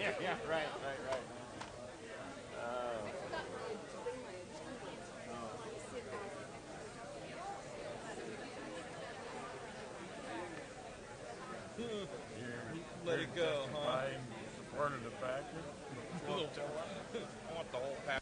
Yeah, right, right, right. Let You're it go, huh? justifying the part of the package. A little bit. I want the whole pack.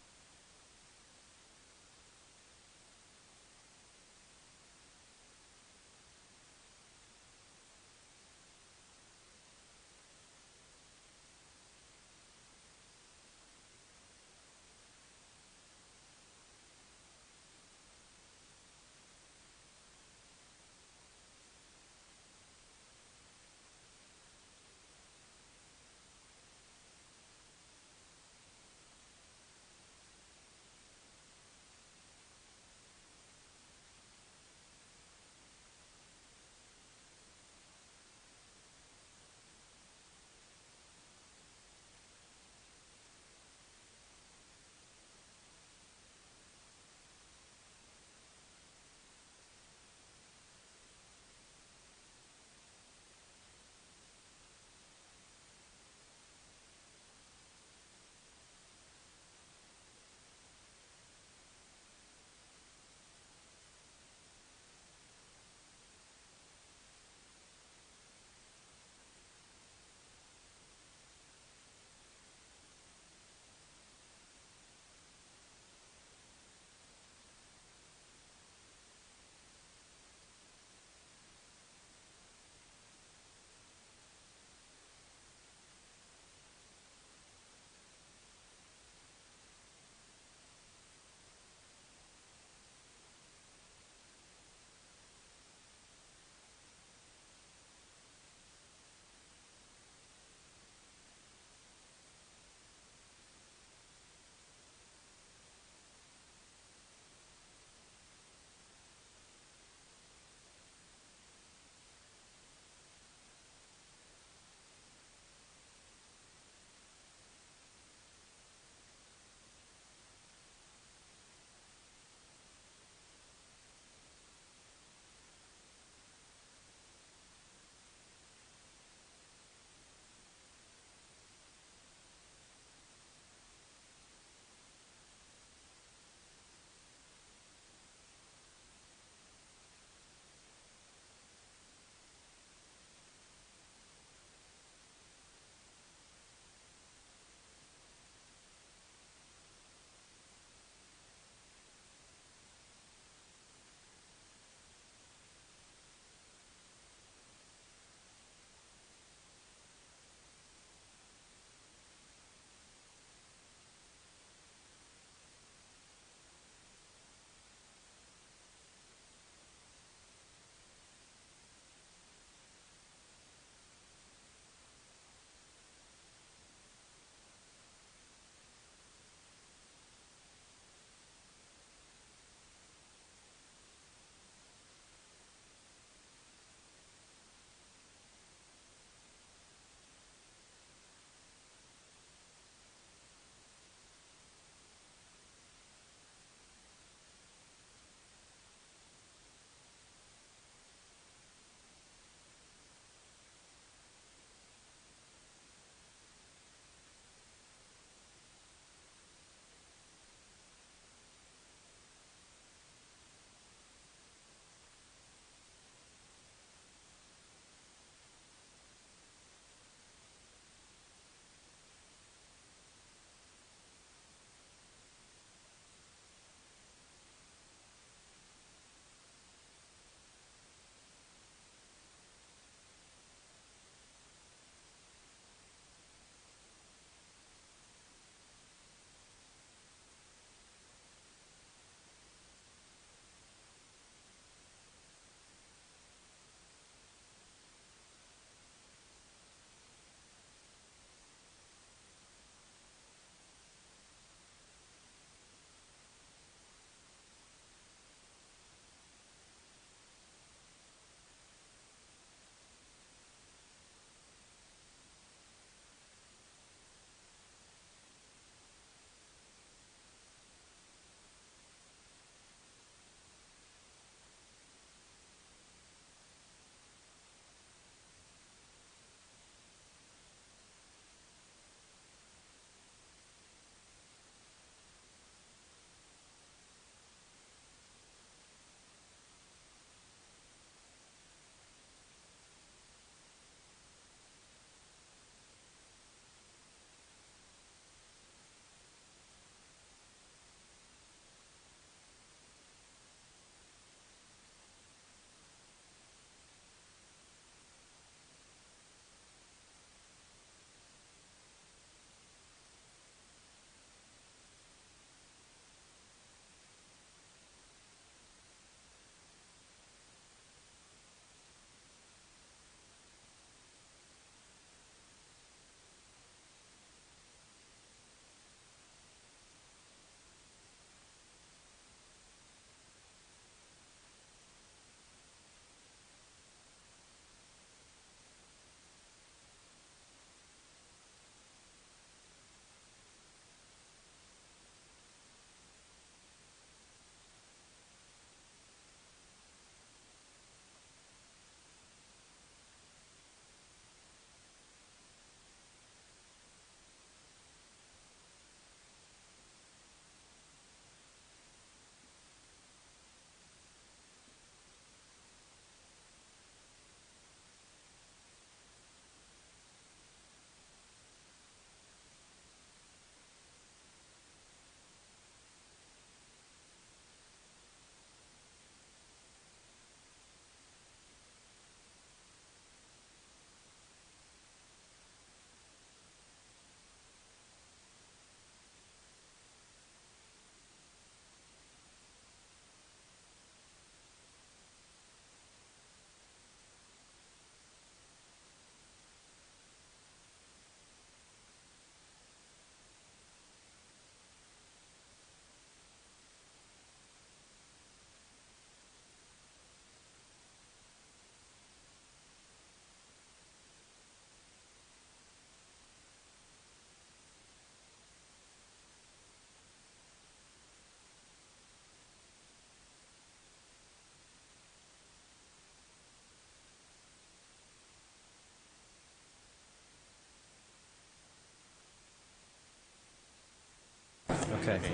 Okay.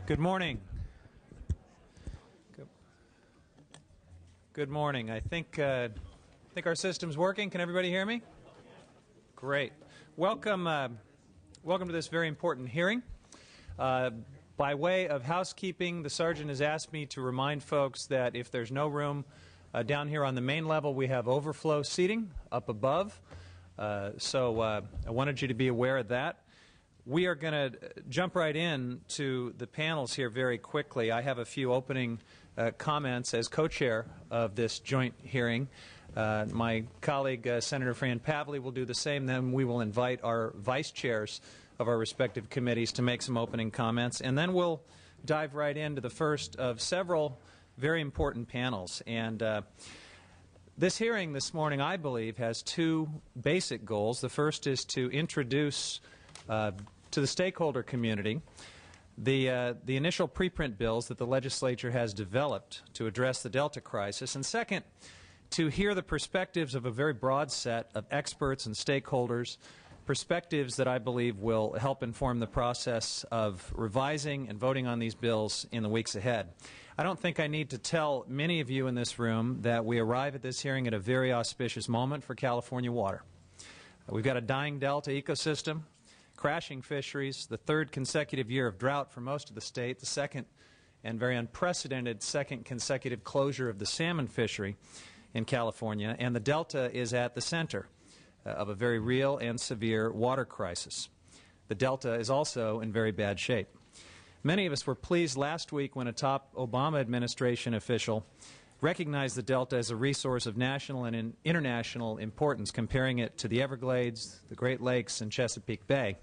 Good morning. Good morning. I think our system's working. Can everybody hear me? Great. Welcome to this very important hearing. By way of housekeeping, the sergeant has asked me to remind folks that if there's no room down here on the main level, we have overflow seating up above. So I wanted you to be aware of that. We are going to jump right in to the panels here very quickly. I have a few opening comments as co-chair of this joint hearing. My colleague, Senator Fran Pavley, will do the same. Then we will invite our vice chairs of our respective committees to make some opening comments. And then we'll dive right into the first of several very important panels. And this hearing this morning, I believe, has two basic goals. The first is to introduce to the stakeholder community the initial preprint bills that the legislature has developed to address the Delta crisis. And second, to hear the perspectives of a very broad set of experts and stakeholders, perspectives that I believe will help inform the process of revising and voting on these bills in the weeks ahead. I don't think I need to tell many of you in this room that we arrive at this hearing at a very auspicious moment for California water. We've got a dying Delta ecosystem, crashing fisheries, the third consecutive year of drought for most of the state, the second and very unprecedented second consecutive closure of the salmon fishery in California, and the Delta is at the center of a very real and severe water crisis. The Delta is also in very bad shape. Many of us were pleased last week when a top Obama administration official recognized the Delta as a resource of national and international importance, comparing it to the Everglades, the Great Lakes, and Chesapeake Bay.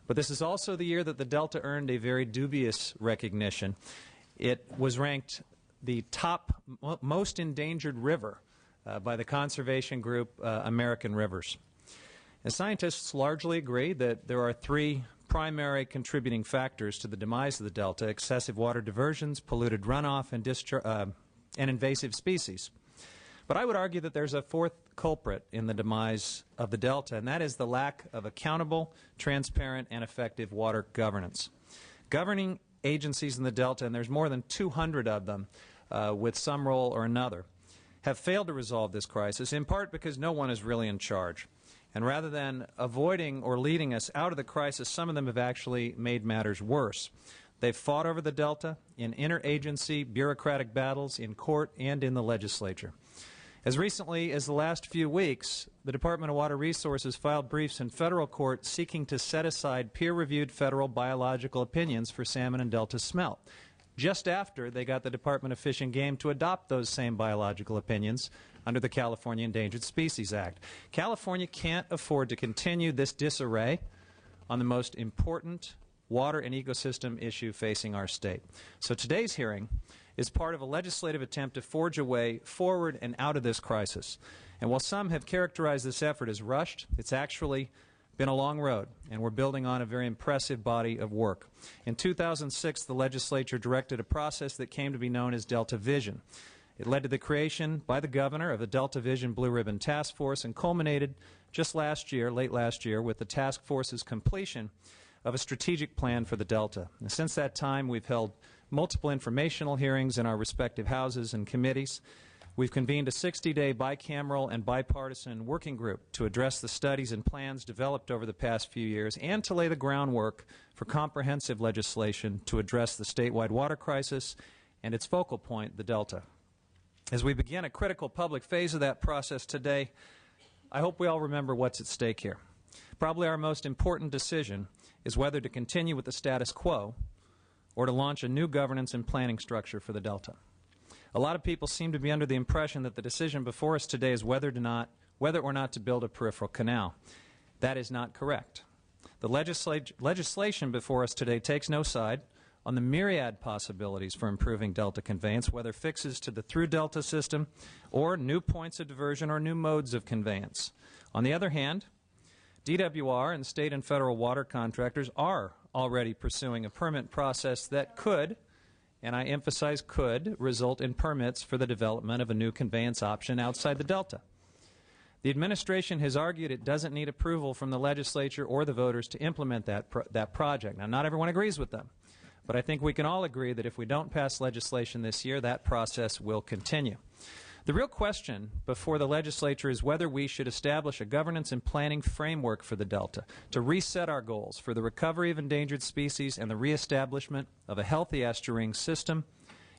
But this is also the year that the Delta earned a very dubious recognition. It was ranked the top most endangered river by the conservation group American Rivers. And scientists largely agree that there are three primary contributing factors to the demise of the Delta: excessive water diversions, polluted runoff, and invasive species. But I would argue that there's a fourth culprit in the demise of the Delta, and that is the lack of accountable, transparent, and effective water governance. Governing agencies in the Delta, and there's more than 200 of them with some role or another, have failed to resolve this crisis, in part because no one is really in charge. And rather than avoiding or leading us out of the crisis, some of them have actually made matters worse. They've fought over the Delta in interagency bureaucratic battles in court and in the legislature. As recently as the last few weeks, the Department of Water Resources filed briefs in federal court seeking to set aside peer-reviewed federal biological opinions for salmon and Delta smelt, just after they got the Department of Fish and Game to adopt those same biological opinions under the California Endangered Species Act. California can't afford to continue this disarray on the most important water and ecosystem issue facing our state. So today's hearing is part of a legislative attempt to forge a way forward and out of this crisis. And while some have characterized this effort as rushed, it's actually been a long road, and we're building on a very impressive body of work. In 2006, the legislature directed a process that came to be known as Delta Vision. It led to the creation by the governor of the Delta Vision Blue Ribbon Task Force and culminated just last year, late last year, with the task force's completion of a strategic plan for the Delta. And since that time, we've held multiple informational hearings in our respective houses and committees. We've convened a 60-day bicameral and bipartisan working group to address the studies and plans developed over the past few years and to lay the groundwork for comprehensive legislation to address the statewide water crisis and its focal point, the Delta. As we begin a critical public phase of that process today, I hope we all remember what's at stake here. Probably our most important decision is whether to continue with the status quo or to launch a new governance and planning structure for the Delta. A lot of people seem to be under the impression that the decision before us today is whether or not to build a peripheral canal. That is not correct. The legislation before us today takes no side on the myriad possibilities for improving Delta conveyance, whether fixes to the through Delta system or new points of diversion or new modes of conveyance. On the other hand, DWR and state and federal water contractors are already pursuing a permit process that could, and I emphasize could, result in permits for the development of a new conveyance option outside the Delta. The administration has argued it doesn't need approval from the legislature or the voters to implement that project. Now, not everyone agrees with them, but I think we can all agree that if we don't pass legislation this year, that process will continue. The real question before the legislature is whether we should establish a governance and planning framework for the Delta to reset our goals for the recovery of endangered species and the reestablishment of a healthy estuarine system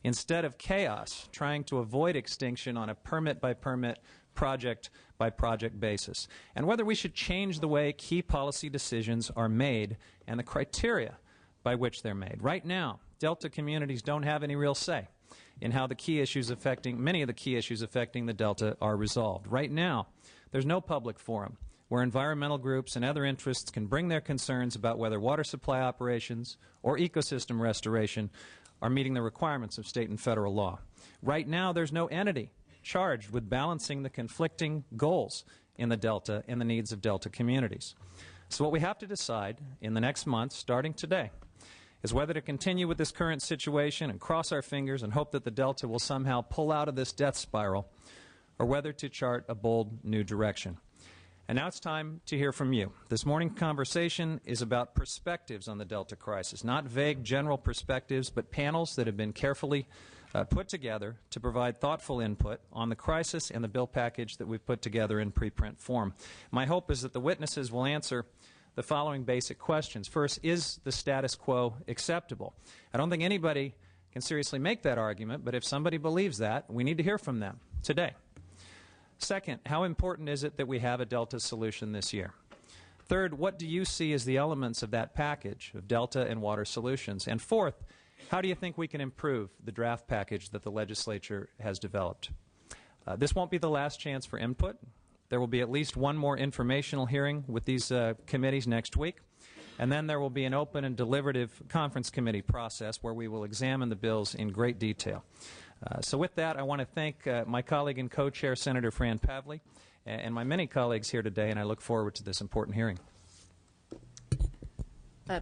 instead of chaos trying to avoid extinction on a permit-by-permit, project-by-project basis, and whether we should change the way key policy decisions are made and the criteria by which they're made. Right now, Delta communities don't have any real say in how the key issues affecting, many of the key issues affecting the Delta are resolved. Right now, there's no public forum where environmental groups and other interests can bring their concerns about whether water supply operations or ecosystem restoration are meeting the requirements of state and federal law. Right now, there's no entity charged with balancing the conflicting goals in the Delta and the needs of Delta communities. So what we have to decide in the next month, starting today, is whether to continue with this current situation and cross our fingers and hope that the Delta will somehow pull out of this death spiral, or whether to chart a bold new direction. And now it's time to hear from you. This morning's conversation is about perspectives on the Delta crisis, not vague general perspectives, but panels that have been carefully put together to provide thoughtful input on the crisis and the bill package that we've put together in preprint form. My hope is that the witnesses will answer the following basic questions. First, is the status quo acceptable? I don't think anybody can seriously make that argument, but if somebody believes that, we need to hear from them today. Second, how important is it that we have a Delta solution this year? Third, what do you see as the elements of that package of Delta and water solutions? And fourth, how do you think we can improve the draft package that the legislature has developed? This won't be the last chance for input. There will be at least one more informational hearing with these committees next week, and then there will be an open and deliberative conference committee process where we will examine the bills in great detail. So with that, I want to thank my colleague and co-chair, Senator Fran Pavley, and my many colleagues here today, and I look forward to this important hearing.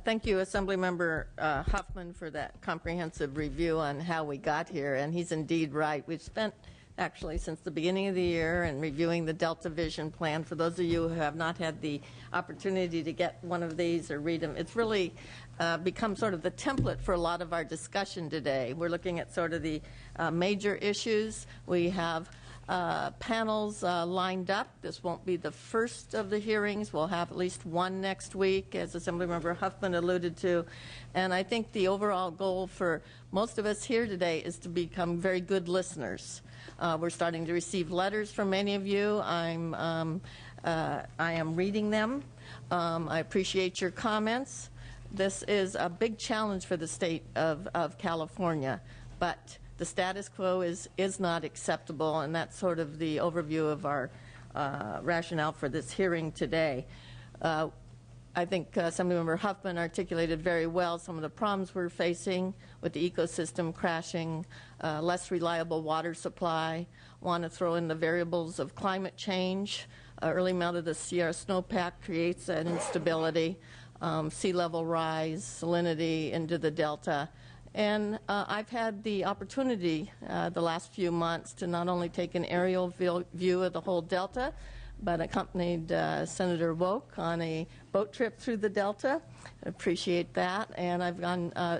Thank you, Assemblymember Huffman, for that comprehensive review on how we got here, and he's indeed right. We've spent actually since the beginning of the year and reviewing the Delta Vision Plan. For those of you who have not had the opportunity to get one of these or read them, it's really become sort of the template for a lot of our discussion today. We're looking at sort of the major issues. We have panels lined up. This won't be the first of the hearings. We'll have at least one next week, as Assemblymember Huffman alluded to. And I think the overall goal for most of us here today is to become very good listeners. We're starting to receive letters from many of you. I am reading them. I appreciate your comments. This is a big challenge for the state of California, but the status quo is not acceptable, and that's sort of the overview of our rationale for this hearing today. I think Assemblymember Huffman articulated very well some of the problems we're facing with the ecosystem crashing, less reliable water supply. Want to throw in the variables of climate change. Early melt of the Sierra snowpack creates an instability, sea level rise, salinity into the Delta. And I've had the opportunity the last few months to not only take an aerial view of the whole Delta, but accompanied Senator Woke on a boat trip through the Delta. I appreciate that. And I've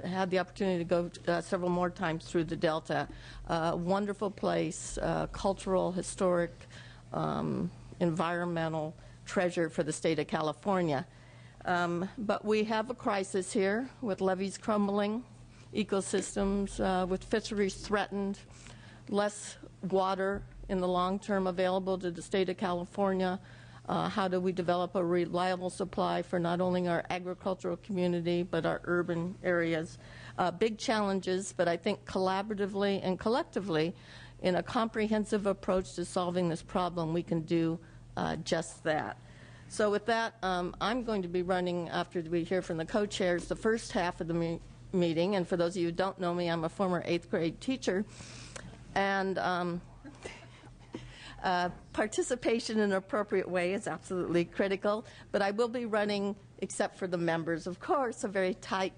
had the opportunity to go several more times through the Delta. Wonderful place, cultural, historic, environmental treasure for the state of California. But we have a crisis here with levees crumbling, ecosystems with fisheries threatened, less water in the long term available to the state of California. How do we develop a reliable supply for not only our agricultural community but our urban areas? Big challenges, but I think collaboratively and collectively in a comprehensive approach to solving this problem, we can do just that. So with that, I'm going to be running, after we hear from the co-chairs, the first half of the meeting. And for those of you who don't know me, I'm a former 8th grade teacher. And participation in an appropriate way is absolutely critical. But I will be running, except for the members, of course, a very tight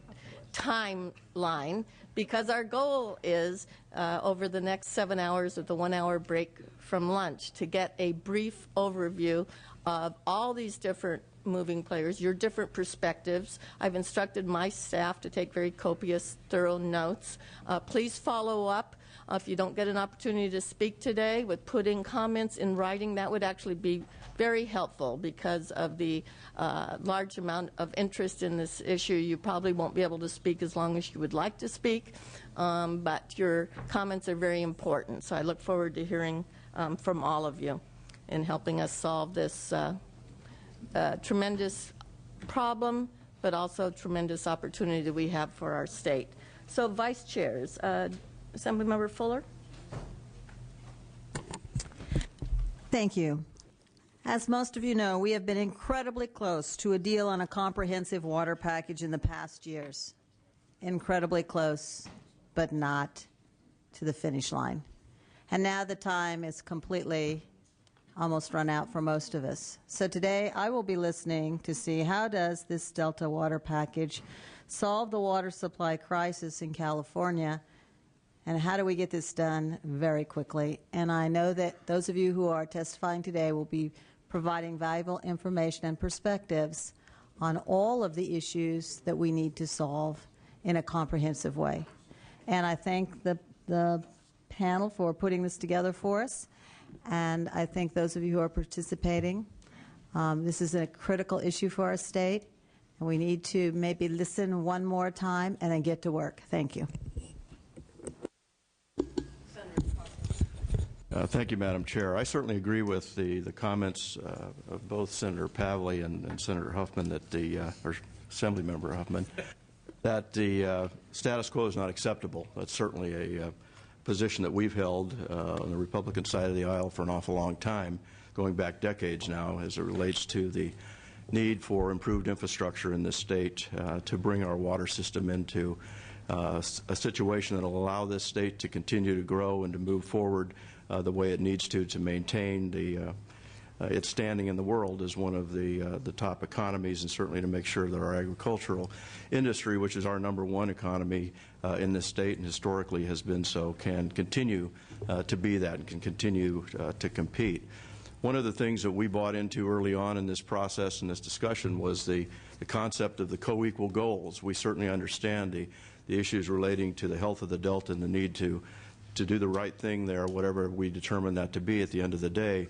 timeline, because our goal is over the next 7 hours with the 1 hour break from lunch to get a brief overview of all these different moving players, your different perspectives. I've instructed my staff to take very copious, thorough notes. Please follow up. If you don't get an opportunity to speak today, with putting comments in writing, that would actually be very helpful because of the large amount of interest in this issue. You probably won't be able to speak as long as you would like to speak, but your comments are very important. So I look forward to hearing from all of you in helping us solve this tremendous problem, but also tremendous opportunity that we have for our state. So, Vice Chairs, Assemblymember Fuller. Thank you. As most of you know, we have been incredibly close to a deal on a comprehensive water package in the past years. Incredibly close, but not to the finish line. And now the time is completely almost run out for most of us. So today I will be listening to see how does this Delta water package solve the water supply crisis in California, and how do we get this done very quickly. And I know that those of you who are testifying today will be providing valuable information and perspectives on all of the issues that we need to solve in a comprehensive way. And I thank the panel for putting this together for us. And I thank those of you who are participating. This is a critical issue for our state, and we need to maybe listen one more time and then get to work. Thank you. Thank you, Madam Chair. I certainly agree with the comments of both Senator Pavley and Senator Huffman, that or Assemblymember Huffman, that the status quo is not acceptable. That's certainly a position that we've held on the Republican side of the aisle for an awful long time, going back decades now, as it relates to the need for improved infrastructure in this state to bring our water system into a situation that will allow this state to continue to grow and to move forward the way it needs to maintain its standing in the world as one of the top economies, and certainly to make sure that our agricultural industry, which is our #1 economy in this state and historically has been so, can continue to be that and can continue to compete. One of the things that we bought into early on in this process and this discussion was the concept of the co-equal goals. We certainly understand the issues relating to the health of the Delta and the need to do the right thing there, whatever we determine that to be at the end of the day.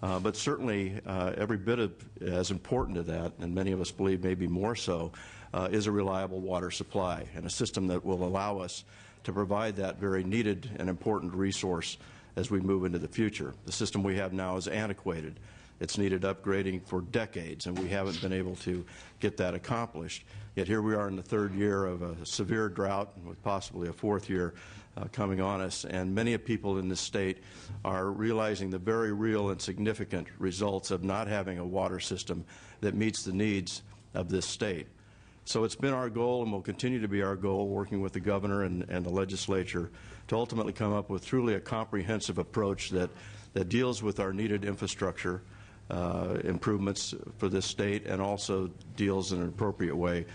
But certainly every bit of as important to that, and many of us believe maybe more so, is a reliable water supply and a system that will allow us to provide that very needed and important resource as we move into the future. The system we have now is antiquated. It's needed upgrading for decades, and we haven't been able to get that accomplished. Yet here we are in the 3rd year of a severe drought, with possibly a 4th year coming on us, and many people in this state are realizing the very real and significant results of not having a water system that meets the needs of this state. So it's been our goal, and will continue to be our goal, working with the governor and the legislature, to ultimately come up with truly a comprehensive approach that deals with our needed infrastructure improvements for this state, and also deals in an appropriate way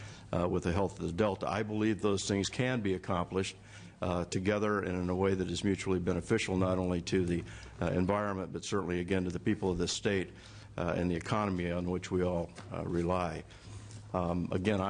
with the health of the Delta. I believe those things can be accomplished together and in a way that is mutually beneficial, not only to the environment, but certainly, again, to the people of this state and the economy on which we all rely. Again,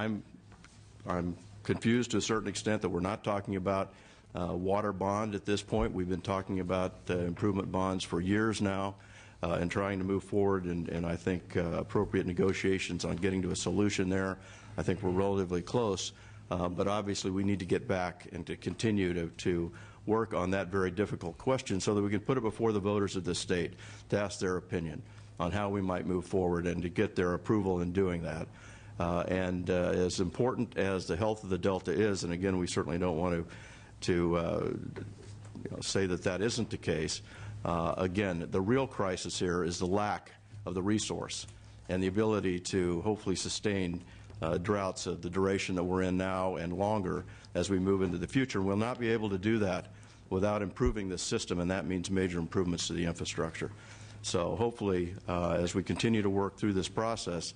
I'm confused to a certain extent that we're not talking about water bond at this point. We've been talking about improvement bonds for years now and trying to move forward, and I think appropriate negotiations on getting to a solution there. I think we're relatively close, but obviously we need to get back and to continue to work on that very difficult question so that we can put it before the voters of this state to ask their opinion on how we might move forward and to get their approval in doing that. And as important as the health of the Delta is, and again, we certainly don't want to say that that isn't the case, again, the real crisis here is the lack of the resource and the ability to hopefully sustain droughts of the duration that we're in now and longer as we move into the future. And we'll not be able to do that without improving the system, and that means major improvements to the infrastructure. So hopefully, as we continue to work through this process,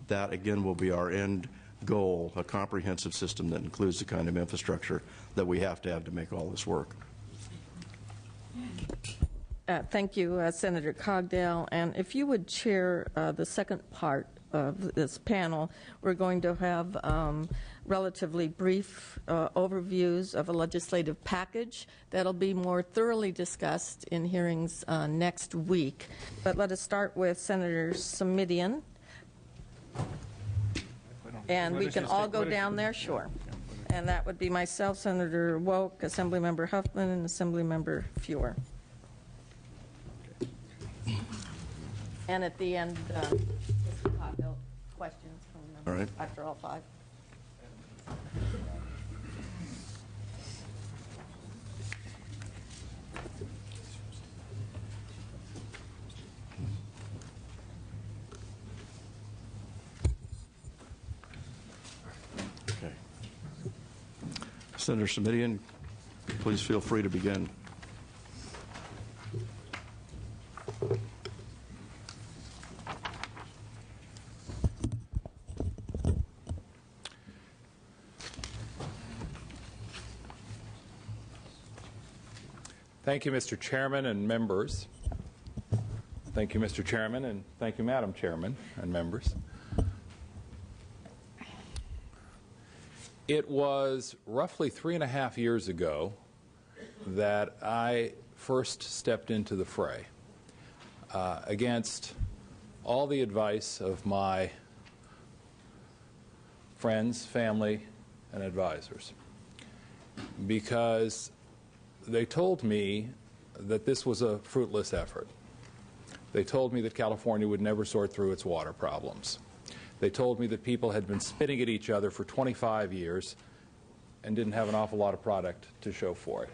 that again will be our end goal, a comprehensive system that includes the kind of infrastructure that we have to make all this work. Thank you, Senator Cogdell. And if you would chair the second part of this panel, we're going to have relatively brief overviews of a legislative package that'll be more thoroughly discussed in hearings next week. But let us start with Senator Simitian. And we can all go down there, sure. And that would be myself, Senator Woke, Assemblymember Huffman, and Assemblymember Feuer. And at the end, Mr. Cogdell, questions from members All right. after all five. Okay. Senator Simitian, please feel free to begin. Thank you, Mr. Chairman and members. Thank you, Mr. Chairman, and thank you, Madam Chairman and members. It was roughly 3.5 years ago that I first stepped into the fray against all the advice of my friends, family, and advisors, because they told me that this was a fruitless effort. They told me that California would never sort through its water problems. They told me that people had been spitting at each other for 25 years and didn't have an awful lot of product to show for it.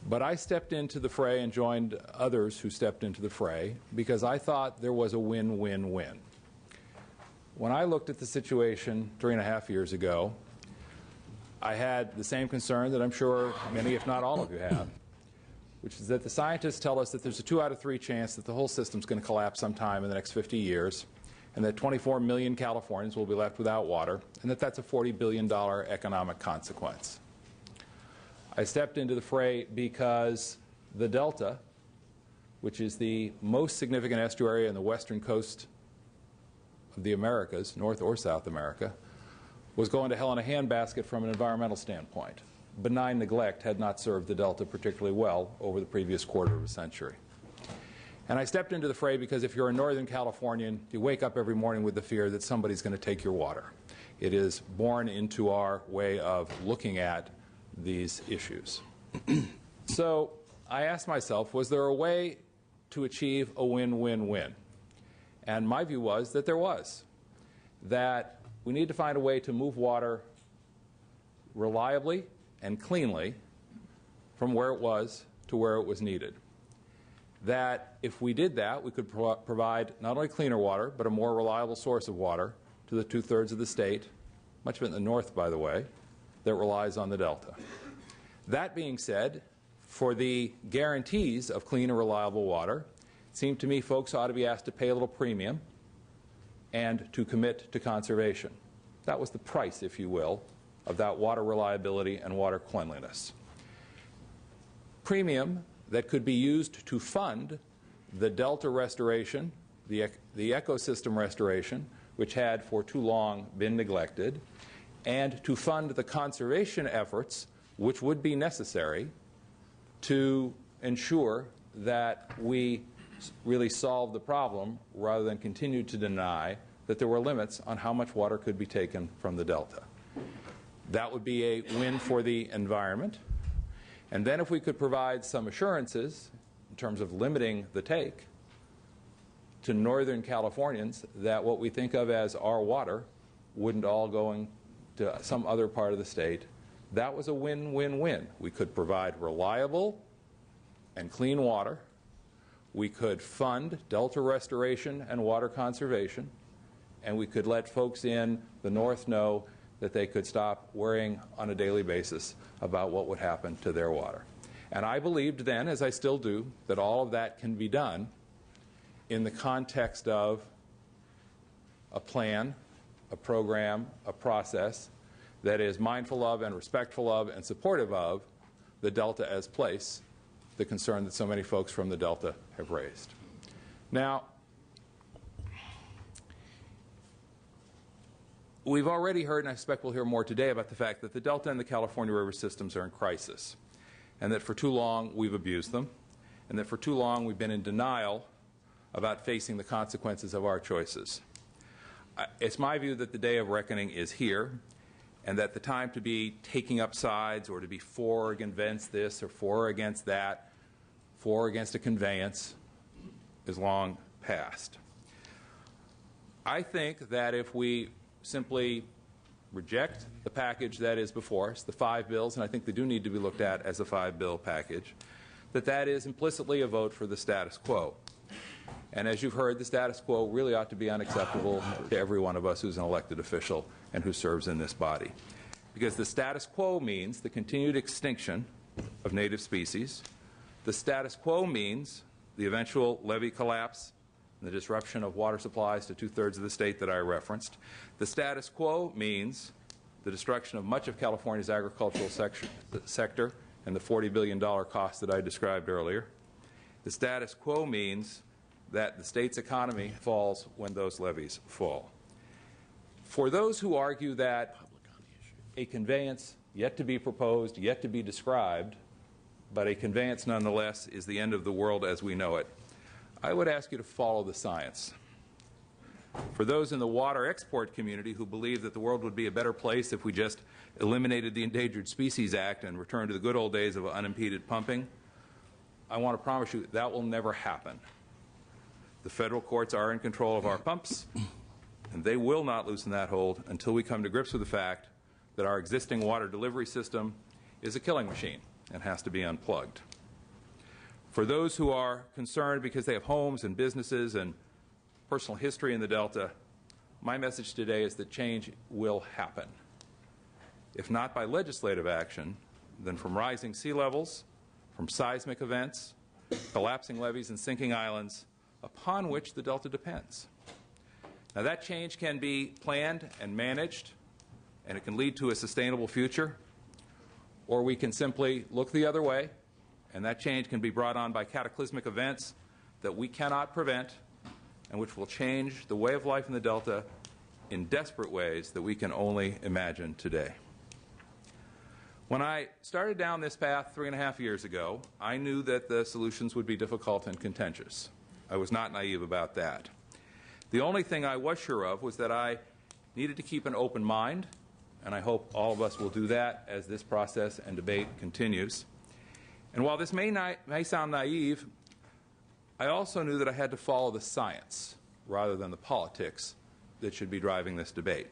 But I stepped into the fray and joined others who stepped into the fray because I thought there was a win-win-win. When I looked at the situation 3.5 years ago, I had the same concern that I'm sure many, if not all of you have, which is that the scientists tell us that there's a 2 out of 3 chance that the whole system's going to collapse sometime in the next 50 years, and that 24 million Californians will be left without water, and that that's a $40 billion economic consequence. I stepped into the fray because the Delta, which is the most significant estuary on the western coast of the Americas, North or South America, was going to hell in a handbasket from an environmental standpoint. Benign neglect had not served the Delta particularly well over the previous quarter of a century. And I stepped into the fray because if you're a Northern Californian, you wake up every morning with the fear that somebody's going to take your water. It is born into our way of looking at these issues. So I asked myself, was there a way to achieve a win-win-win? And my view was that there was. That we need to find a way to move water reliably and cleanly from where it was to where it was needed. That if we did that, we could provide not only cleaner water, but a more reliable source of water to the 2/3 of the state, much of it in the north, by the way, that relies on the Delta. That being said, for the guarantees of clean and reliable water, it seemed to me folks ought to be asked to pay a little premium and to commit to conservation. That was the price, if you will, of that water reliability and water cleanliness. Premium that could be used to fund the Delta restoration, the ecosystem restoration, which had for too long been neglected, and to fund the conservation efforts which would be necessary to ensure that we really solve the problem rather than continue to deny that there were limits on how much water could be taken from the Delta. That would be a win for the environment. And then if we could provide some assurances in terms of limiting the take to Northern Californians that what we think of as our water wouldn't all go to some other part of the state, that was a win-win-win. We could provide reliable and clean water. We could fund Delta restoration and water conservation, and we could let folks in the north know that they could stop worrying on a daily basis about what would happen to their water. And I believed then, as I still do, that all of that can be done in the context of a plan a program, a process that is mindful of and respectful of and supportive of the Delta as place, the concern that so many folks from the Delta have raised. Now, we've already heard, and I suspect we'll hear more today, about the fact that the Delta and the California River systems are in crisis, and that for too long we've abused them, and that for too long we've been in denial about facing the consequences of our choices. It's my view that the day of reckoning is here, and that the time to be taking up sides or to be for or against this or for or against that, for or against a conveyance, is long past. I think that if we simply reject the package that is before us, the 5 bills, and I think they do need to be looked at as a 5-bill package, that is implicitly a vote for the status quo. And as you've heard, the status quo really ought to be unacceptable to every one of us who's an elected official and who serves in this body. Because the status quo means the continued extinction of native species. The status quo means the eventual levee collapse and the disruption of water supplies to 2/3 of the state that I referenced. The status quo means the destruction of much of California's agricultural sector and the $40 billion cost that I described earlier. The status quo means that the state's economy falls when those levees fall. For those who argue that a conveyance yet to be proposed, yet to be described, but a conveyance nonetheless is the end of the world as we know it, I would ask you to follow the science. For those in the water export community who believe that the world would be a better place if we just eliminated the Endangered Species Act and returned to the good old days of unimpeded pumping, I want to promise you that will never happen. The federal courts are in control of our pumps, and they will not loosen that hold until we come to grips with the fact that our existing water delivery system is a killing machine and has to be unplugged. For those who are concerned because they have homes and businesses and personal history in the Delta, my message today is that change will happen. If not by legislative action, then from rising sea levels, from seismic events, collapsing levees and sinking islands, upon which the Delta depends. Now, that change can be planned and managed, and it can lead to a sustainable future, or we can simply look the other way, and that change can be brought on by cataclysmic events that we cannot prevent and which will change the way of life in the Delta in desperate ways that we can only imagine today. When I started down this path 3.5 years ago, I knew that the solutions would be difficult and contentious. I was not naive about that. The only thing I was sure of was that I needed to keep an open mind, and I hope all of us will do that as this process and debate continues. And while this may sound naive, I also knew that I had to follow the science rather than the politics that should be driving this debate.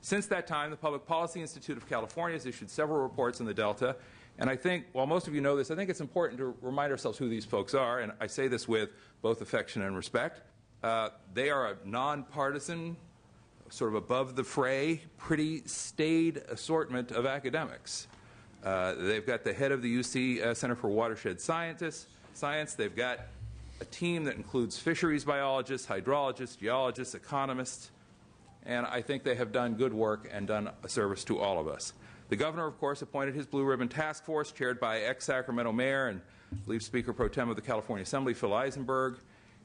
Since that time, the Public Policy Institute of California has issued several reports on the Delta, and I think, while most of you know this, I think it's important to remind ourselves who these folks are, and I say this with both affection and respect. They are a nonpartisan, sort of above the fray, pretty staid assortment of academics. They've got the head of the UC Center for Watershed Science. They've got a team that includes fisheries biologists, hydrologists, geologists, economists, and I think they have done good work and done a service to all of us. The governor, of course, appointed his Blue Ribbon Task Force, chaired by ex-Sacramento Mayor and I believe Speaker Pro Tem of the California Assembly, Phil Eisenberg,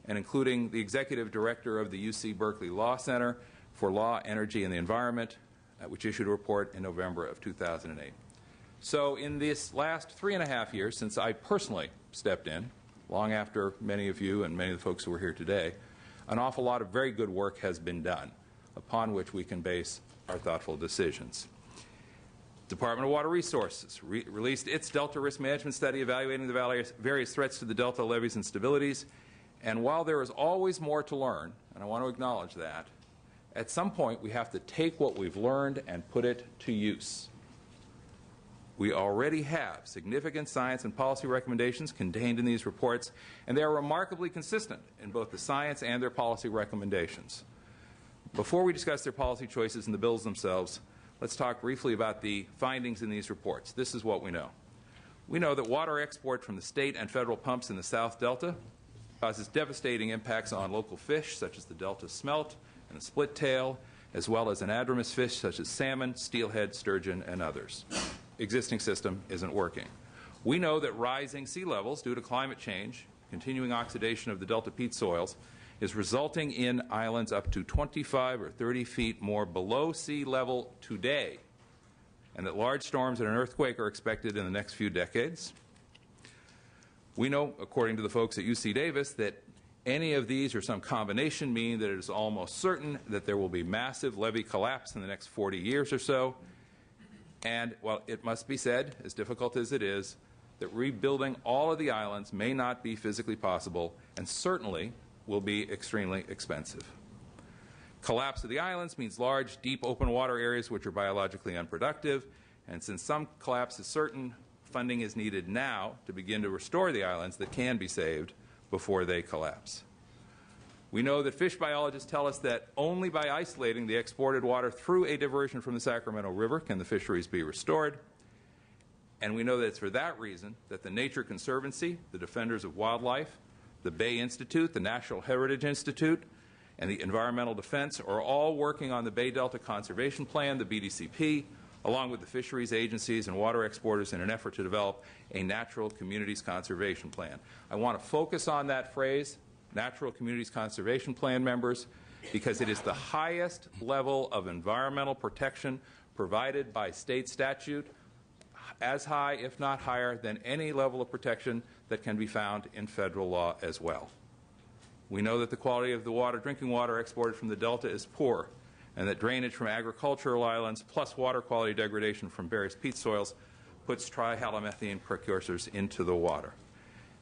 and including the executive director of the UC Berkeley Law Center for Law, Energy, and the Environment, which issued a report in November of 2008. So in this last 3.5 years, since I personally stepped in, long after many of you and many of the folks who are here today, an awful lot of very good work has been done upon which we can base our thoughtful decisions. Department of Water Resources released its Delta Risk Management Study evaluating the various threats to the Delta levees and stabilities. And while there is always more to learn, and I want to acknowledge that, at some point we have to take what we've learned and put it to use. We already have significant science and policy recommendations contained in these reports, and they are remarkably consistent in both the science and their policy recommendations. Before we discuss their policy choices and the bills themselves, let's talk briefly about the findings in these reports. This is what we know. We know that water export from the state and federal pumps in the South Delta causes devastating impacts on local fish, such as the Delta smelt and the split tail, as well as anadromous fish such as salmon, steelhead, sturgeon, and others. Existing system isn't working. We know that rising sea levels due to climate change, continuing oxidation of the delta peat soils, is resulting in islands up to 25 or 30 feet more below sea level today, and that large storms and an earthquake are expected in the next few decades. We know, according to the folks at UC Davis, that any of these or some combination mean that it is almost certain that there will be massive levee collapse in the next 40 years or so. And while it must be said, as difficult as it is, that rebuilding all of the islands may not be physically possible and certainly will be extremely expensive. Collapse of the islands means large, deep open water areas which are biologically unproductive, and since some collapse is certain, funding is needed now to begin to restore the islands that can be saved before they collapse. We know that fish biologists tell us that only by isolating the exported water through a diversion from the Sacramento River can the fisheries be restored. And we know that it's for that reason that the Nature Conservancy, the Defenders of Wildlife, the Bay Institute, the National Heritage Institute, and the Environmental Defense are all working on the Bay Delta Conservation Plan, the BDCP, along with the fisheries agencies and water exporters in an effort to develop a Natural Communities Conservation Plan. I want to focus on that phrase, Natural Communities Conservation Plan, members, because it is the highest level of environmental protection provided by state statute, as high, if not higher, than any level of protection that can be found in federal law as well. We know that the quality of the water, drinking water exported from the Delta is poor, and that drainage from agricultural islands plus water quality degradation from various peat soils puts trihalomethane precursors into the water.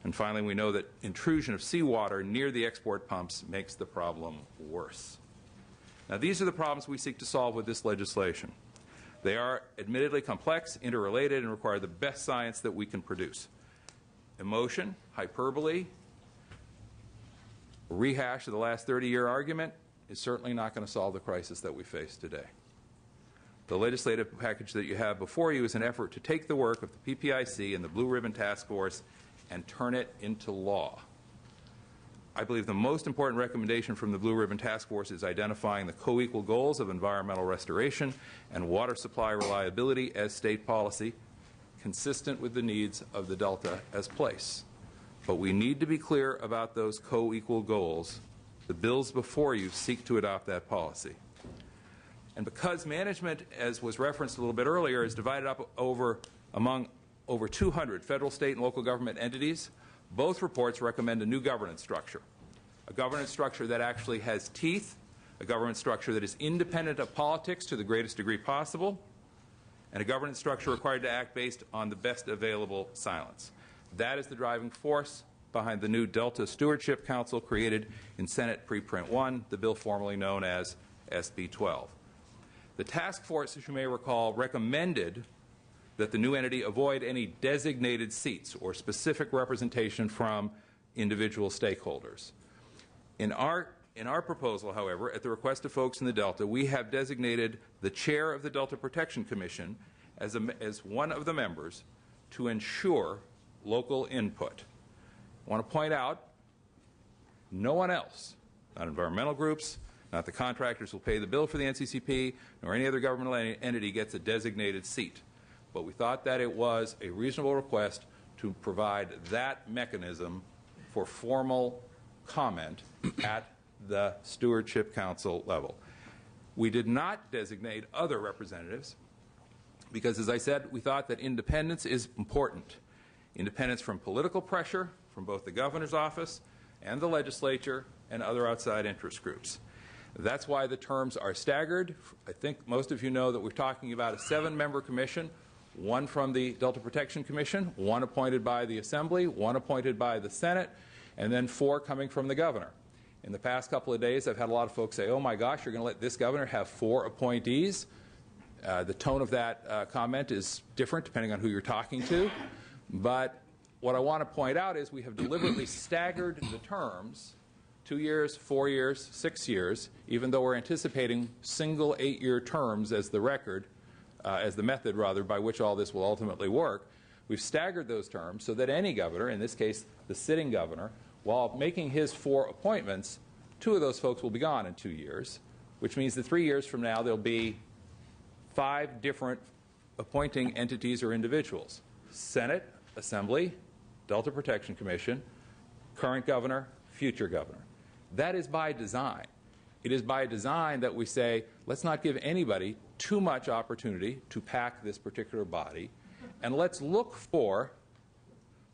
And finally, we know that intrusion of seawater near the export pumps makes the problem worse. Now, these are the problems we seek to solve with this legislation. They are admittedly complex, interrelated, and require the best science that we can produce. Emotion, hyperbole, a rehash of the last 30-year argument is certainly not going to solve the crisis that we face today. The legislative package that you have before you is an effort to take the work of the PPIC and the Blue Ribbon Task Force and turn it into law. I believe the most important recommendation from the Blue Ribbon Task Force is identifying the co-equal goals of environmental restoration and water supply reliability as state policy, consistent with the needs of the Delta as place. But we need to be clear about those co-equal goals. The bills before you seek to adopt that policy. And because management, as was referenced a little bit earlier, is divided up among over 200 federal, state, and local government entities, both reports recommend a new governance structure. A governance structure that actually has teeth, a governance structure that is independent of politics to the greatest degree possible, and a governance structure required to act based on the best available science. That is the driving force behind the new Delta Stewardship Council created in Senate Preprint 1, the bill formerly known as SB 12. The task force, as you may recall, recommended that the new entity avoid any designated seats or specific representation from individual stakeholders. In our proposal, however, at the request of folks in the Delta, we have designated the chair of the Delta Protection Commission as one of the members to ensure local input. I want to point out, no one else, not environmental groups, not the contractors who will pay the bill for the NCCP, nor any other governmental entity gets a designated seat. But we thought that it was a reasonable request to provide that mechanism for formal comment at the Stewardship Council level. We did not designate other representatives because, as I said, we thought that independence is important. Independence from political pressure from both the governor's office and the legislature and other outside interest groups. That's why the terms are staggered. I think most of you know that we're talking about a 7-member commission, one from the Delta Protection Commission, one appointed by the Assembly, one appointed by the Senate, and then 4 coming from the governor. In the past couple of days, I've had a lot of folks say, oh my gosh, you're going to let this governor have 4 appointees. The tone of that comment is different depending on who you're talking to. But what I want to point out is we have deliberately staggered the terms, 2 years, 4 years, 6 years, even though we're anticipating single 8-year terms as the record, as the method, rather, by which all this will ultimately work. We've staggered those terms so that any governor, in this case the sitting governor, while making his 4 appointments, 2 of those folks will be gone in 2 years. which means that 3 years from now there'll be 5 different appointing entities or individuals: Senate, Assembly, Delta Protection Commission, current governor, future governor. That is by design. It is by design that we say, let's not give anybody too much opportunity to pack this particular body, and let's look for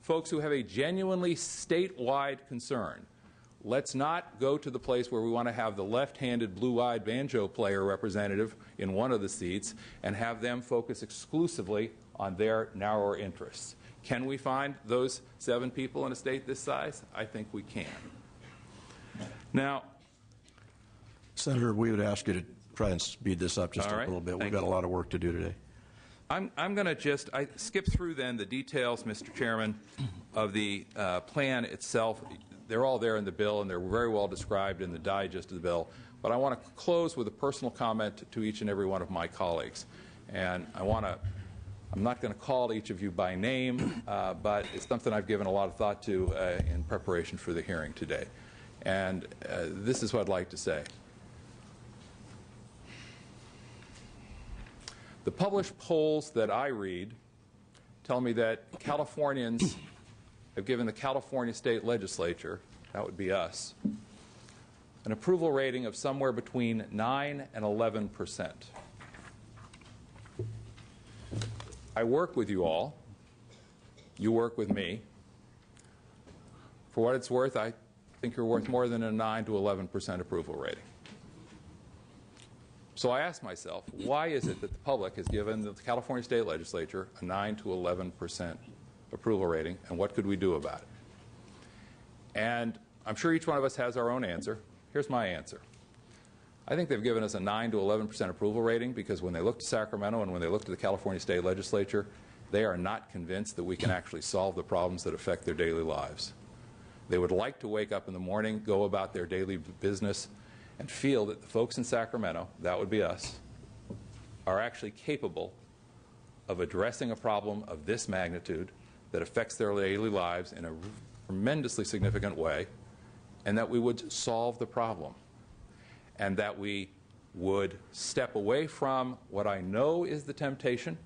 folks who have a genuinely statewide concern. Let's not go to the place where we want to have the left-handed, blue-eyed banjo player representative in one of the seats and have them focus exclusively on their narrower interests. Can we find those 7 people in a state this size? I think we can. Now, Senator, we would ask you to try and speed this up just All a right. little bit. We've Thank got you. a lot of work to do today. I'm going to just skip through then the details, Mr. Chairman, of the plan itself. They're all there in the bill, and they're very well described in the digest of the bill. But I want to close with a personal comment to each and every one of my colleagues. And I'm not going to call each of you by name, but it's something I've given a lot of thought to in preparation for the hearing today. And this is what I'd like to say. The published polls that I read tell me that Californians have given the California State Legislature, that would be us, an approval rating of somewhere between 9 and 11%. I work with you all. You work with me. For what it's worth, I think you're worth more than a 9 to 11% approval rating. So I ask myself, why is it that the public has given the California State Legislature a 9 to 11% approval rating, and what could we do about it? And I'm sure each one of us has our own answer. Here's my answer. I think they've given us a 9 to 11% approval rating because when they look to Sacramento and when they look to the California State Legislature, they are not convinced that we can actually solve the problems that affect their daily lives. They would like to wake up in the morning, go about their daily business, and feel that the folks in Sacramento, that would be us, are actually capable of addressing a problem of this magnitude that affects their daily lives in a tremendously significant way, and that we would solve the problem, and that we would step away from what I know is the temptation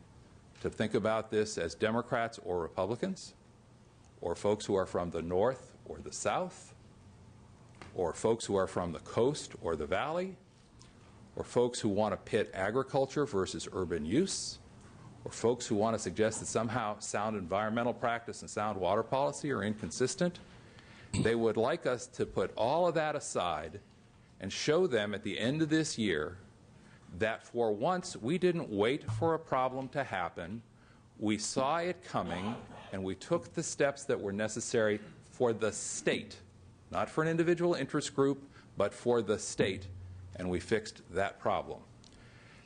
to think about this as Democrats or Republicans, or folks who are from the North or the South, or folks who are from the coast or the valley, or folks who want to pit agriculture versus urban use, or folks who want to suggest that somehow sound environmental practice and sound water policy are inconsistent. They would like us to put all of that aside and show them at the end of this year that for once we didn't wait for a problem to happen, we saw it coming, and we took the steps that were necessary for the state. Not for an individual interest group, but for the state, and we fixed that problem.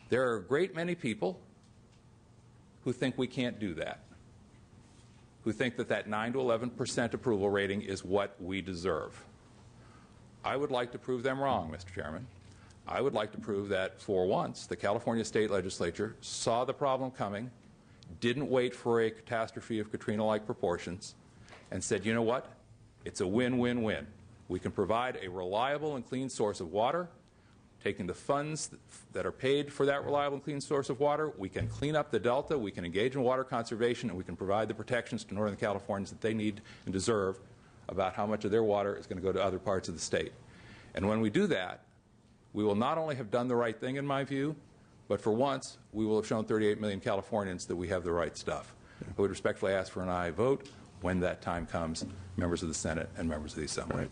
There are a great many people who think we can't do that, who think that that 9 to 11% approval rating is what we deserve. I would like to prove them wrong, Mr. Chairman. I would like to prove that for once the California State Legislature saw the problem coming, didn't wait for a catastrophe of Katrina-like proportions, and said, you know what? It's a win-win-win. We can provide a reliable and clean source of water. Taking the funds that are paid for that reliable and clean source of water, we can clean up the Delta, we can engage in water conservation, and we can provide the protections to Northern Californians that they need and deserve about how much of their water is going to go to other parts of the state. And when we do that, we will not only have done the right thing, in my view, but for once, we will have shown 38 million Californians that we have the right stuff. I would respectfully ask for an aye vote when that time comes, members of the Senate and members of the Assembly. Right.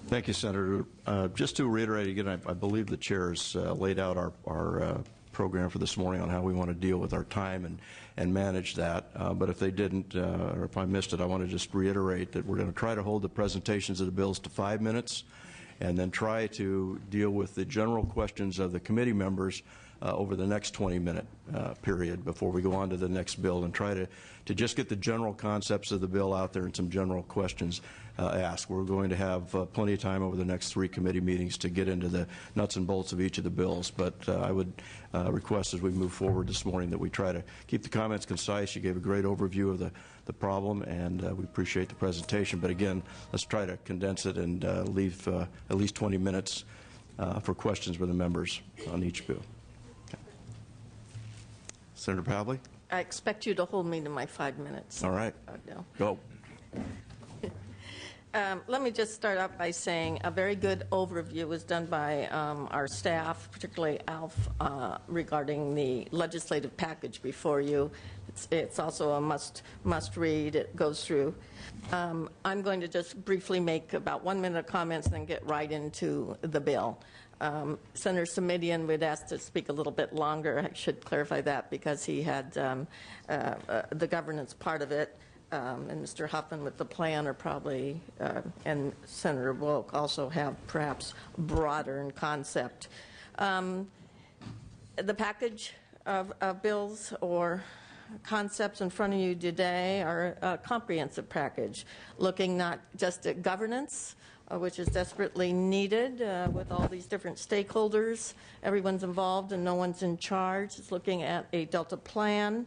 Thank you, Senator. Just to reiterate again, I believe the chair has laid out our program for this morning on how we want to deal with our time and manage that. But if they didn't, or if I missed it, I want to just reiterate that we're going to try to hold the presentations of the bills to 5 minutes, and then try to deal with the general questions of the committee members over the next 20-minute period before we go on to the next bill, and try to just get the general concepts of the bill out there and some general questions asked. We're going to have plenty of time over the next 3 committee meetings to get into the nuts and bolts of each of the bills, but I would request as we move forward this morning that we try to keep the comments concise. You gave a great overview of the problem, and we appreciate the presentation, but again, let's try to condense it and leave at least 20 minutes for questions with the members on each bill. Okay. Senator Pavley? I expect you to hold me to my 5 minutes. All right. No. Go. Let me just start out by saying a very good overview was done by our staff, particularly Alf, regarding the legislative package before you. It's also a must read. It goes through. I'm going to just briefly make about 1 minute of comments and then get right into the bill. Senator Simitian would ask to speak a little bit longer. I should clarify that because he had the governance part of it. And Mr. Huffman with the plan are probably, and Senator Wilk also have perhaps broader in concept. The package of bills or concepts in front of you today are a comprehensive package, looking not just at governance, which is desperately needed with all these different stakeholders. Everyone's involved and no one's in charge. It's looking at a Delta plan,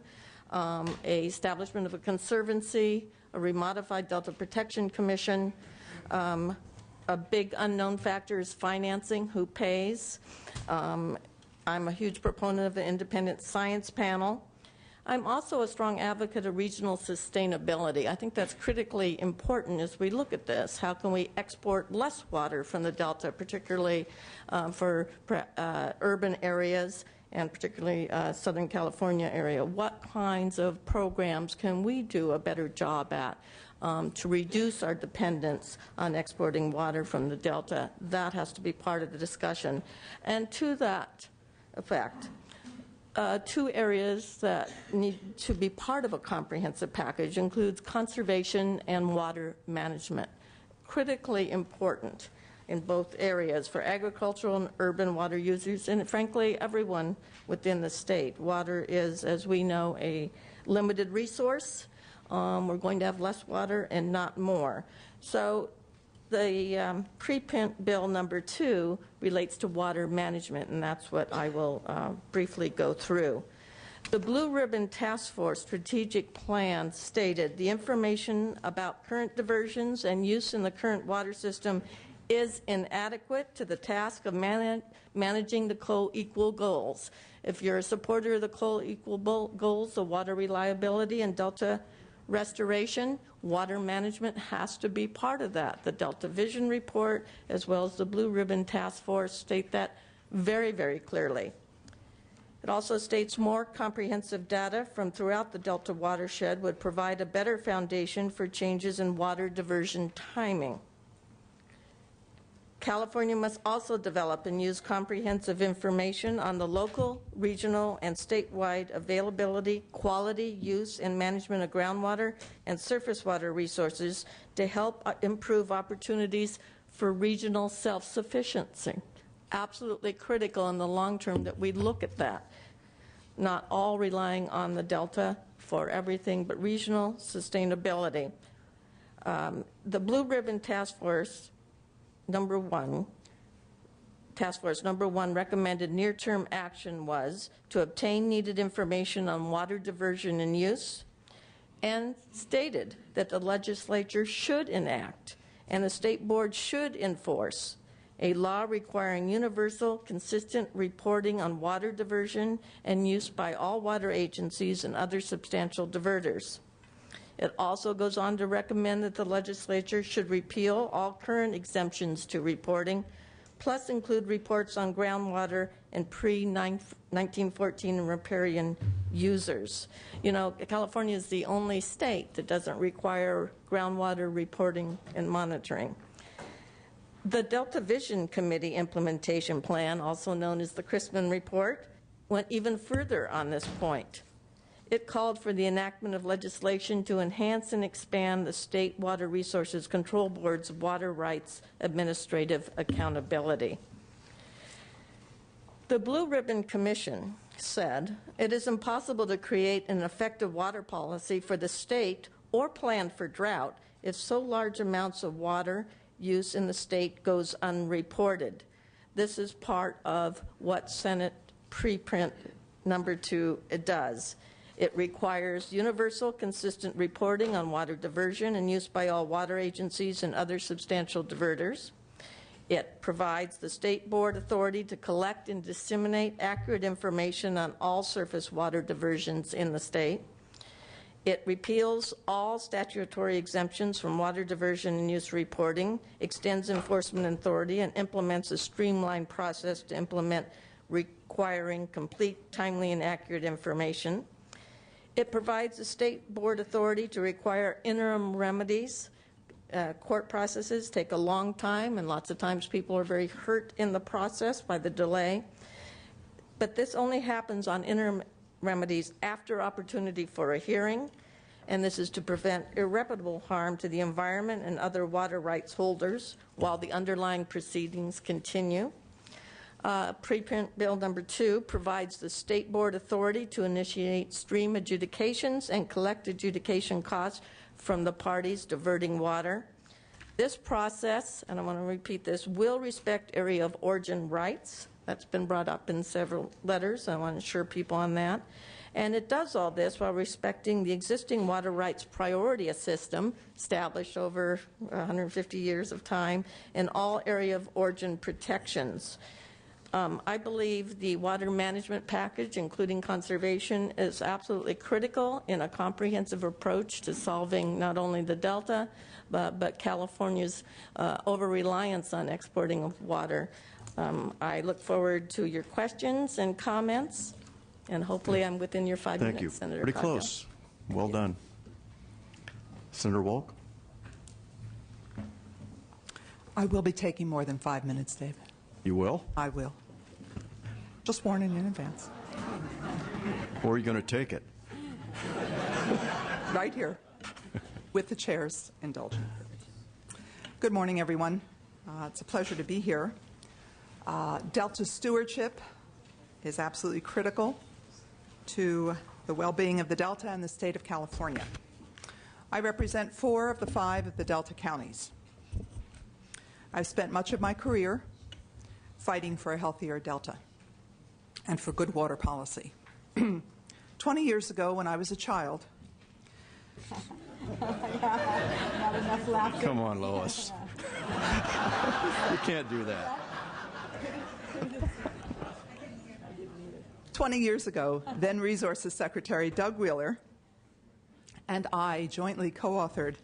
a establishment of a conservancy, a remodified Delta Protection Commission. A big unknown factor is financing, who pays. I'm a huge proponent of the independent science panel. I'm also a strong advocate of regional sustainability. I think that's critically important as we look at this. How can we export less water from the Delta, particularly for urban areas, and particularly Southern California area? What kinds of programs can we do a better job at to reduce our dependence on exporting water from the Delta? That has to be part of the discussion. And to that effect, two areas that need to be part of a comprehensive package includes conservation and water management. Critically important in both areas for agricultural and urban water users, and frankly, everyone within the state. Water is, as we know, a limited resource. We're going to have less water and not more. So the preprint bill number 2 relates to water management, and that's what I will briefly go through. The Blue Ribbon Task Force strategic plan stated the information about current diversions and use in the current water system is inadequate to the task of managing the co-equal goals. If you're a supporter of the co-equal goals, the water reliability and Delta restoration, water management has to be part of that. The Delta Vision Report, as well as the Blue Ribbon Task Force, state that very, very clearly. It also states more comprehensive data from throughout the Delta watershed would provide a better foundation for changes in water diversion timing. California must also develop and use comprehensive information on the local, regional, and statewide availability, quality, use, and management of groundwater and surface water resources to help improve opportunities for regional self-sufficiency. Absolutely critical in the long term that we look at that. Not all relying on the Delta for everything, but regional sustainability. The Blue Ribbon Task Force Number 1 recommended near-term action was to obtain needed information on water diversion and use, and stated that the legislature should enact and the state board should enforce a law requiring universal, consistent reporting on water diversion and use by all water agencies and other substantial diverters. It also goes on to recommend that the legislature should repeal all current exemptions to reporting, plus include reports on groundwater and pre-1914 and riparian users. You know, California is the only state that doesn't require groundwater reporting and monitoring. The Delta Vision Committee Implementation Plan, also known as the Christman Report, went even further on this point. It called for the enactment of legislation to enhance and expand the State Water Resources Control Board's water rights administrative accountability. The Blue Ribbon Commission said it is impossible to create an effective water policy for the state or plan for drought if so large amounts of water use in the state goes unreported. This is part of what Senate preprint number 2 does. It requires universal, consistent reporting on water diversion and use by all water agencies and other substantial diverters. It provides the state board authority to collect and disseminate accurate information on all surface water diversions in the state. It repeals all statutory exemptions from water diversion and use reporting, extends enforcement authority, and implements a streamlined process to implement requiring complete, timely, and accurate information. It provides the state board authority to require interim remedies. Court processes take a long time, and lots of times people are very hurt in the process by the delay. But this only happens on interim remedies after opportunity for a hearing, and this is to prevent irreparable harm to the environment and other water rights holders while the underlying proceedings continue. Preprint Bill number 2 provides the state board authority to initiate stream adjudications and collect adjudication costs from the parties diverting water. This process, and I want to repeat this, will respect area of origin rights. That's been brought up in several letters. I want to assure people on that. And it does all this while respecting the existing water rights priority system established over 150 years of time and all area of origin protections. I believe the water management package, including conservation, is absolutely critical in a comprehensive approach to solving not only the Delta, but California's over-reliance on exporting of water. I look forward to your questions and comments, and hopefully I'm within your 5 minutes, Thank you. Senator Pretty Coghill. close. Well done. Senator Wolk? I will be taking more than 5 minutes, David. You will? I will. Just warning in advance. Or are you going to take it? Right here, with the chair's indulgence. Good morning, everyone. It's a pleasure to be here. Delta stewardship is absolutely critical to the well-being of the Delta and the state of California. I represent 4 of the 5 of the Delta counties. I've spent much of my career fighting for a healthier Delta and for good water policy. 20 years ago, when I was a child, Come on, Lois. You can't do that. 20 years ago, then Resources Secretary Doug Wheeler and I jointly co-authored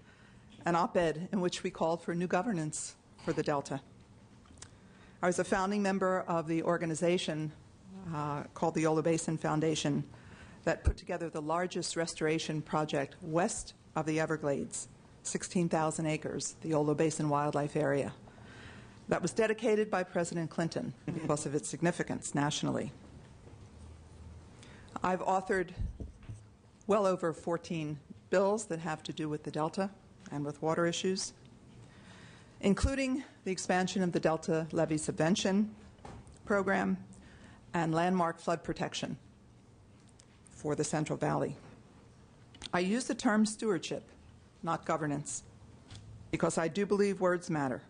an op-ed in which we called for new governance for the Delta. I was a founding member of the organization called the Yolo Basin Foundation that put together the largest restoration project west of the Everglades, 16,000 acres, the Yolo Basin Wildlife Area, that was dedicated by President Clinton because of its significance nationally. I've authored well over 14 bills that have to do with the Delta and with water issues, including the expansion of the Delta Levee Subvention Program and landmark flood protection for the Central Valley. I use the term stewardship, not governance, because I do believe words matter.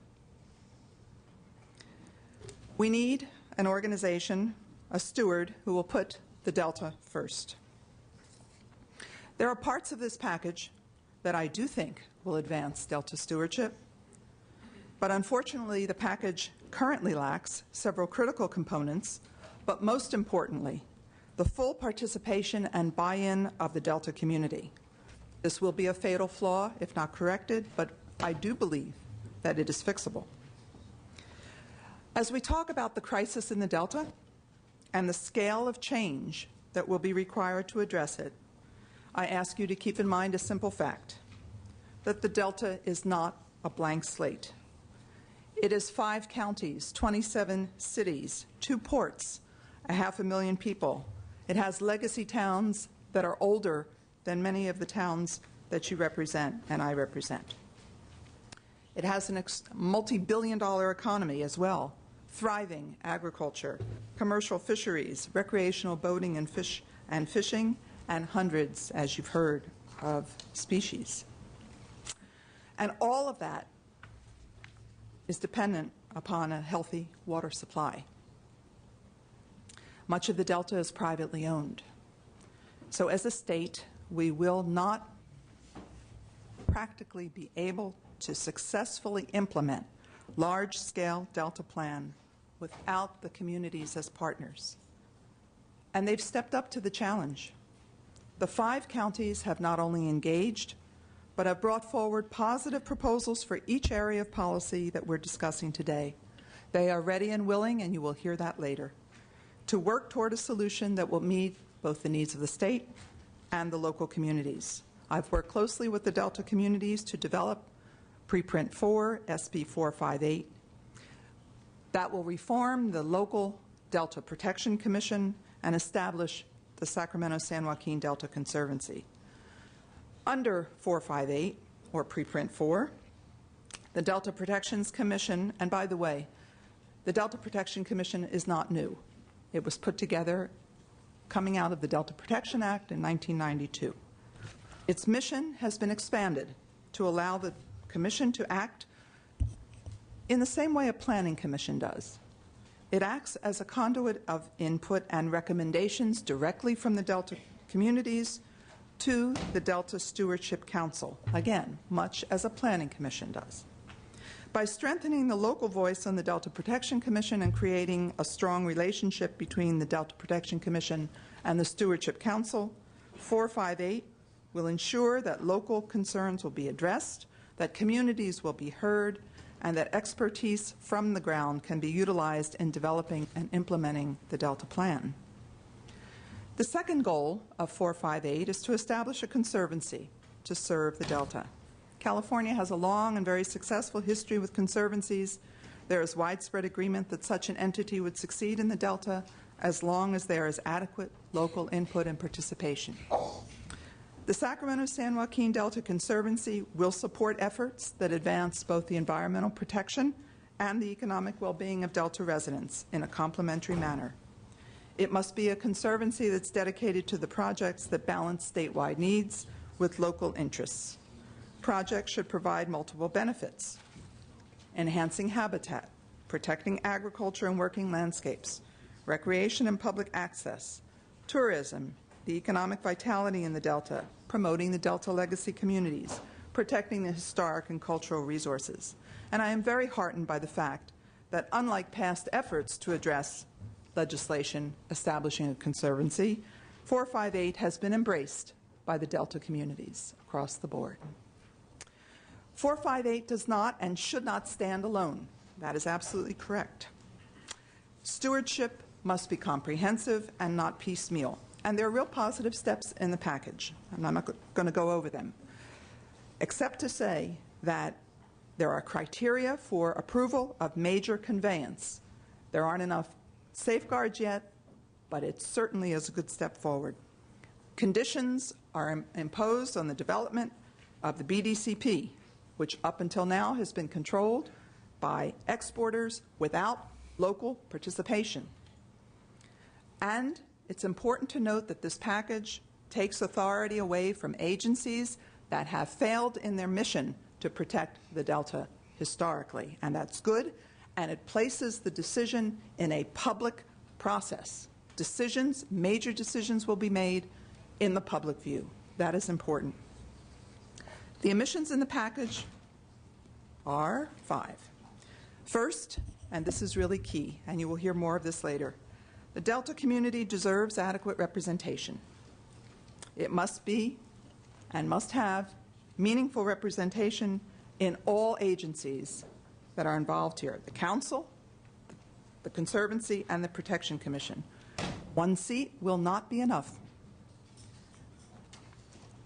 We need an organization, a steward, who will put the Delta first. There are parts of this package that I do think will advance Delta stewardship, but unfortunately the package currently lacks several critical components, but most importantly, the full participation and buy-in of the Delta community. This will be a fatal flaw if not corrected, but I do believe that it is fixable. As we talk about the crisis in the Delta and the scale of change that will be required to address it, I ask you to keep in mind a simple fact, that the Delta is not a blank slate. It is 5 counties, 27 cities, 2 ports, 500,000 people. It has legacy towns that are older than many of the towns that you represent and I represent. It has a multi-billion-dollar economy as well, thriving agriculture, commercial fisheries, recreational boating and fishing, and hundreds, as you've heard, of species. And all of that is dependent upon a healthy water supply. Much of the Delta is privately owned. So as a state, we will not practically be able to successfully implement large-scale Delta plan without the communities as partners. And they've stepped up to the challenge. The 5 counties have not only engaged, but have brought forward positive proposals for each area of policy that we're discussing today. They are ready and willing, and you will hear that later, to work toward a solution that will meet both the needs of the state and the local communities. I've worked closely with the Delta communities to develop Preprint 4, SB 458. That will reform the local Delta Protection Commission and establish the Sacramento-San Joaquin Delta Conservancy. Under 458, or Preprint 4, the Delta Protections Commission, and by the way, the Delta Protection Commission is not new. It was put together coming out of the Delta Protection Act in 1992. Its mission has been expanded to allow the Commission to act in the same way a planning commission does. It acts as a conduit of input and recommendations directly from the Delta communities to the Delta Stewardship Council, again, much as a planning commission does. By strengthening the local voice on the Delta Protection Commission and creating a strong relationship between the Delta Protection Commission and the Stewardship Council, 458 will ensure that local concerns will be addressed, that communities will be heard, and that expertise from the ground can be utilized in developing and implementing the Delta Plan. The second goal of 458 is to establish a conservancy to serve the Delta. California has a long and very successful history with conservancies. There is widespread agreement that such an entity would succeed in the Delta as long as there is adequate local input and participation. The Sacramento-San Joaquin Delta Conservancy will support efforts that advance both the environmental protection and the economic well-being of Delta residents in a complementary manner. It must be a conservancy that's dedicated to the projects that balance statewide needs with local interests. Projects should provide multiple benefits: enhancing habitat, protecting agriculture and working landscapes, recreation and public access, tourism, the economic vitality in the Delta, promoting the Delta legacy communities, protecting the historic and cultural resources. And I am very heartened by the fact that unlike past efforts to address legislation establishing a conservancy, 458 has been embraced by the Delta communities across the board. 458 does not and should not stand alone. That is absolutely correct. Stewardship must be comprehensive and not piecemeal. And there are real positive steps in the package, and I'm not going to go over them, except to say that there are criteria for approval of major conveyance. There aren't enough safeguards yet, but it certainly is a good step forward. Conditions are imposed on the development of the BDCP, which up until now has been controlled by exporters without local participation. And it's important to note that this package takes authority away from agencies that have failed in their mission to protect the Delta historically, and that's good, and it places the decision in a public process. Decisions, major decisions will be made in the public view. That is important. The omissions in the package are 5. First, and this is really key, and you will hear more of this later, the Delta community deserves adequate representation. It must be and must have meaningful representation in all agencies that are involved here: the Council, the Conservancy, and the Protection Commission. 1 seat will not be enough.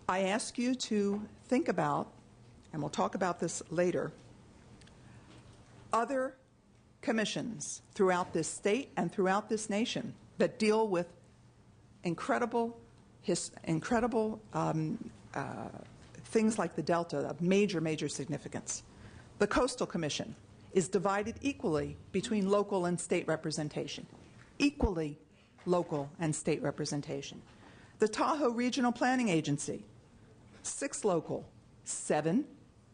I ask you to think about, and we'll talk about this later, other commissions throughout this state and throughout this nation that deal with incredible things like the Delta of major significance. The Coastal Commission is divided equally between local and state representation. Equally local and state representation. The Tahoe Regional Planning Agency, 6 local, 7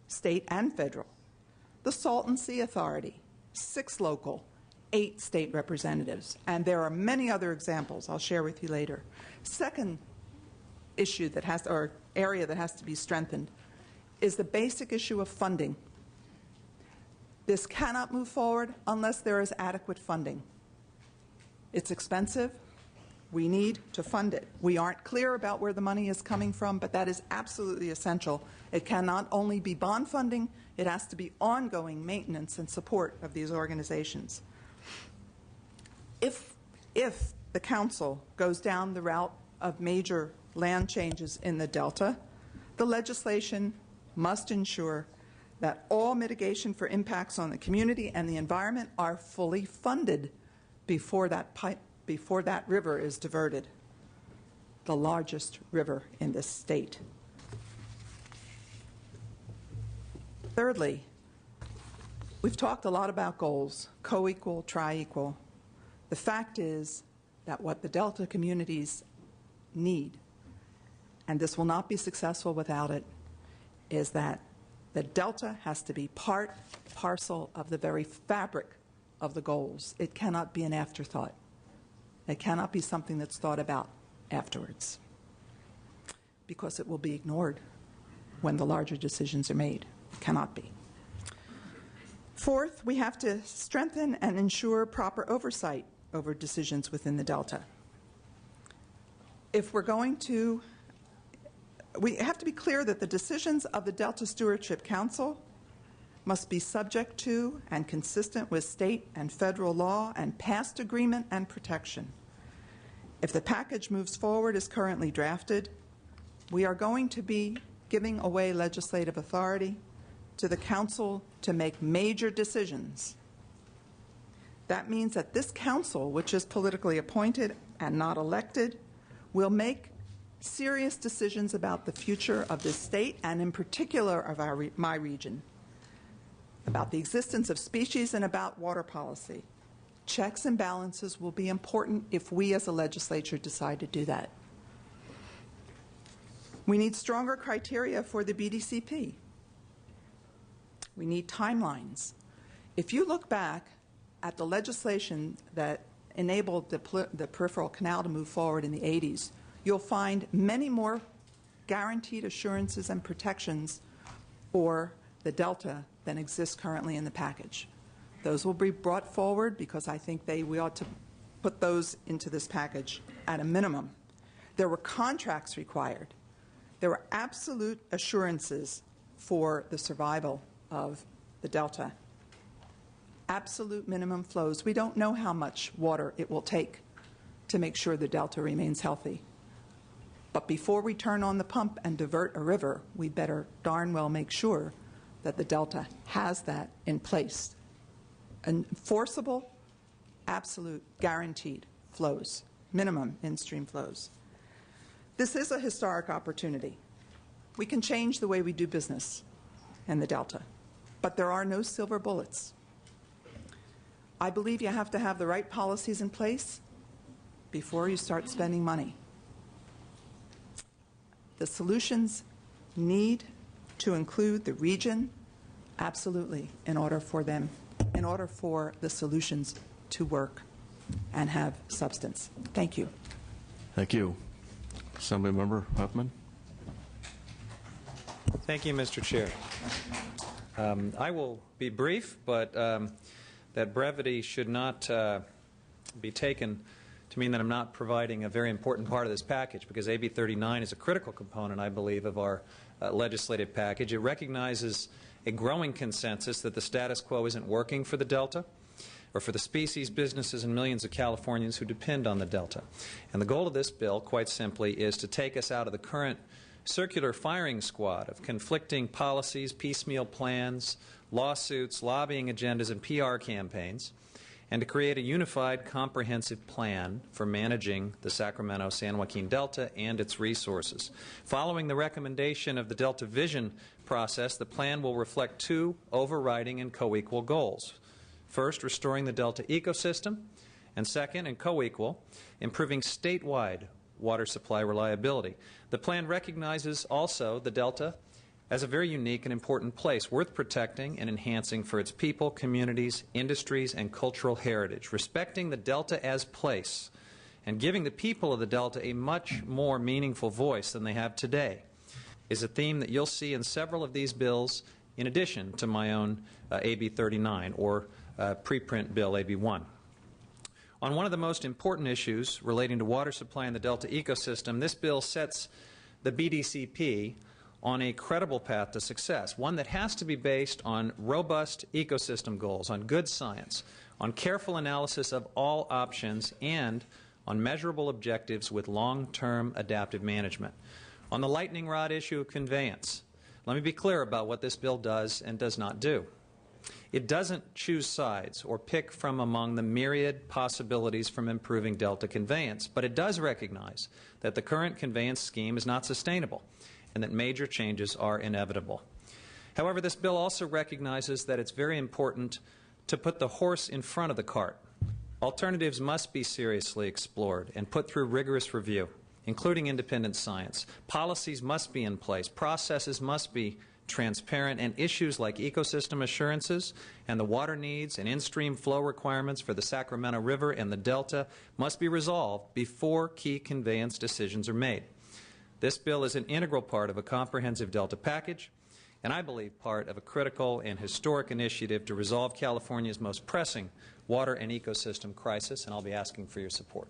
state and federal. The Salton Sea Authority, 6 local, 8 state representatives. And there are many other examples I'll share with you later. Second issue that has, or area that has to be strengthened is the basic issue of funding. This cannot move forward unless there is adequate funding. It's expensive. We need to fund it. We aren't clear about where the money is coming from, but that is absolutely essential. It cannot only be bond funding, it has to be ongoing maintenance and support of these organizations. If the Council goes down the route of major land changes in the Delta, the legislation must ensure that all mitigation for impacts on the community and the environment are fully funded before that river is diverted, the largest river in this state. Thirdly, we've talked a lot about goals, co-equal, tri-equal. The fact is that what the Delta communities need, and this will not be successful without it, is that the Delta has to be part, parcel of the very fabric of the goals. It cannot be an afterthought. It cannot be something that's thought about afterwards, because it will be ignored when the larger decisions are made. It cannot be. Fourth, we have to strengthen and ensure proper oversight over decisions within the Delta. If we're going to, we have to be clear that the decisions of the Delta Stewardship Council must be subject to and consistent with state and federal law and past agreement and protection. If the package moves forward as currently drafted, we are going to be giving away legislative authority to the Council to make major decisions. That means that this Council, which is politically appointed and not elected, will make serious decisions about the future of this state and in particular of my region, about the existence of species and about water policy. Checks and balances will be important if we as a legislature decide to do that. We need stronger criteria for the BDCP. We need timelines. If you look back at the legislation that enabled the peripheral canal to move forward in the 80s, you'll find many more guaranteed assurances and protections for the Delta than exists currently in the package. Those will be brought forward because I think we ought to put those into this package at a minimum. There were contracts required. There were absolute assurances for the survival of the Delta. Absolute minimum flows. We don't know how much water it will take to make sure the Delta remains healthy. But before we turn on the pump and divert a river, we better darn well make sure that the Delta has that in place. Enforceable, absolute, guaranteed flows, minimum in-stream flows. This is a historic opportunity. We can change the way we do business in the Delta, but there are no silver bullets. I believe you have to have the right policies in place before you start spending money. The solutions need to include the region, absolutely, in order for the solutions to work and have substance. Thank you. Thank you. Assemblymember Huffman. Thank you, Mr. Chair. I will be brief, but that brevity should not be taken to mean that I'm not providing a very important part of this package, because AB 39 is a critical component, I believe, of our legislative package. It recognizes a growing consensus that the status quo isn't working for the Delta or for the species, businesses, and millions of Californians who depend on the Delta. And the goal of this bill, quite simply, is to take us out of the current circular firing squad of conflicting policies, piecemeal plans, lawsuits, lobbying agendas, and PR campaigns, and to create a unified, comprehensive plan for managing the Sacramento-San Joaquin Delta and its resources. Following the recommendation of the Delta Vision process, the plan will reflect two overriding and co-equal goals. First, restoring the Delta ecosystem, and second, and co-equal, improving statewide water supply reliability. The plan recognizes also the Delta as a very unique and important place, worth protecting and enhancing for its people, communities, industries, and cultural heritage. Respecting the Delta as place and giving the people of the Delta a much more meaningful voice than they have today is a theme that you'll see in several of these bills in addition to my own AB 39 or preprint bill AB 1. On one of the most important issues relating to water supply in the Delta ecosystem, this bill sets the BDCP on a credible path to success, one that has to be based on robust ecosystem goals, on good science, on careful analysis of all options, and on measurable objectives with long-term adaptive management. On the lightning rod issue of conveyance, let me be clear about what this bill does and does not do. It doesn't choose sides or pick from among the myriad possibilities from improving Delta conveyance, but it does recognize that the current conveyance scheme is not sustainable and that major changes are inevitable. However, this bill also recognizes that it's very important to put the horse in front of the cart. Alternatives must be seriously explored and put through rigorous review, including independent science. Policies must be in place, processes must be transparent, and issues like ecosystem assurances and the water needs and in-stream flow requirements for the Sacramento River and the Delta must be resolved before key conveyance decisions are made. This bill is an integral part of a comprehensive Delta package, and I believe part of a critical and historic initiative to resolve California's most pressing water and ecosystem crisis, and I'll be asking for your support.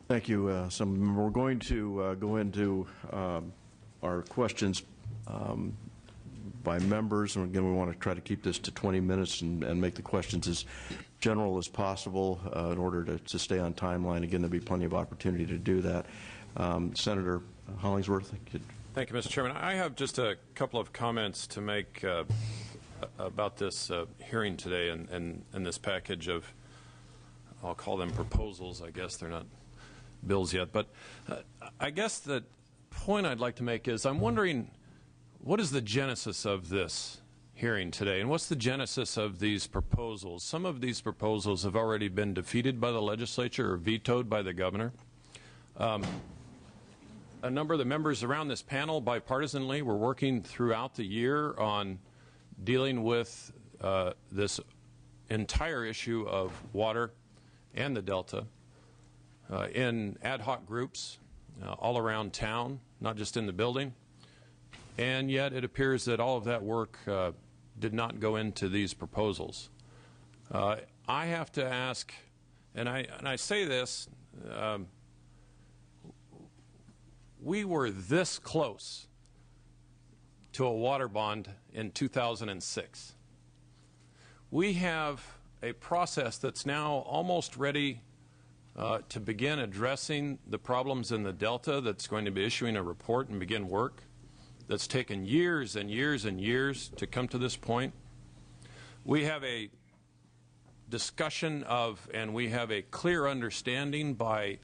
Thank you. We're going to go into our questions by members, and again, we want to try to keep this to 20 minutes and make the questions as general as possible in order to stay on timeline. Again, there'll be plenty of opportunity to do that. Senator Hollingsworth. Thank you, Mr. Chairman. I have just a couple of comments to make about this hearing today and this package of, I'll call them proposals. I guess they're not bills yet. But I guess the point I'd like to make is I'm wondering, what is the genesis of this hearing today, and what's the genesis of these proposals? Some of these proposals have already been defeated by the legislature or vetoed by the governor. A number of the members around this panel bipartisanly were working throughout the year on dealing with this entire issue of water and the Delta in ad hoc groups all around town, not just in the building. And yet it appears that all of that work did not go into these proposals. I have to ask, and I say this, we were this close to a water bond in 2006. We have a process that's now almost ready to begin addressing the problems in the Delta, that's going to be issuing a report and begin work, that's taken years and years and years to come to this point. We have a discussion of, and we have a clear understanding by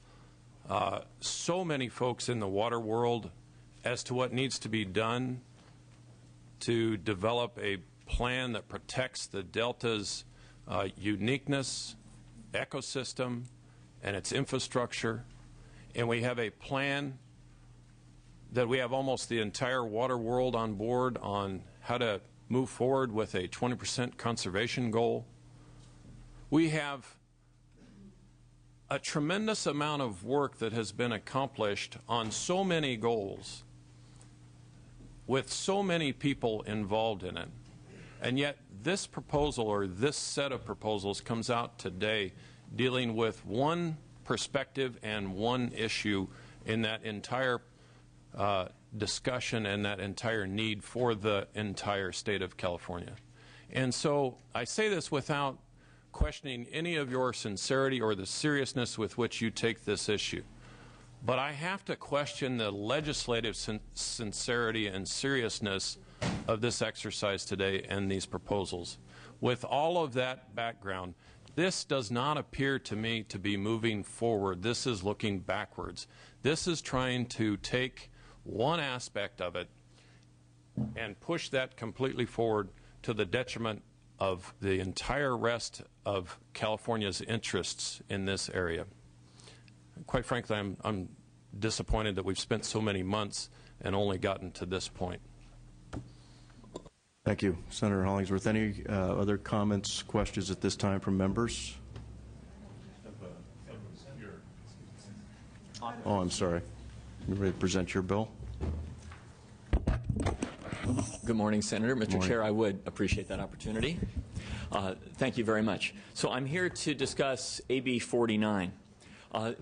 so many folks in the water world as to what needs to be done to develop a plan that protects the Delta's uniqueness, ecosystem, and its infrastructure. And we have a plan that we have almost the entire water world on board on how to move forward with a 20% conservation goal. We have a tremendous amount of work that has been accomplished on so many goals with so many people involved in it. And yet this proposal, or this set of proposals, comes out today dealing with one perspective and one issue in that entire discussion and that entire need for the entire state of California. And so I say this without questioning any of your sincerity or the seriousness with which you take this issue. But I have to question the legislative sincerity and seriousness of this exercise today and these proposals. With all of that background, this does not appear to me to be moving forward. This is looking backwards. This is trying to take one aspect of it and push that completely forward to the detriment of the entire rest of California's interests in this area. Quite frankly, I'm disappointed that we've spent so many months and only gotten to this point. Thank you, Senator Hollingsworth. Any other comments, questions at this time from members? Oh, I'm sorry. You ready to present your bill? Good morning, Senator. Mr. Chair, I would appreciate that opportunity. Thank you very much. So I'm here to discuss AB 49.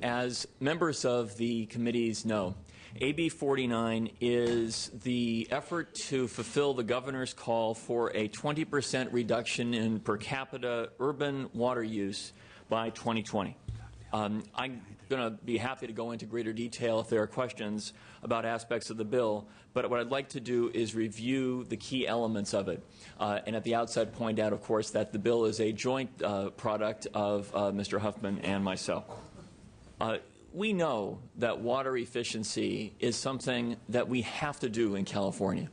As members of the committees know, AB 49 is the effort to fulfill the governor's call for a 20% reduction in per capita urban water use by 2020. I'm going to be happy to go into greater detail if there are questions about aspects of the bill, but what I'd like to do is review the key elements of it. And at the outset point out, of course, that the bill is a joint product of Mr. Huffman and myself. We know that water efficiency is something that we have to do in California.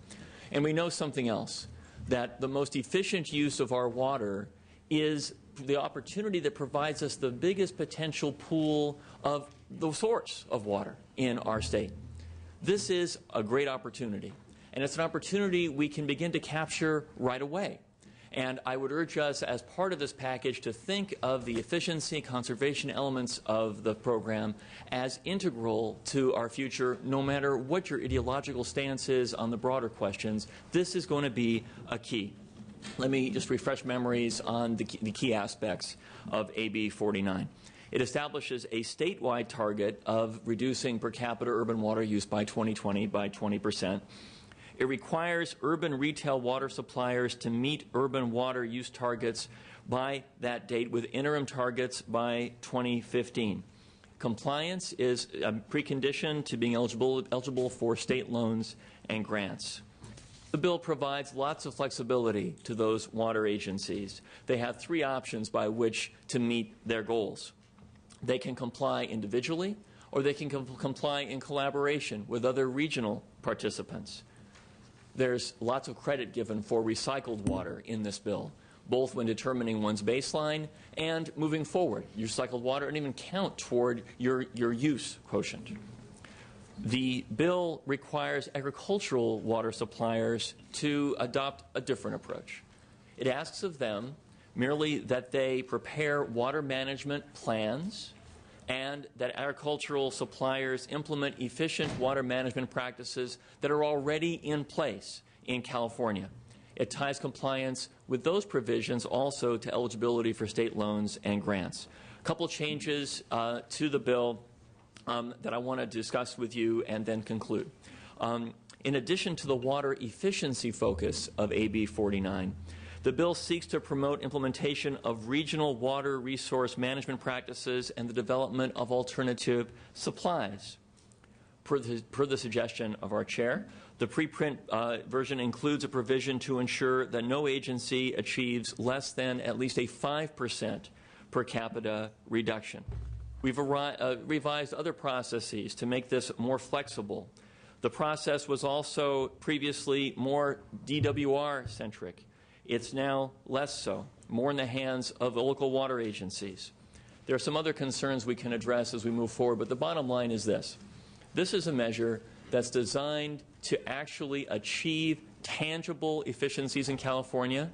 And we know something else, that the most efficient use of our water is the opportunity that provides us the biggest potential pool of the source of water in our state. This is a great opportunity, and it's an opportunity we can begin to capture right away. And I would urge us, as part of this package, to think of the efficiency and conservation elements of the program as integral to our future, no matter what your ideological stance is on the broader questions. This is going to be a key. Let me just refresh memories on the key aspects of AB 49. It establishes a statewide target of reducing per capita urban water use by 2020 by 20%. It requires urban retail water suppliers to meet urban water use targets by that date, with interim targets by 2015. Compliance is a precondition to being eligible for state loans and grants. The bill provides lots of flexibility to those water agencies. They have three options by which to meet their goals. They can comply individually, or they can comply in collaboration with other regional participants. There's lots of credit given for recycled water in this bill, both when determining one's baseline and moving forward. Your recycled water and even count toward your use quotient. The bill requires agricultural water suppliers to adopt a different approach. It asks of them merely that they prepare water management plans and that agricultural suppliers implement efficient water management practices that are already in place in California. It ties compliance with those provisions also to eligibility for state loans and grants. A couple changes to the bill that I want to discuss with you and then conclude. In addition to the water efficiency focus of AB 49, the bill seeks to promote implementation of regional water resource management practices and the development of alternative supplies. Per the suggestion of our chair, the preprint version includes a provision to ensure that no agency achieves less than at least a 5% per capita reduction. We've revised other processes to make this more flexible. The process was also previously more DWR-centric. It's now less so, more in the hands of the local water agencies. There are some other concerns we can address as we move forward, but the bottom line is this. This is a measure that's designed to actually achieve tangible efficiencies in California.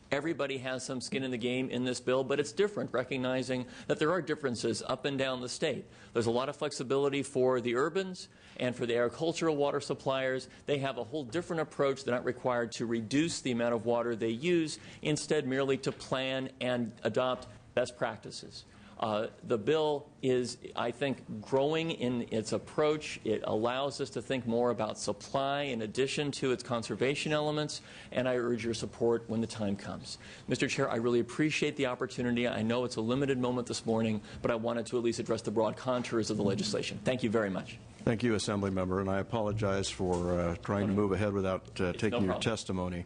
Everybody has some skin in the game in this bill, but it's different, recognizing that there are differences up and down the state. There's a lot of flexibility for the urbans and for the agricultural water suppliers. They have a whole different approach. They're not required to reduce the amount of water they use, instead merely to plan and adopt best practices. The bill is, I think, growing in its approach. It allows us to think more about supply in addition to its conservation elements, and I urge your support when the time comes. Mr. Chair, I really appreciate the opportunity. I know it's a limited moment this morning, but I wanted to at least address the broad contours of the legislation. Thank you very much. Thank you, Assembly Member, and I apologize for trying to move ahead without taking your testimony.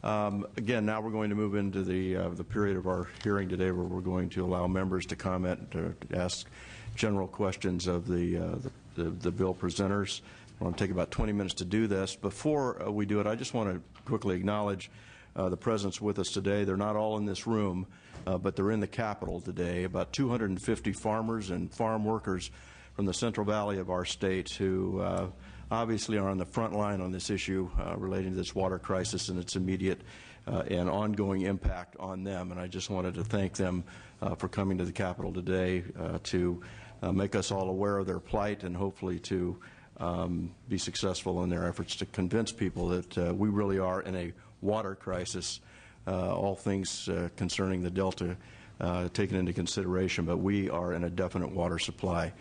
Again, now we're going to move into the period of our hearing today where we're going to allow members to comment, to ask general questions of the bill presenters. I want to take about 20 minutes to do this. Before we do it, I just want to quickly acknowledge the presence with us today. They're not all in this room, but they're in the Capitol today. About 250 farmers and farm workers from the Central Valley of our state who obviously are on the front line on this issue relating to this water crisis and its immediate and ongoing impact on them. And I just wanted to thank them for coming to the Capitol today to make us all aware of their plight and hopefully to be successful in their efforts to convince people that we really are in a water crisis, all things concerning the Delta taken into consideration, but we are in a definite water supply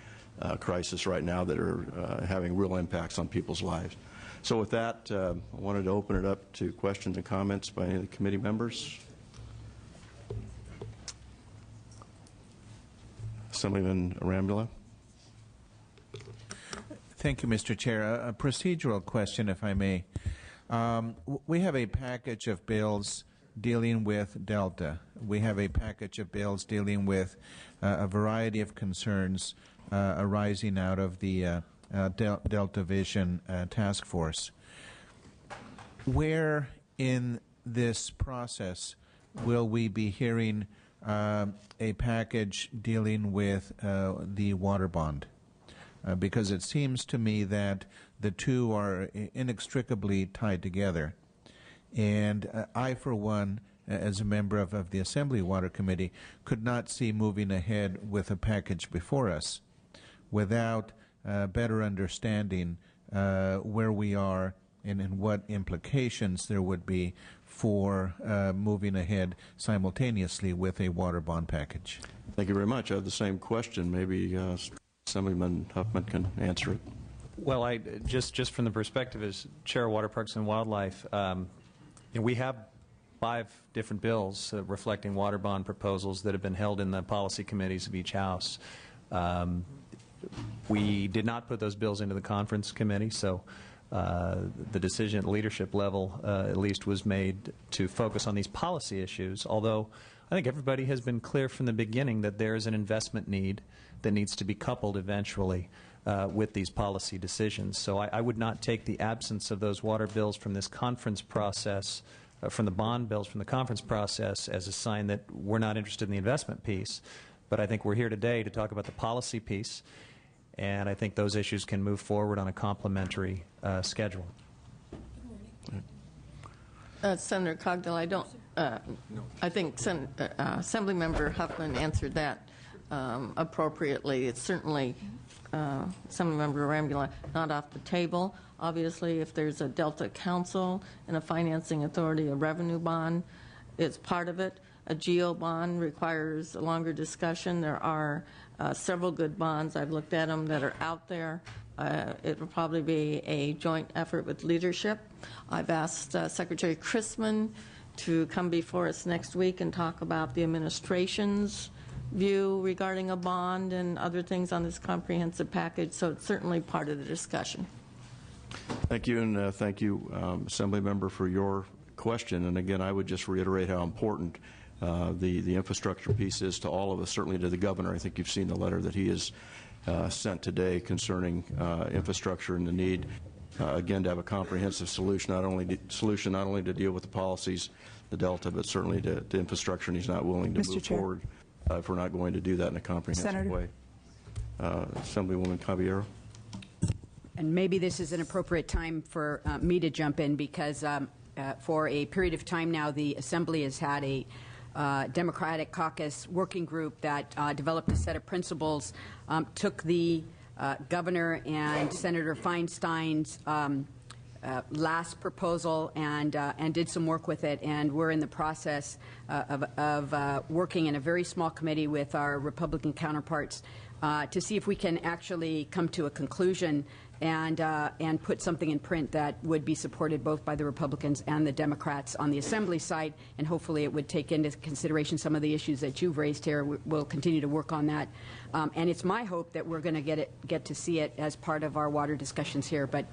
crisis right now that are having real impacts on people's lives. So with that, I wanted to open it up to questions and comments by any of the committee members. Assemblyman Arambula. Thank you, Mr. Chair. A procedural question, if I may. We have a package of bills dealing with Delta. We have a package of bills dealing with a variety of concerns arising out of the Delta Vision Task Force. Where in this process will we be hearing a package dealing with the water bond? Because it seems to me that the two are inextricably tied together. And I, for one, as a member of the Assembly Water Committee, could not see moving ahead with a package before us without better understanding where we are and what implications there would be for moving ahead simultaneously with a water bond package. Thank you very much. I have the same question. Maybe Assemblyman Huffman can answer it. Well, just from the perspective as Chair of Water Parks and Wildlife, we have 5 different bills reflecting water bond proposals that have been held in the policy committees of each House. We did not put those bills into the conference committee, so the decision at leadership level, at least, was made to focus on these policy issues, although I think everybody has been clear from the beginning that there is an investment need that needs to be coupled eventually with these policy decisions. So I would not take the absence of those water bills from this conference process, from the bond bills from the conference process, as a sign that we're not interested in the investment piece. But I think we're here today to talk about the policy piece, and I think those issues can move forward on a complementary schedule. Senator Cogdill, I think Assemblymember Huffman answered that appropriately. It's certainly, Assemblymember Arambula, not off the table. Obviously, if there's a Delta Council and a financing authority, a revenue bond is part of it. A GEO bond requires a longer discussion. There are several good bonds. I've looked at them that are out there. It will probably be a joint effort with leadership. I've asked Secretary Christman to come before us next week and talk about the administration's view regarding a bond and other things on this comprehensive package, so it's certainly part of the discussion. Thank you, and thank you, Assembly Member, for your question. And again, I would just reiterate how important the infrastructure piece is to all of us, certainly to the Governor. I think you've seen the letter that he has sent today concerning infrastructure and the need, again, to have a comprehensive solution, not only to deal with the policies, the Delta, but certainly to infrastructure, and he's not willing to move forward if we're not going to do that in a comprehensive way. Assemblywoman Caballero. And maybe this is an appropriate time for me to jump in, because for a period of time now, the Assembly has had a Democratic Caucus working group that developed a set of principles, took the Governor and Senator Feinstein's last proposal and did some work with it, and we're in the process of working in a very small committee with our Republican counterparts to see if we can actually come to a conclusion and put something in print that would be supported both by the Republicans and the Democrats on the Assembly side, and hopefully it would take into consideration some of the issues that you've raised here. We'll continue to work on that, and it's my hope that we're going to get to see it as part of our water discussions here. But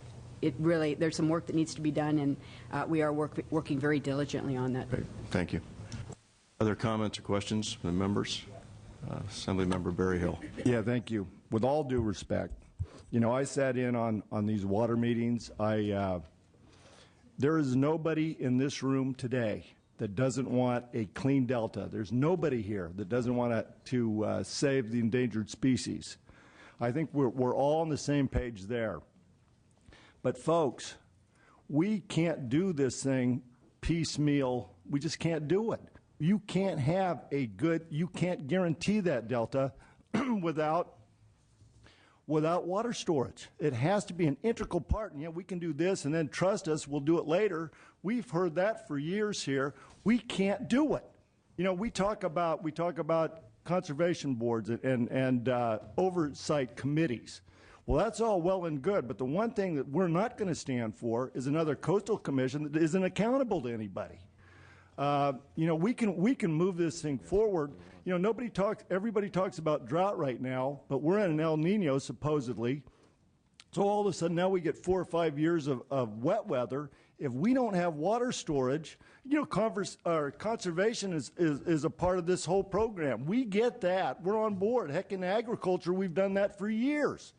it really, there's some work that needs to be done, and we are working very diligently on that. Great. Thank you. Other comments or questions from the members? Assemblymember Berryhill. Yeah, thank you. With all due respect, you know, I sat in on these water meetings. There is nobody in this room today that doesn't want a clean Delta. There's nobody here that doesn't want to save the endangered species. I think we're all on the same page there. But folks, we can't do this thing piecemeal. We just can't do it. You can't have you can't guarantee that Delta without without water storage. It has to be an integral part, and we can do this and then trust us, we'll do it later. We've heard that for years here. We can't do it. We talk about conservation boards and oversight committees. Well, that's all well and good, but the one thing that we're not going to stand for is another coastal commission that isn't accountable to anybody. We can move this thing forward. Everybody talks about drought right now, but we're in an El Nino supposedly. So all of a sudden now we get 4 or 5 years of wet weather. If we don't have water storage, conservation is a part of this whole program. We get that. We're on board. Heck, in agriculture, we've done that for years.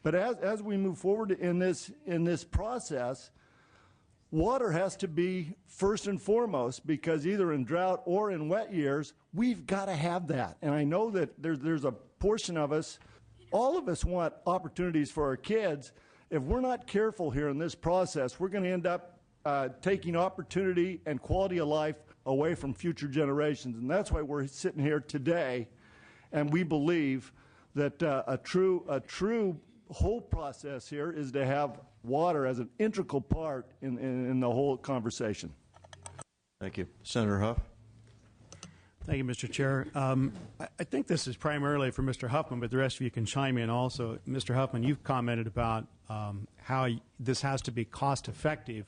But as we move forward in this process, water has to be first and foremost, because either in drought or in wet years, we've got to have that. And I know that there's a portion of us, all of us want opportunities for our kids. If we're not careful here in this process, we're going to end up taking opportunity and quality of life away from future generations. And that's why we're sitting here today, and we believe that a true whole process here is to have water as an integral part in the whole conversation. Thank you. Senator Huff. Thank you, Mr. Chair. I think this is primarily for Mr. Huffman, but the rest of you can chime in also. Mr. Huffman, you've commented about how this has to be cost effective,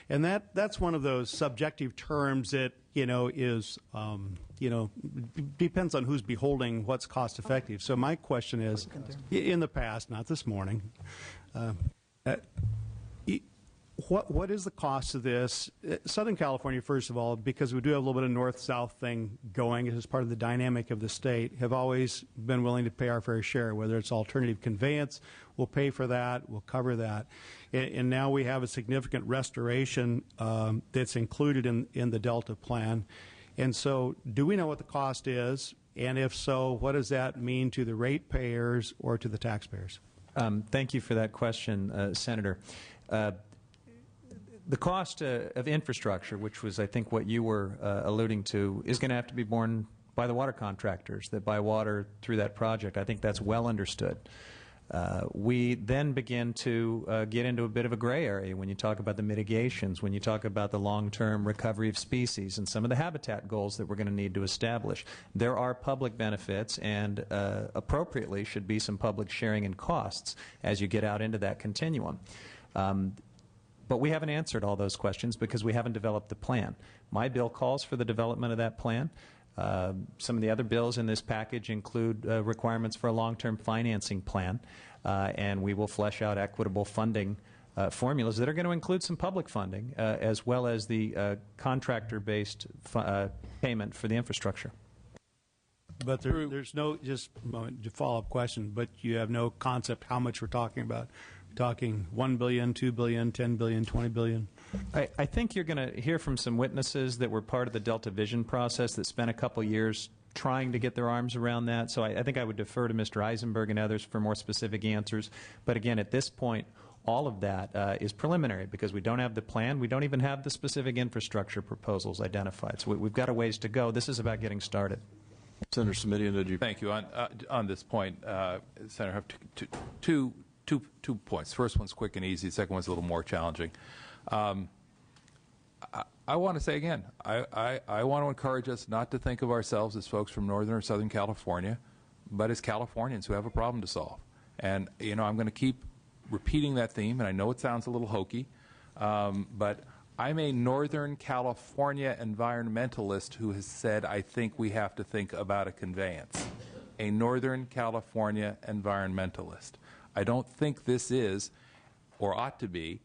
and that's one of those subjective terms that is depends on who's beholding what's cost effective. So my question is, in the past, not this morning, what is the cost of this? Southern California, first of all, because we do have a little bit of north-south thing going as part of the dynamic of the state, have always been willing to pay our fair share, whether it's alternative conveyance, we'll pay for that, we'll cover that. And now we have a significant restoration that's included in the Delta plan. And so do we know what the cost is? And if so, what does that mean to the ratepayers or to the taxpayers? Thank you for that question, Senator. The cost of infrastructure, which was, I think, what you were alluding to, is going to have to be borne by the water contractors that buy water through that project. I think that's well understood. We then begin to get into a bit of a gray area when you talk about the mitigations, when you talk about the long-term recovery of species and some of the habitat goals that we're going to need to establish. There are public benefits, and appropriately should be some public sharing in costs as you get out into that continuum. But we haven't answered all those questions because we haven't developed the plan. My bill calls for the development of that plan. Some of the other bills in this package include requirements for a long-term financing plan, and we will flesh out equitable funding formulas that are going to include some public funding as well as the contractor-based payment for the infrastructure. But there's no, just a moment, to follow-up question, but you have no concept how much we're talking about. Talking $1 billion, $2 billion, $10 billion, $20 billion? I think you're going to hear from some witnesses that were part of the Delta Vision process that spent a couple years trying to get their arms around that. So I think I would defer to Mr. Eisenberg and others for more specific answers. But again, at this point, all of that is preliminary because we don't have the plan. We don't even have the specific infrastructure proposals identified. So we've got a ways to go. This is about getting started. Senator Simitian, did you? Thank you. On this point, Senator Huff, two points. First one's quick and easy. The second one's a little more challenging. I want to say again, I want to encourage us not to think of ourselves as folks from Northern or Southern California, but as Californians who have a problem to solve. And, I'm going to keep repeating that theme, and I know it sounds a little hokey, but I'm a Northern California environmentalist who has said I think we have to think about a conveyance. A Northern California environmentalist. I don't think this is, or ought to be,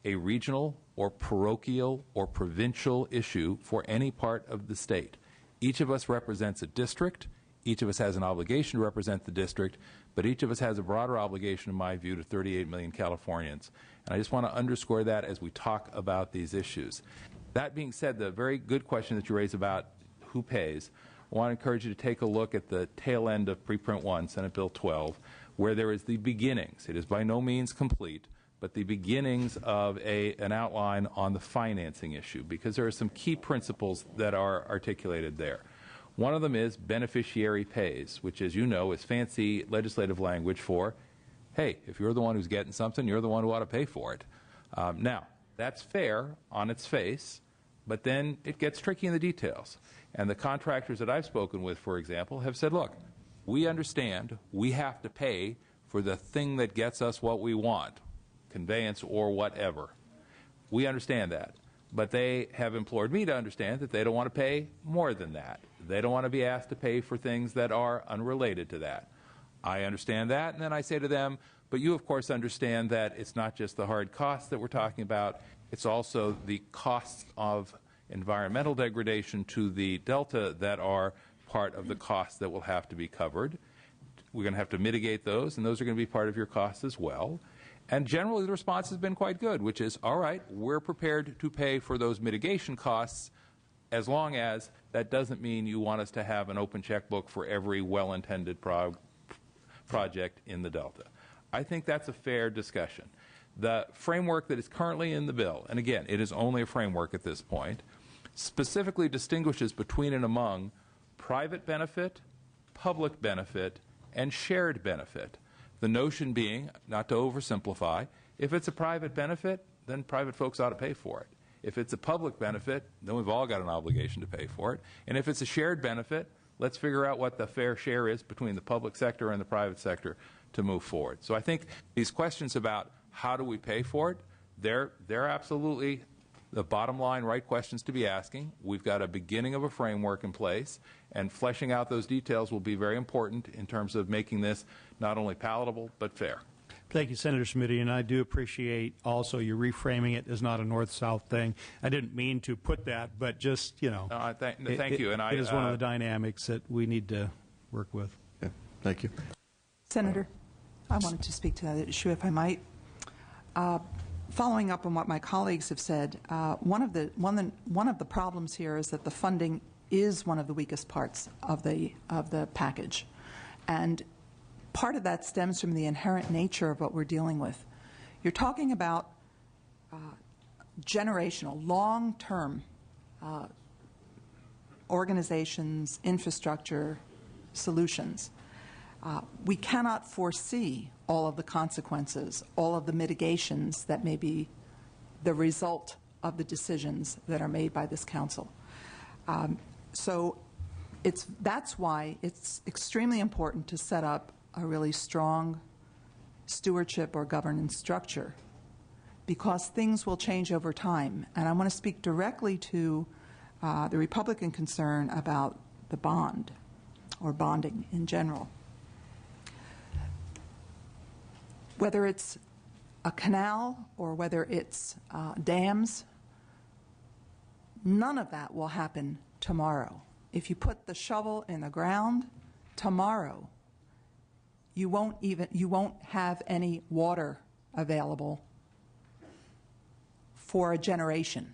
a regional or parochial or provincial issue for any part of the state. Each of us represents a district. Each of us has an obligation to represent the district, but each of us has a broader obligation, in my view, to 38 million Californians. And I just want to underscore that as we talk about these issues. That being said, the very good question that you raised about who pays, I want to encourage you to take a look at the tail end of Preprint 1, Senate Bill 12, where there is the beginnings. It is by no means complete, but the beginnings of an outline on the financing issue, because there are some key principles that are articulated there. One of them is beneficiary pays, which, as you know, is fancy legislative language for hey, if you're the one who's getting something, you're the one who ought to pay for it. Now, that's fair on its face, but then it gets tricky in the details. And the contractors that I've spoken with, for example, have said, look, we understand we have to pay for the thing that gets us what we want, conveyance or whatever. We understand that. But they have implored me to understand that they don't want to pay more than that. They don't want to be asked to pay for things that are unrelated to that. I understand that, and then I say to them, but you, of course, understand that it's not just the hard costs that we're talking about, it's also the costs of environmental degradation to the delta that are part of the costs that will have to be covered. We're going to have to mitigate those, and those are going to be part of your costs as well. And generally, the response has been quite good, which is, all right, we're prepared to pay for those mitigation costs as long as that doesn't mean you want us to have an open checkbook for every well-intended project in the Delta. I think that's a fair discussion. The framework that is currently in the bill, and again, it is only a framework at this point, specifically distinguishes between and among private benefit, public benefit, and shared benefit. The notion being, not to oversimplify, if it's a private benefit, then private folks ought to pay for it. If it's a public benefit, then we've all got an obligation to pay for it. And if it's a shared benefit, let's figure out what the fair share is between the public sector and the private sector to move forward. So I think these questions about how do we pay for it, they're absolutely the bottom line right questions to be asking. We've got a beginning of a framework in place, and fleshing out those details will be very important in terms of making this not only palatable but fair. Thank you, Senator Smitty, and I do appreciate also you reframing it as not a north-south thing. I didn't mean to put that, but just, you know. Thank you. And it is one of the dynamics that we need to work with. Yeah, thank you. Senator, I wanted to speak to that issue, if I might. Following up on what my colleagues have said, one of the problems here is that the funding is one of the weakest parts of the package, and part of that stems from the inherent nature of what we're dealing with. You're talking about generational, long-term organizations, infrastructure, solutions. We cannot foresee all of the consequences, all of the mitigations that may be the result of the decisions that are made by this council. So that's why it's extremely important to set up a really strong stewardship or governance structure, because things will change over time. And I want to speak directly to the Republican concern about the bond or bonding in general. Whether it's a canal or whether it's dams, none of that will happen tomorrow. If you put the shovel in the ground tomorrow, you won't have any water available for a generation,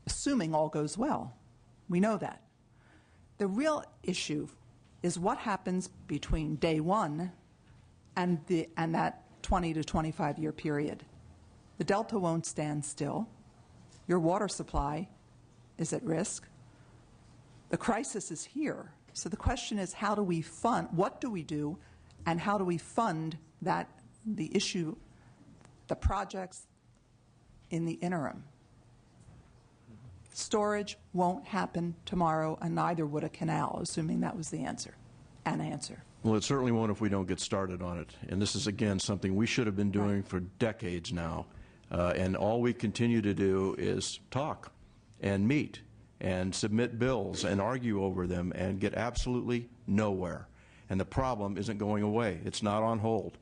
assuming all goes well. We know that. The real issue is what happens between day one and that 20 to 25 year period. The Delta won't stand still. Your water supply is at risk. The crisis is here. So the question is, how do we fund, what do we do, and how do we fund the issue, the projects in the interim? Storage won't happen tomorrow, and neither would a canal, assuming that was the answer. An answer. Well, it certainly won't if we don't get started on it. And this is, again, something we should have been doing for decades now. And all we continue to do is talk and meet and submit bills and argue over them and get absolutely nowhere. And the problem isn't going away. It's not on hold.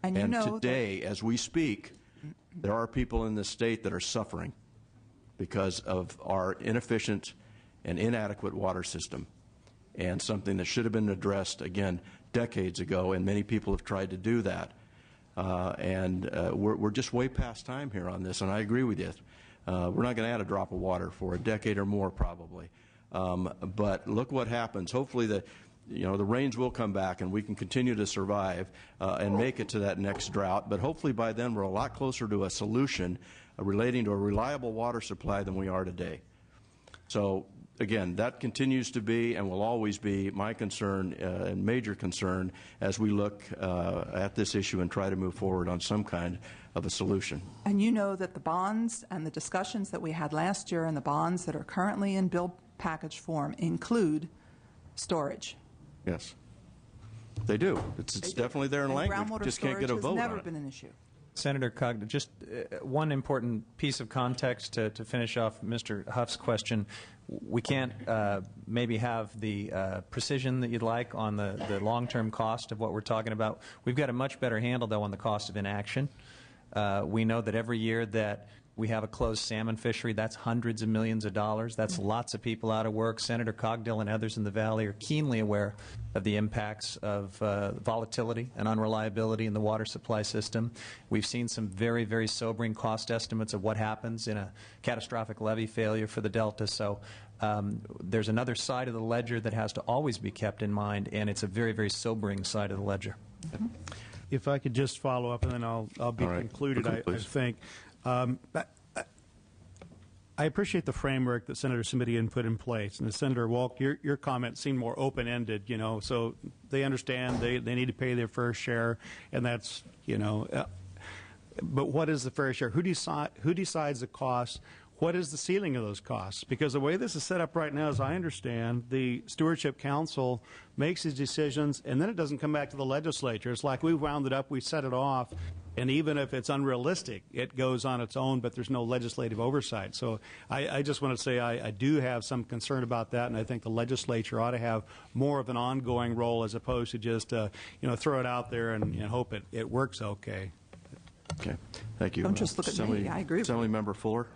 And you know today, as we speak, there are people in this state that are suffering because of our inefficient and inadequate water system, and something that should have been addressed, again, decades ago, and many people have tried to do that. We're just way past time here on this, and I agree with you. We're not going to add a drop of water for a decade or more, probably. But look what happens. Hopefully the rains will come back and we can continue to survive and make it to that next drought. But hopefully by then we're a lot closer to a solution relating to a reliable water supply than we are today. So again, that continues to be and will always be my concern and major concern as we look at this issue and try to move forward on some kind of a solution. And you know that the bonds and the discussions that we had last year and the bonds that are currently in bill package form include storage. Yes, they do. It's definitely there in And language. groundwater Just can't get a storage vote has never on it. been an issue. Senator Cogdell, just one important piece of context to finish off Mr. Huff's question. We can't maybe have the precision that you'd like on the long-term cost of what we're talking about. We've got a much better handle, though, on the cost of inaction. We know that every year that we have a closed salmon fishery, that's hundreds of millions of dollars. That's lots of people out of work. Senator Cogdell and others in the Valley are keenly aware of the impacts of volatility and unreliability in the water supply system. We've seen some very, very sobering cost estimates of what happens in a catastrophic levee failure for the Delta. So there's another side of the ledger that has to always be kept in mind, and it's a very, very sobering side of the ledger. If I could just follow up, and then I'll be concluded, I think. I appreciate the framework that Senator Simitian put in place. And Senator Wolk, your comment seemed more open-ended, so they understand they need to pay their fair share, and that's, but what is the fair share? Who decides the cost? What is the ceiling of those costs? Because the way this is set up right now, as I understand, the Stewardship Council makes these decisions, and then it doesn't come back to the legislature. It's like we wound it up, we set it off, and even if it's unrealistic, it goes on its own, but there's no legislative oversight. So I just want to say I do have some concern about that, and I think the legislature ought to have more of an ongoing role as opposed to just throw it out there and hope it works okay. Okay, thank you. Don't just look at me. I agree with you. Assemblymember Fuller.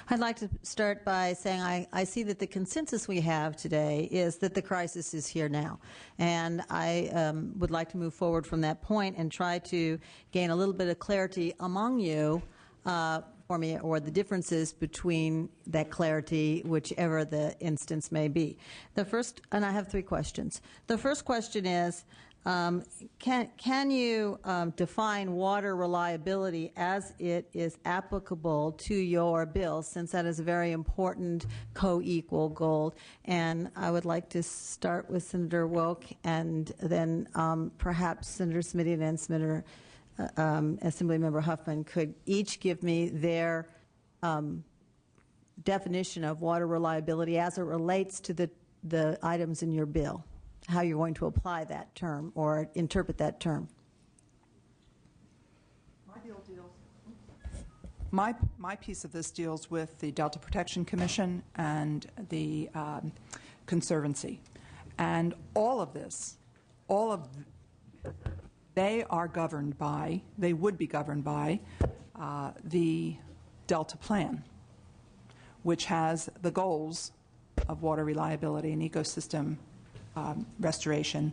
I'd like to start by saying I see that the consensus we have today is that the crisis is here now. And I would like to move forward from that point and try to gain a little bit of clarity among you for me, or the differences between that clarity, whichever the instance may be. The first, and I have three questions. The first question is, can you define water reliability as it is applicable to your bill, since that is a very important co-equal goal? And I would like to start with Senator Wilk, and then perhaps Senator Simitian and Senator Assemblymember Huffman could each give me their definition of water reliability as it relates to the items in your bill, how you're going to apply that term or interpret that term. My piece of this deals with the Delta Protection Commission and the Conservancy. And all of this, they are governed by, they would be governed by the Delta Plan, which has the goals of water reliability and ecosystem restoration,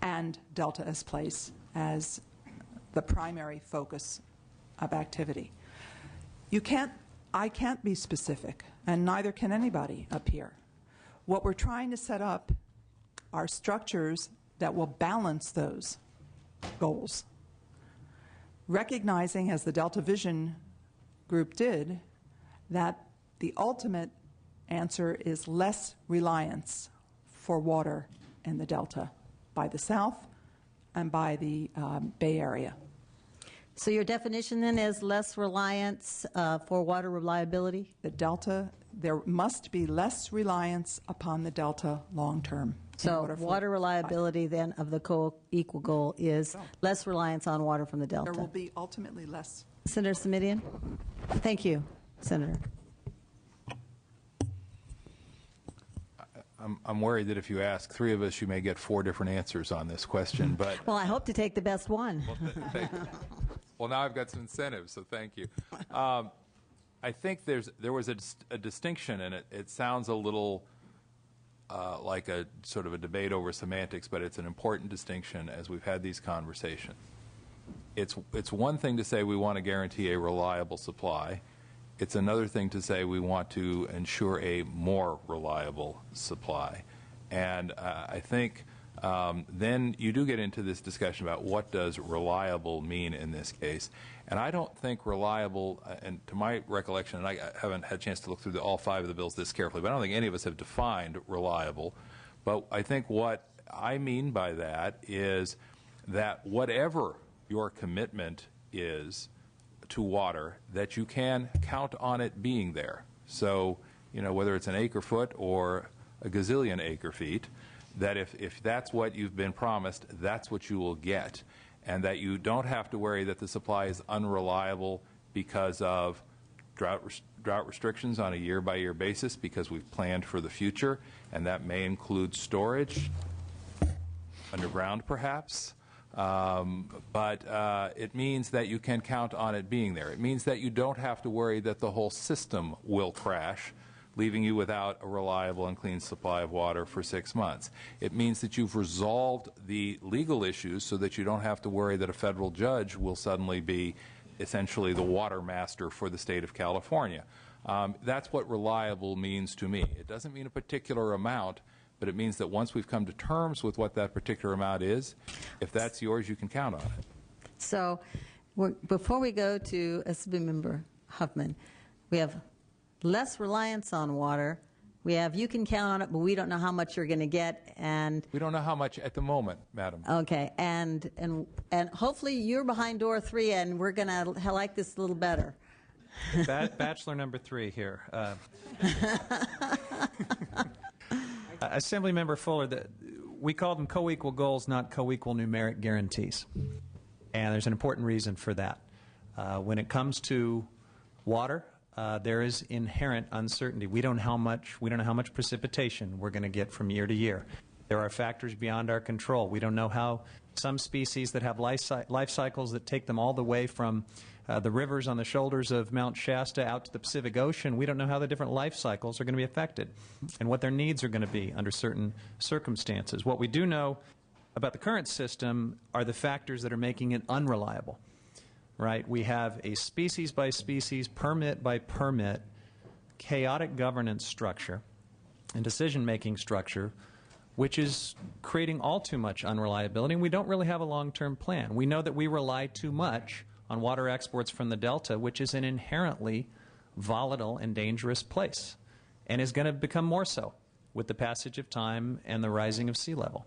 and Delta as place as the primary focus of activity. I can't be specific, and neither can anybody up here. What we're trying to set up are structures that will balance those goals, recognizing, as the Delta Vision Group did, that the ultimate answer is less reliance for water in the Delta by the South and by the Bay Area. So your definition then is less reliance for water reliability? The Delta, there must be less reliance upon the Delta long term. So water reliability then of the co-equal goal is less reliance on water from the Delta. There will be ultimately less. Senator Simitian? Thank you, Senator. I'm worried that if you ask three of us, you may get four different answers on this question. But well, I hope to take the best one. Well, now I've got some incentives, so thank you. I think there was a distinction, and it sounds a little like a sort of a debate over semantics, but it's an important distinction as we've had these conversations. It's one thing to say we want to guarantee a reliable supply. It's another thing to say we want to ensure a more reliable supply. And I think then you do get into this discussion about what does reliable mean in this case. And I don't think reliable, and to my recollection, and I haven't had a chance to look through all 5 of the bills this carefully, but I don't think any of us have defined reliable. But I think what I mean by that is that whatever your commitment is to water, that you can count on it being there. So, you know, whether it's an acre foot or a gazillion acre feet, that if that's what you've been promised, that's what you will get. And that you don't have to worry that the supply is unreliable because of drought restrictions on a year-by-year basis, because we've planned for the future, and that may include storage, underground perhaps. But it means that you can count on it being there. It means that you don't have to worry that the whole system will crash, leaving you without a reliable and clean supply of water for 6 months. It means that you've resolved the legal issues so that you don't have to worry that a federal judge will suddenly be essentially the water master for the state of California. That's what reliable means to me. It doesn't mean a particular amount, but it means that once we've come to terms with what that particular amount is, if that's yours, you can count on it. So before we go to Assembly Member Huffman, we have less reliance on water. We have you can count on it, but we don't know how much you're going to get, and we don't know how much at the moment, Madam. Okay, and hopefully you're behind door 3, and we're going to like this a little better. Bachelor number 3 here. Assemblymember Fuller, we call them co-equal goals, not co-equal numeric guarantees, and there's an important reason for that. When it comes to water, there is inherent uncertainty. We don't know how much precipitation we're going to get from year to year. There are factors beyond our control. We don't know how some species that have life cycles that take them all the way from the rivers on the shoulders of Mount Shasta out to the Pacific Ocean. We don't know how the different life cycles are going to be affected and what their needs are going to be under certain circumstances. What we do know about the current system are the factors that are making it unreliable. Right? We have a species-by-species, permit-by-permit, chaotic governance structure and decision-making structure, which is creating all too much unreliability, and we don't really have a long-term plan. We know that we rely too much on water exports from the Delta, which is an inherently volatile and dangerous place, and is going to become more so with the passage of time and the rising of sea level.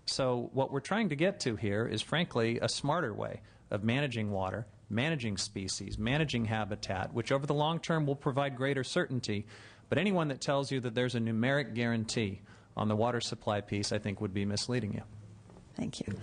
So what we're trying to get to here is, frankly, a smarter way of managing water, managing species, managing habitat, which over the long term will provide greater certainty. But anyone that tells you that there's a numeric guarantee on the water supply piece, I think, would be misleading you. Thank you.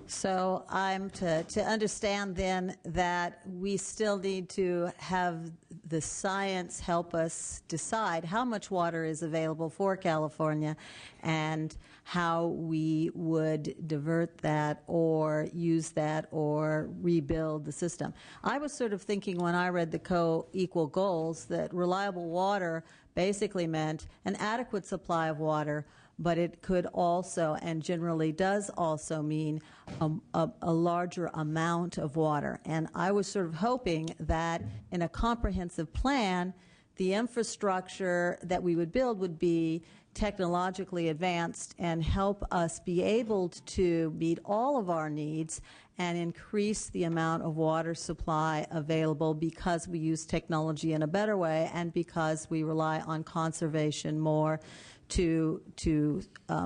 So I'm to understand then that we still need to have the science help us decide how much water is available for California and how we would divert that or use that or rebuild the system. I was sort of thinking when I read the co-equal goals that reliable water basically meant an adequate supply of water, but it could also, and generally does also, mean a larger amount of water. And I was sort of hoping that in a comprehensive plan, the infrastructure that we would build would be technologically advanced and help us be able to meet all of our needs and increase the amount of water supply available because we use technology in a better way and because we rely on conservation more to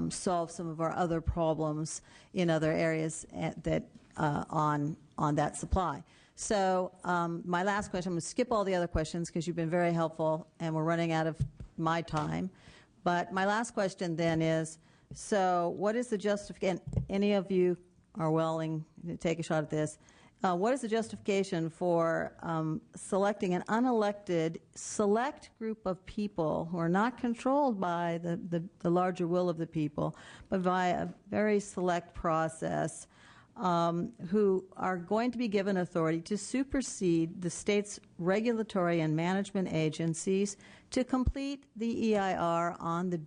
solve some of our other problems in other areas that on that supply. So my last question, I'm going to skip all the other questions because you've been very helpful and we're running out of my time. But my last question then is, so what is the justification, any of you are willing to take a shot at this, what is the justification for selecting an unelected select group of people who are not controlled by the larger will of the people, but by a very select process who are going to be given authority to supersede the state's regulatory and management agencies to complete the EIR on the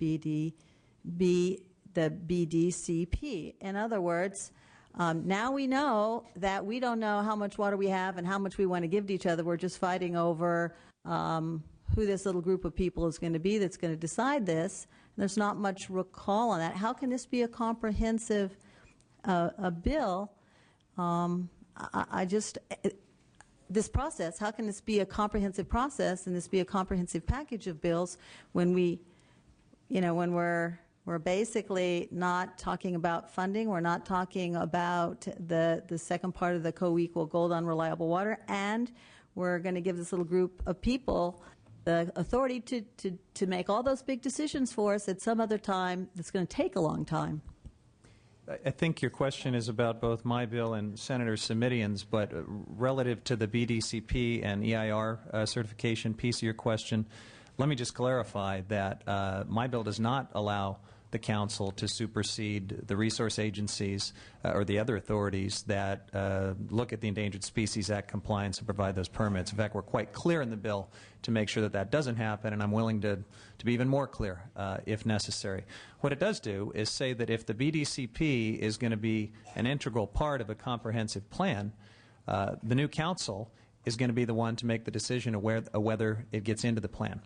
BDCP. In other words, now we know that we don't know how much water we have and how much we want to give to each other. We're just fighting over who this little group of people is going to be that's going to decide this. There's not much recall on that. How can this be a comprehensive a bill? This process, how can this be a comprehensive process and this be a comprehensive package of bills when when we're basically not talking about funding, we're not talking about the second part of the co-equal gold on reliable water, and we're going to give this little group of people the authority to make all those big decisions for us at some other time that's going to take a long time. I think your question is about both my bill and Senator Simitian's, but relative to the BDCP and EIR certification piece of your question, let me just clarify that my bill does not allow the Council to supersede the resource agencies or the other authorities that look at the Endangered Species Act compliance and provide those permits. In fact, we're quite clear in the bill to make sure that that doesn't happen, and I'm willing to be even more clear if necessary. What it does do is say that if the BDCP is going to be an integral part of a comprehensive plan, the new Council is going to be the one to make the decision of whether it gets into the plan.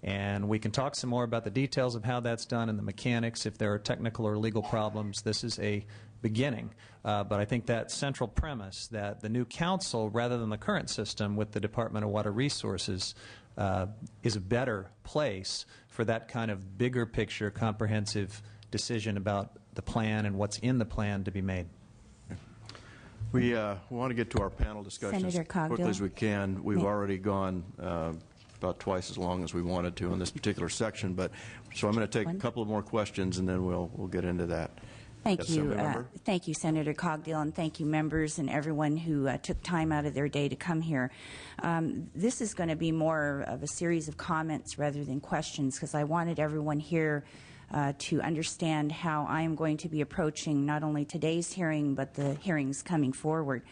And we can talk some more about the details of how that's done and the mechanics. If there are technical or legal problems, this is a beginning. But I think that central premise that the new Council, rather than the current system with the Department of Water Resources, is a better place for that kind of bigger picture, comprehensive decision about the plan and what's in the plan to be made. We want to get to our panel discussion as quickly as we can. We've already gone about twice as long as we wanted to in this particular section, so I'm going to take a couple of more questions and then we'll get into that. Thank you. Thank you, Senator Cogdill, and thank you, members and everyone who took time out of their day to come here. This is going to be more of a series of comments rather than questions, because I wanted everyone here to understand how I am going to be approaching not only today's hearing but the hearings coming forward.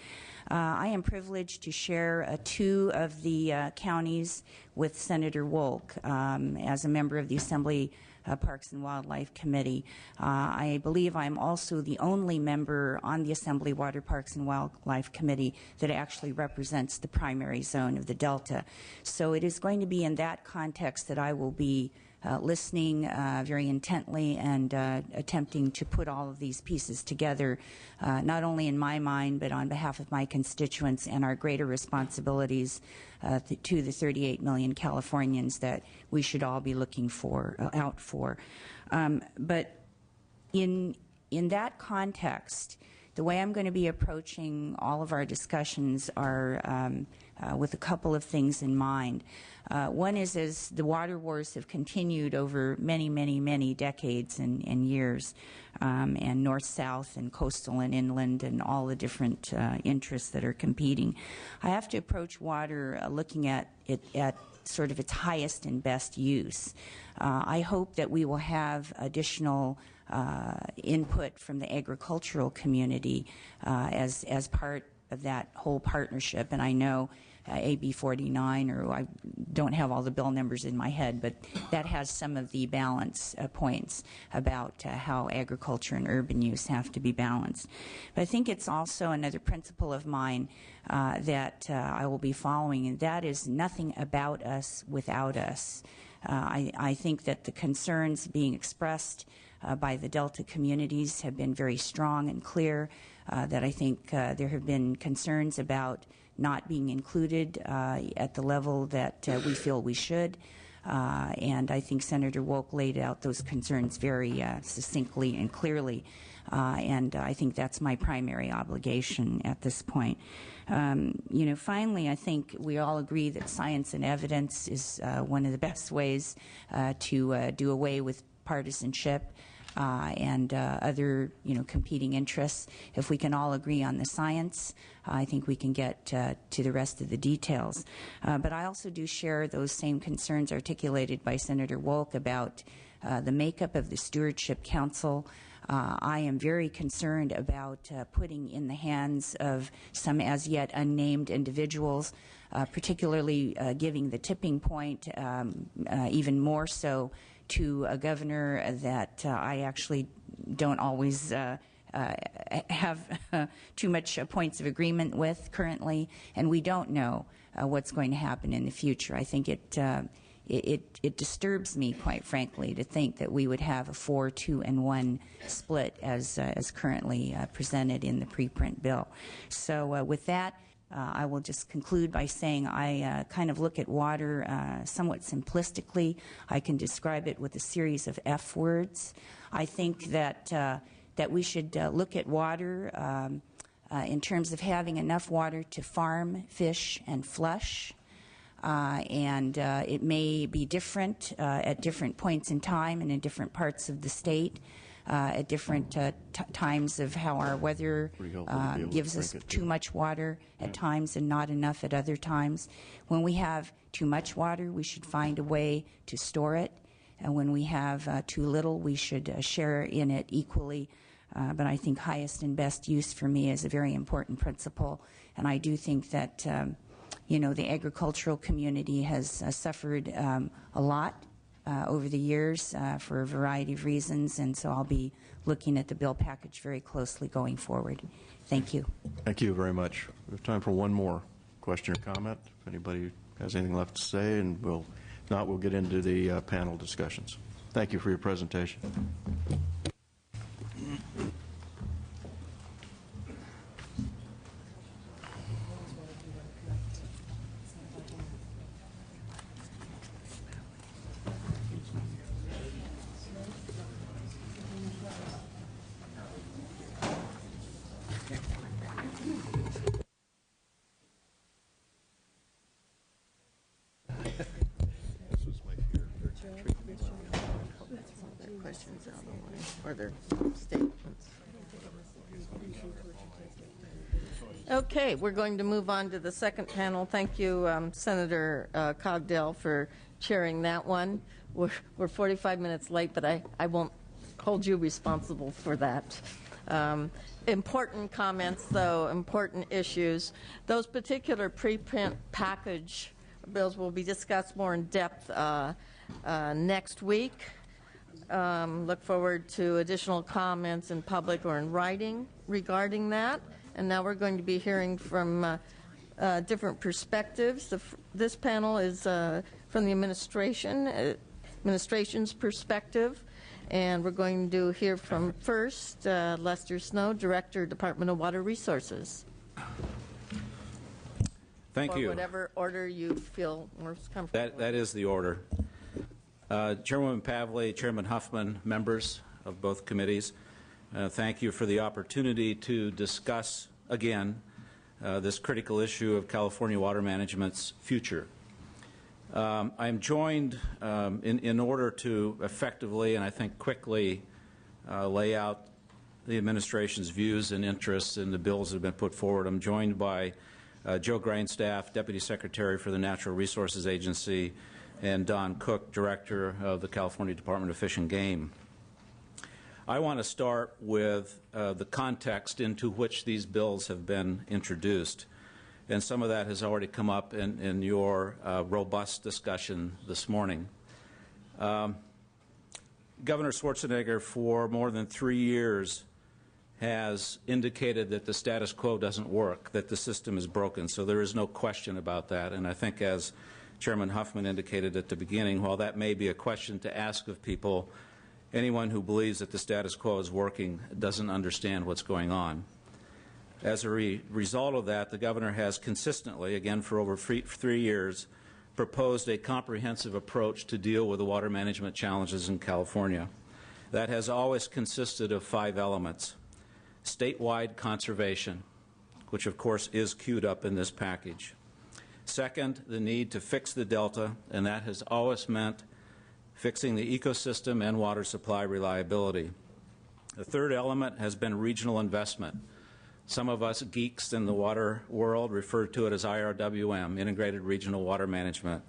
I am privileged to share two of the counties with Senator Wolk as a member of the Assembly Parks and Wildlife Committee. I believe I'm also the only member on the Assembly Water Parks and Wildlife Committee that actually represents the primary zone of the Delta. So it is going to be in that context that I will be listening very intently and attempting to put all of these pieces together, not only in my mind, but on behalf of my constituents and our greater responsibilities to the 38 million Californians that we should all be looking out for. But in that context, the way I'm going to be approaching all of our discussions are with a couple of things in mind. One is, as the water wars have continued over many, many, many decades and years, and north-south and coastal and inland and all the different interests that are competing, I have to approach water looking at it at sort of its highest and best use. I hope that we will have additional input from the agricultural community as part of that whole partnership, and I know AB 49, or I don't have all the bill numbers in my head, but that has some of the balance points about how agriculture and urban use have to be balanced. But I think it's also another principle of mine that I will be following, and that is nothing about us without us. I think that the concerns being expressed by the Delta communities have been very strong and clear, that I think there have been concerns about not being included at the level that we feel we should. And I think Senator Wolk laid out those concerns very succinctly and clearly. And I think that's my primary obligation at this point. Finally, I think we all agree that science and evidence is one of the best ways to do away with partisanship and other, competing interests. If we can all agree on the science, I think we can get to the rest of the details. But I also do share those same concerns articulated by Senator Wolk about the makeup of the Stewardship Council. I am very concerned about putting in the hands of some as yet unnamed individuals, particularly giving the tipping point even more so to a governor that I actually don't always have too much points of agreement with currently, and we don't know what's going to happen in the future. I think it disturbs me, quite frankly, to think that we would have a 4-2-1 split as currently presented in the preprint bill. So with that, I will just conclude by saying I kind of look at water somewhat simplistically. I can describe it with a series of F words. I think that we should look at water in terms of having enough water to farm, fish, and flush. And it may be different at different points in time and in different parts of the state, at different times of how our weather gives us too much water at times and not enough at other times. When we have too much water, we should find a way to store it. And when we have too little, we should share in it equally. But I think highest and best use for me is a very important principle. And I do think that the agricultural community has suffered a lot over the years for a variety of reasons, and so I'll be looking at the bill package very closely going forward. Thank you. Thank you very much. We have time for one more question or comment. If anybody has anything left to say, and if not, we'll get into the panel discussions. Thank you for your presentation. Questions out of the way, or their statements. Okay, we're going to move on to the second panel. Thank you, Senator Cogdell, for chairing that one. We're 45 minutes late, but I won't hold you responsible for that. Important comments, though, important issues. Those particular preprint package bills will be discussed more in depth next week. Look forward to additional comments in public or in writing regarding that. And now we're going to be hearing from different perspectives. This panel is from the administration's perspective. And we're going to hear from first Lester Snow, Director, Department of Water Resources. Thank you. Or whatever order you feel most comfortable. That is the order. Chairwoman Pavley, Chairman Huffman, members of both committees, thank you for the opportunity to discuss again this critical issue of California water management's future. I am joined in order to effectively and I think quickly lay out the administration's views and interests in the bills that have been put forward. I'm joined by Joe Grainstaff, Deputy Secretary for the Natural Resources Agency, and Don Cook, Director of the California Department of Fish and Game. I want to start with the context into which these bills have been introduced. And some of that has already come up in your robust discussion this morning. Governor Schwarzenegger, for more than 3 years, has indicated that the status quo doesn't work, that the system is broken. So there is no question about that. And I think, as Chairman Huffman indicated at the beginning, while that may be a question to ask of people, anyone who believes that the status quo is working doesn't understand what's going on. As a result of that, the governor has consistently, again for over 3 years, proposed a comprehensive approach to deal with the water management challenges in California. That has always consisted of 5 elements. Statewide conservation, which of course is queued up in this package. Second, the need to fix the delta, and that has always meant fixing the ecosystem and water supply reliability. The third element has been regional investment. Some of us geeks in the water world refer to it as IRWM, Integrated Regional Water Management,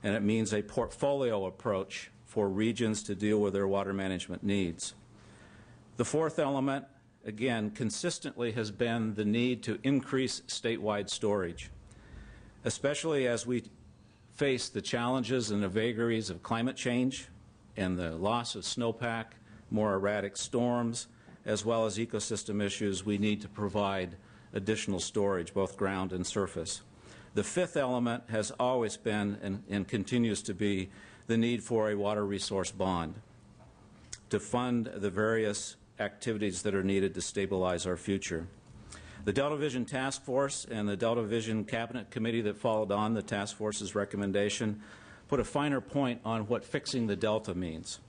and it means a portfolio approach for regions to deal with their water management needs. The fourth element, again, consistently has been the need to increase statewide storage, especially as we face the challenges and the vagaries of climate change and the loss of snowpack, more erratic storms, as well as ecosystem issues. We need to provide additional storage, both ground and surface. The fifth element has always been and continues to be the need for a water resource bond to fund the various activities that are needed to stabilize our future. The Delta Vision Task Force and the Delta Vision Cabinet Committee that followed on the task force's recommendation put a finer point on what fixing the Delta means.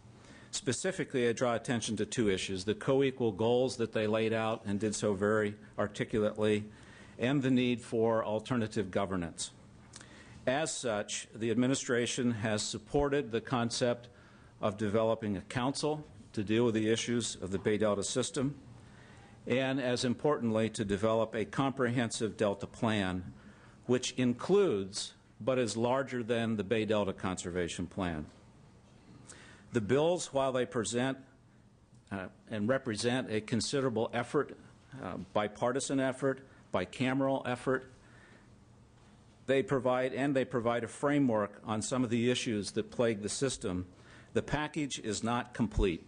Specifically, I draw attention to two issues: the co-equal goals that they laid out and did so very articulately, and the need for alternative governance. As such, the administration has supported the concept of developing a council to deal with the issues of the Bay Delta system, and, as importantly, to develop a comprehensive Delta plan, which includes but is larger than the Bay Delta Conservation Plan. The bills, while they present and represent a considerable effort, bipartisan effort, bicameral effort, they provide a framework on some of the issues that plague the system. The package is not complete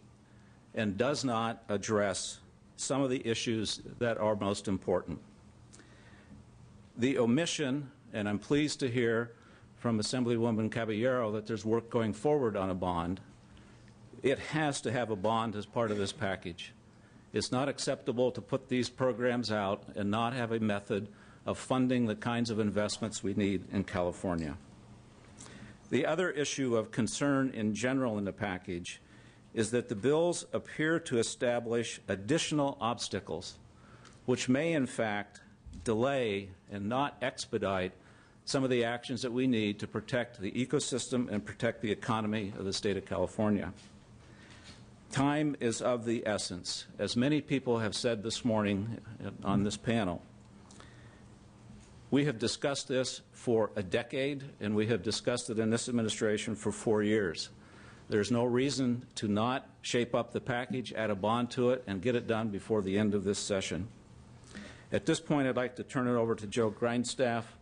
and does not address some of the issues that are most important. The omission, and I'm pleased to hear from Assemblywoman Caballero that there's work going forward on a bond. It has to have a bond as part of this package. It's not acceptable to put these programs out and not have a method of funding the kinds of investments we need in California. The other issue of concern in general in the package is that the bills appear to establish additional obstacles which may in fact delay and not expedite some of the actions that we need to protect the ecosystem and protect the economy of the state of California. Time is of the essence. As many people have said this morning on this panel, we have discussed this for a decade, and we have discussed it in this administration for 4 years. There's no reason to not shape up the package, add a bond to it, and get it done before the end of this session. At this point, I'd like to turn it over to Joe Grindstaff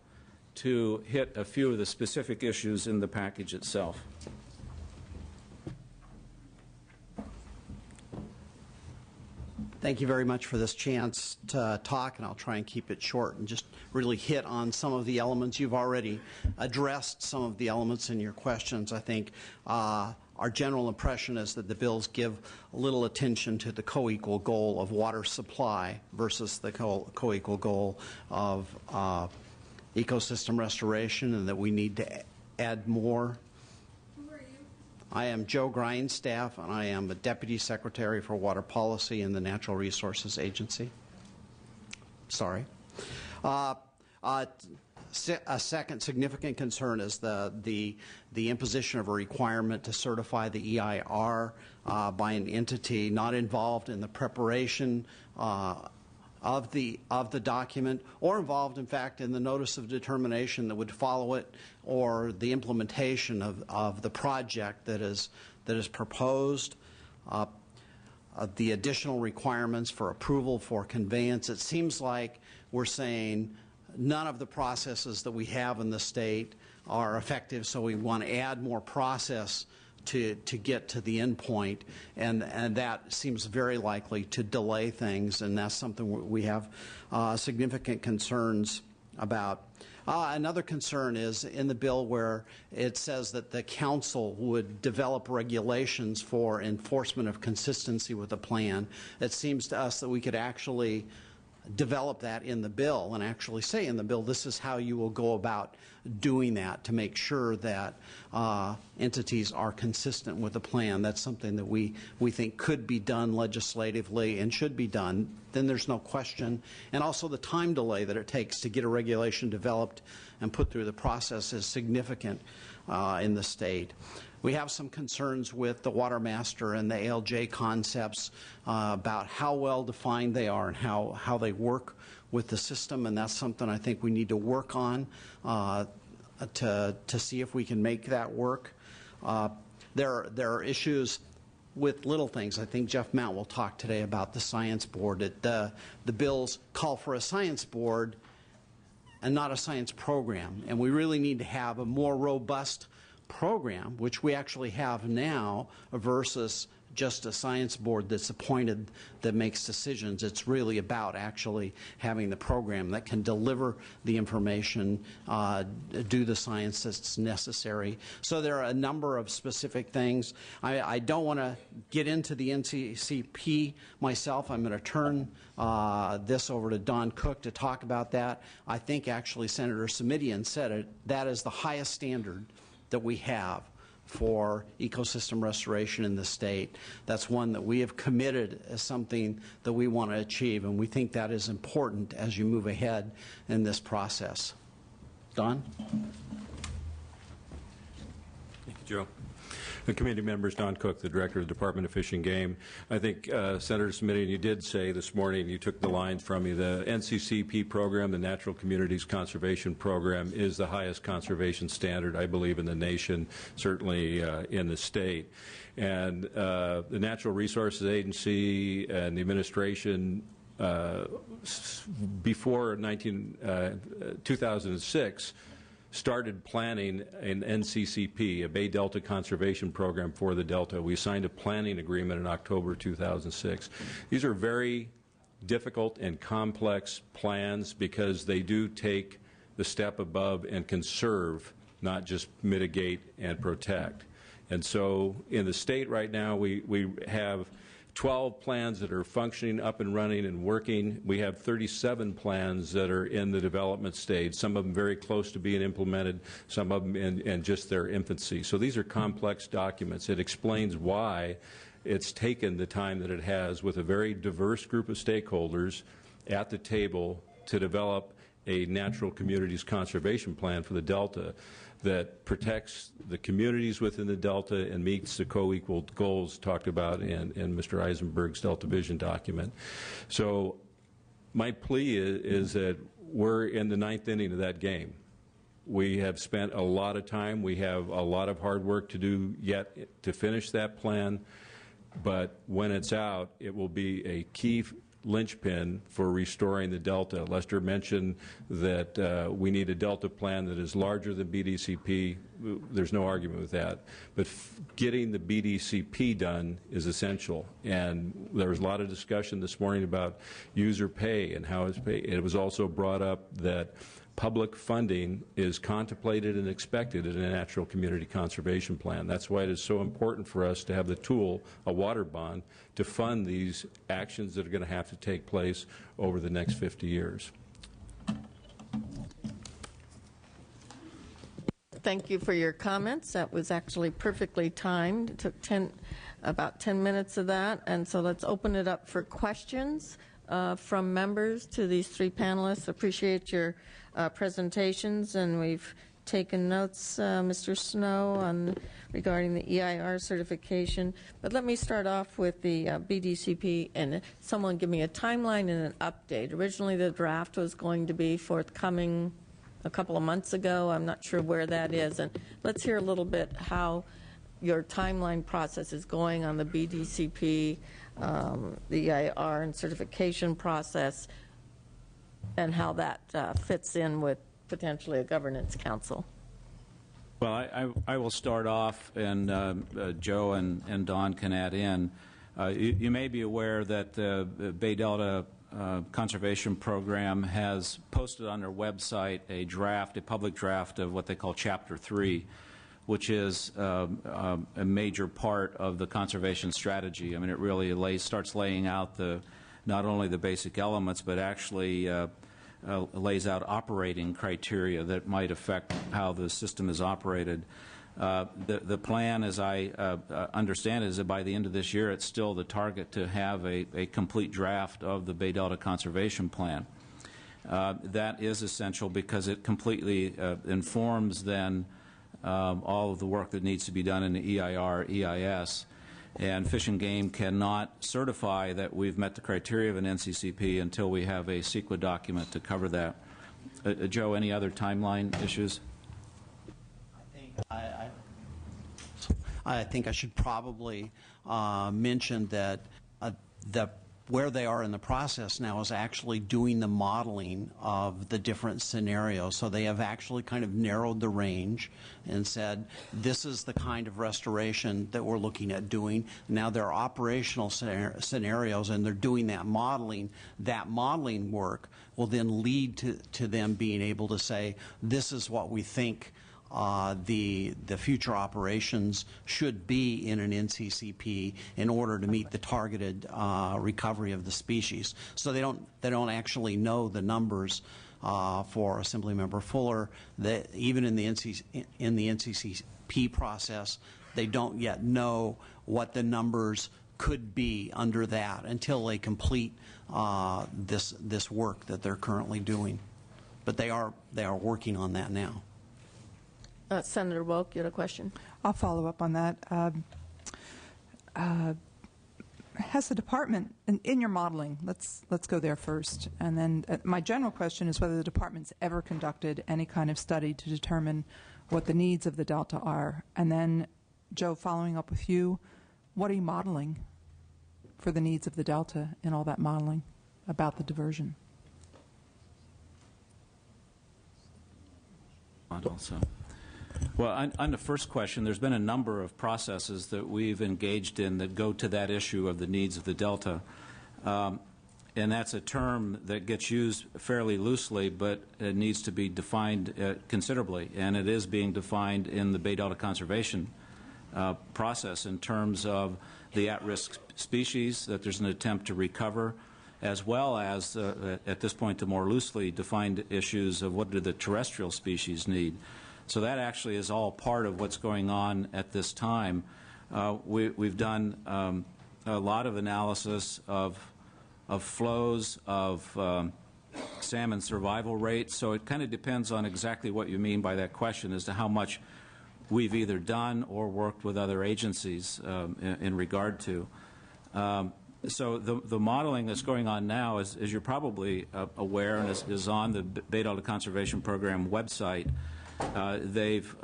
to hit a few of the specific issues in the package itself. Thank you very much for this chance to talk, and I'll try and keep it short and just really hit on some of the elements. You've already addressed some of the elements in your questions. I think our general impression is that the bills give little attention to the co-equal goal of water supply versus the co-equal goal of ecosystem restoration, and that we need to add more. I am Joe Grindstaff, and I am the Deputy Secretary for Water Policy in the Natural Resources Agency. Sorry. A second significant concern is the imposition of a requirement to certify the EIR by an entity not involved in the preparation of the document, or involved, in fact, in the notice of determination that would follow it, or the implementation of the project that is proposed. The additional requirements for approval for conveyance. It seems like we're saying none of the processes that we have in the state are effective, so we want to add more process to get to the end point, and that seems very likely to delay things, and that's something we have significant concerns about. Another concern is in the bill where it says that the council would develop regulations for enforcement of consistency with the plan. It seems to us that we could actually develop that in the bill and actually say in the bill, this is how you will go about doing that to make sure that entities are consistent with the plan. That's something that we think could be done legislatively and should be done. Then there's no question. And also the time delay that it takes to get a regulation developed and put through the process is significant in the state. We have some concerns with the Water Master and the ALJ concepts about how well defined they are and how they work with the system, and that's something I think we need to work on to see if we can make that work. There are issues with little things. I think Jeff Mount will talk today about the science board. The bills call for a science board and not a science program, and we really need to have a more robust program, which we actually have now, versus just a science board that's appointed that makes decisions. It's really about actually having the program that can deliver the information, do the science that's necessary. So there are a number of specific things. I don't want to get into the NCCP myself. I'm going to turn this over to Don Cook to talk about that. I think actually Senator Simitian said it. That is the highest standard that we have for ecosystem restoration in the state. That's one that we have committed as something that we want to achieve, and we think that is important as you move ahead in this process. Don? Thank you, Joe. The committee members, Don Cook, the Director of the Department of Fish and Game. I think, Senator Simitian, you did say this morning, you took the lines from me, the NCCP program, the Natural Communities Conservation Program, is the highest conservation standard, I believe, in the nation, certainly in the state. And the Natural Resources Agency and the administration before 2006 started planning an NCCP, a Bay Delta Conservation Program for the Delta. We signed a planning agreement in October 2006. These are very difficult and complex plans because they do take the step above and conserve, not just mitigate and protect. And so in the state right now, we have 12 plans that are functioning, up and running and working. We have 37 plans that are in the development stage, some of them very close to being implemented, some of them in just their infancy. So these are complex documents. It explains why it's taken the time that it has with a very diverse group of stakeholders at the table to develop a natural communities conservation plan for the Delta that protects the communities within the Delta and meets the co-equal goals talked about in Mr. Eisenberg's Delta Vision document. So my plea is that we're in the 9th inning of that game. We have spent a lot of time. We have a lot of hard work to do yet to finish that plan. But when it's out, it will be a key linchpin for restoring the Delta. Lester mentioned that we need a Delta plan that is larger than BDCP. There's no argument with that. But getting the BDCP done is essential. And there was a lot of discussion this morning about user pay and how it's paid. It was also brought up that public funding is contemplated and expected in a natural community conservation plan. That's why it is so important for us to have the tool, a water bond, to fund these actions that are going to have to take place over the next 50 years. Thank you for your comments. That was actually perfectly timed. It took about 10 minutes of that. And so let's open it up for questions from members to these three panelists. Appreciate your presentations, and we've taken notes, Mr. Snow, regarding the EIR certification. But let me start off with the BDCP, and someone give me a timeline and an update. Originally, the draft was going to be forthcoming a couple of months ago. I'm not sure where that is. And let's hear a little bit how your timeline process is going on the BDCP, the EIR and certification process, and how that fits in with potentially a governance council. Well, I will start off, and Joe and Don can add in. You may be aware that the Bay Delta Conservation Program has posted on their website a public draft of what they call Chapter 3, which is a major part of the conservation strategy. I mean, it really starts laying out not only the basic elements, but actually lays out operating criteria that might affect how the system is operated. The plan, as I understand it, is that by the end of this year, it's still the target to have a complete draft of the Bay Delta Conservation Plan. That is essential because it completely informs then all of the work that needs to be done in the EIR, EIS. And Fish and Game cannot certify that we've met the criteria of an NCCP until we have a CEQA document to cover that. Joe, any other timeline issues? I think I should probably mention that the where they are in the process now is actually doing the modeling of the different scenarios. So they have actually kind of narrowed the range and said, this is the kind of restoration that we're looking at doing. Now there are operational scenarios, and they're doing that modeling. That modeling work will then lead to them being able to say, this is what we think the future operations should be in an NCCP in order to meet the targeted recovery of the species. So they don't actually know the numbers for Assemblymember Fuller. That even in the NCCP process, they don't yet know what the numbers could be under that until they complete this work that they're currently doing. But they are working on that now. Senator Woke, you had a question? I'll follow up on that. Has the department, in your modeling, let's go there first, and then my general question is whether the department's ever conducted any kind of study to determine what the needs of the Delta are. And then, Joe, following up with you, what are you modeling for the needs of the Delta in all that modeling about the diversion? Also. Well, on the first question, there's been a number of processes that we've engaged in that go to that issue of the needs of the Delta. And that's a term that gets used fairly loosely, but it needs to be defined considerably. And it is being defined in the Bay Delta Conservation process in terms of the at-risk species that there's an attempt to recover, as well as, at this point, the more loosely defined issues of what do the terrestrial species need. So that actually is all part of what's going on at this time. We've done a lot of analysis of flows, of salmon survival rates. So it kind of depends on exactly what you mean by that question as to how much we've either done or worked with other agencies in regard to. So the modeling that's going on now, as you're probably aware, and is on the Bay Delta Conservation Program website. They've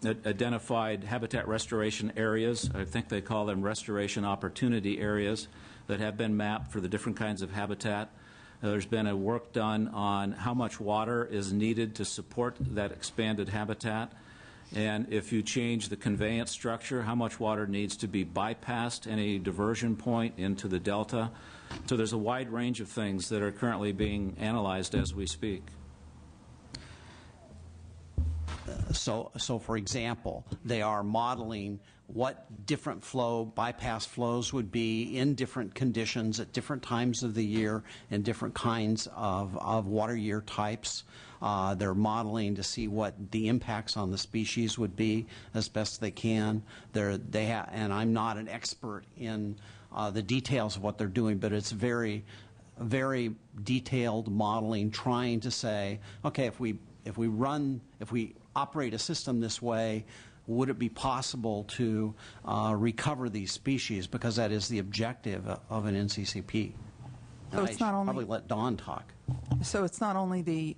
identified habitat restoration areas. I think they call them restoration opportunity areas that have been mapped for the different kinds of habitat. There's been a work done on how much water is needed to support that expanded habitat. And if you change the conveyance structure, how much water needs to be bypassed any diversion point into the Delta. So there's a wide range of things that are currently being analyzed as we speak. So for example, they are modeling what different bypass flows would be in different conditions at different times of the year and different kinds of water year types. They're modeling to see what the impacts on the species would be as best they can. And I'm not an expert in the details of what they're doing, but it's very, very detailed modeling, trying to say, okay, if we operate a system this way, would it be possible to recover these species? Because that is the objective of an NCCP. So it's not only, probably let Dawn talk. So it's not only the,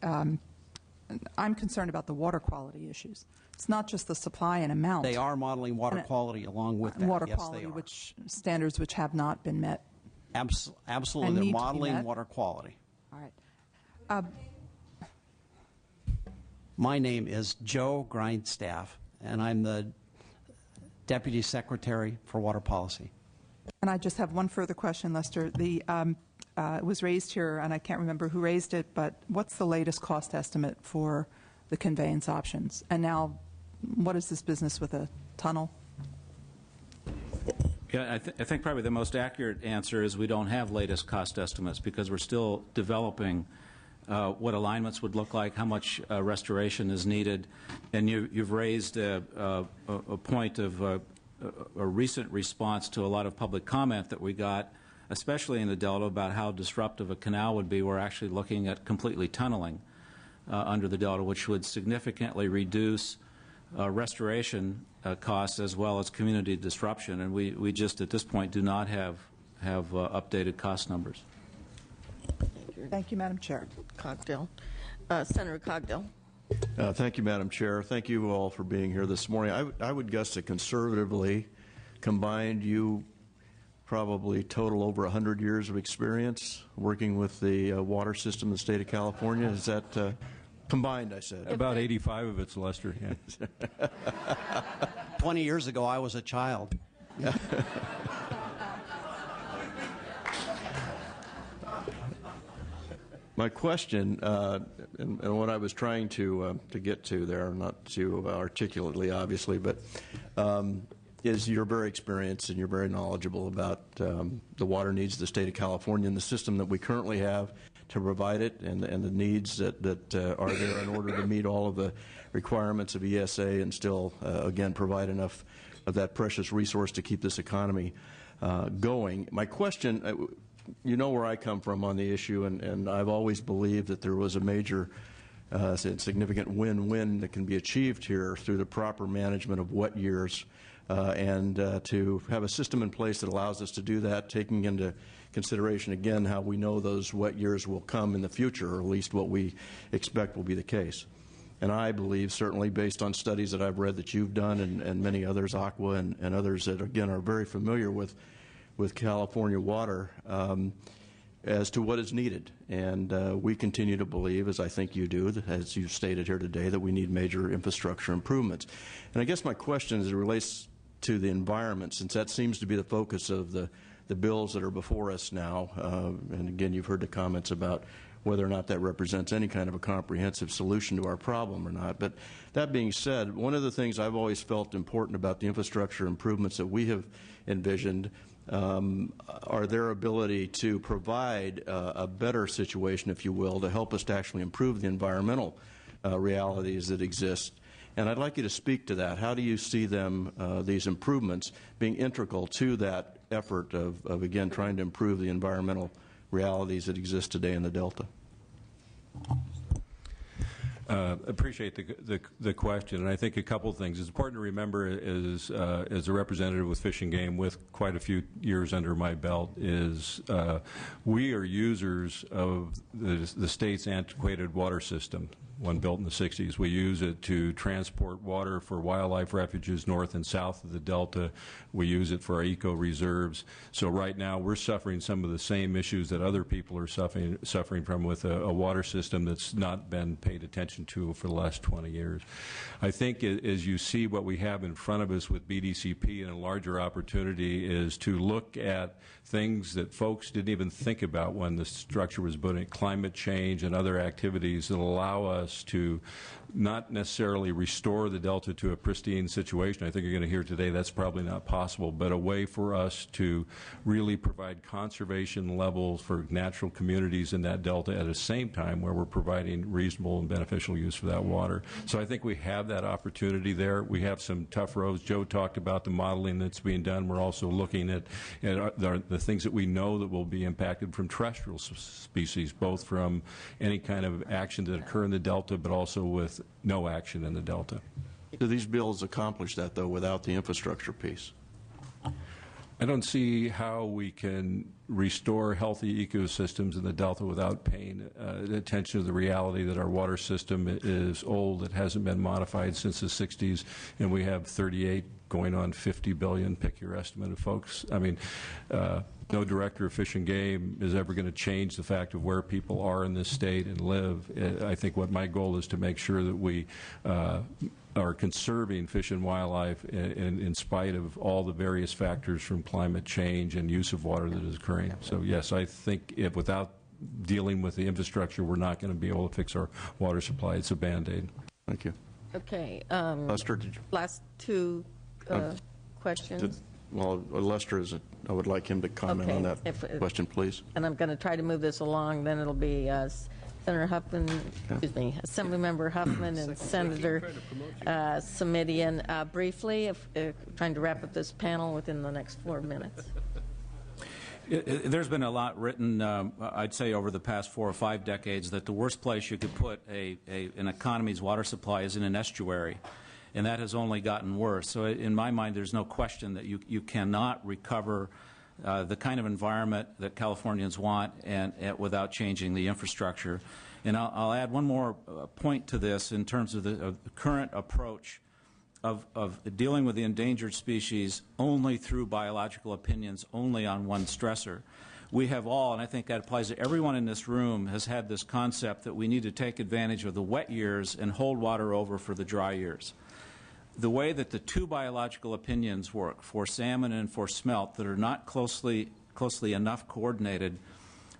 I'm concerned about the water quality issues. It's not just the supply and amount. They are modeling water quality along with that. Water yes, quality, they are. which standards which have not been met. Absolutely, they're modeling water quality. All right. My name is Joe Grindstaff, and I'm the Deputy Secretary for Water Policy. And I just have one further question, Lester. It was raised here, and I can't remember who raised it, but what's the latest cost estimate for the conveyance options? And now, what is this business with a tunnel? Yeah, I think probably the most accurate answer is we don't have latest cost estimates because we're still developing what alignments would look like, how much restoration is needed. And you've raised a point of a recent response to a lot of public comment that we got, especially in the Delta, about how disruptive a canal would be. We're actually looking at completely tunneling under the Delta, which would significantly reduce restoration costs as well as community disruption. And we just, at this point, do not have updated cost numbers. Thank you, Madam Chair. Cogdill. Senator Cogdill. Thank you, Madam Chair. Thank you all for being here this morning. I would guess that conservatively combined, you probably total over 100 years of experience working with the water system in the state of California. Is that combined, I said? About 85 of it's Lester. Yeah. 20 years ago, I was a child. My question, and what I was trying to get to there, not too articulately, obviously, but is you're very experienced and you're very knowledgeable about the water needs of the state of California and the system that we currently have to provide it, and the needs that are there in order to meet all of the requirements of ESA and still, again, provide enough of that precious resource to keep this economy going. My question, you know where I come from on the issue, and I've always believed that there was a major significant win-win that can be achieved here through the proper management of wet years, and to have a system in place that allows us to do that, taking into consideration, again, how we know those wet years will come in the future, or at least what we expect will be the case. And I believe, certainly based on studies that I've read that you've done and many others, Aqua and others that, again, are very familiar with California water, as to what is needed. And we continue to believe, as I think you do, that, as you've stated here today, that we need major infrastructure improvements. And I guess my question as it relates to the environment, since that seems to be the focus of the bills that are before us now, and again, you've heard the comments about whether or not that represents any kind of a comprehensive solution to our problem or not. But that being said, one of the things I've always felt important about the infrastructure improvements that we have envisioned are their ability to provide a better situation, if you will, to help us to actually improve the environmental realities that exist. And I'd like you to speak to that. How do you see them, these improvements, being integral to that effort of, again, trying to improve the environmental realities that exist today in the Delta? Appreciate the question, and I think a couple of things. It's important to remember, as a representative with Fish and Game with quite a few years under my belt, is we are users of the state's antiquated water system, one built in the 60s. We use it to transport water for wildlife refuges north and south of the Delta. We use it for our eco reserves. So right now we're suffering some of the same issues that other people are suffering from with a water system that's not been paid attention to for the last 20 years. I think as you see what we have in front of us with BDCP, and a larger opportunity is to look at things that folks didn't even think about when the structure was built, climate change and other activities that allow us to not necessarily restore the Delta to a pristine situation. I think you're going to hear today that's probably not possible, but a way for us to really provide conservation levels for natural communities in that Delta at the same time where we're providing reasonable and beneficial use for that water. So I think we have that opportunity there. We have some tough roads. Joe talked about the modeling that's being done. We're also looking at the things that we know that will be impacted from terrestrial species, both from any kind of action that occur in the Delta, but also with no action in the Delta. Do these bills accomplish that, though, without the infrastructure piece? I don't see how we can restore healthy ecosystems in the Delta without paying attention to the reality that our water system is old. It hasn't been modified since the 60s, and we have 38 going on 50 billion, pick your estimate of folks. I mean, no director of Fish and Game is ever going to change the fact of where people are in this state and live. I think what my goal is to make sure that we are conserving fish and wildlife in spite of all the various factors from climate change and use of water that is occurring. So yes, I think if without dealing with the infrastructure, we're not going to be able to fix our water supply. It's a Band-Aid. Thank you. Okay. Lester, did you? Last two questions. Well, Lester, I would like him to comment on that question, please. And I'm going to try to move this along. Then it'll be Senator Huffman, excuse me, Assemblymember Huffman and Senator Simitian. Briefly, trying to wrap up this panel within the next 4 minutes. There's been a lot written, I'd say, over the past 4 or 5 decades that the worst place you could put an economy's water supply is in an estuary. And that has only gotten worse. So in my mind, there's no question that you cannot recover the kind of environment that Californians want and without changing the infrastructure. And I'll add one more point to this in terms of the current approach of dealing with the endangered species only through biological opinions, only on one stressor. We have all, and I think that applies to everyone in this room, has had this concept that we need to take advantage of the wet years and hold water over for the dry years. The way that the two biological opinions work for salmon and for smelt that are not closely enough coordinated,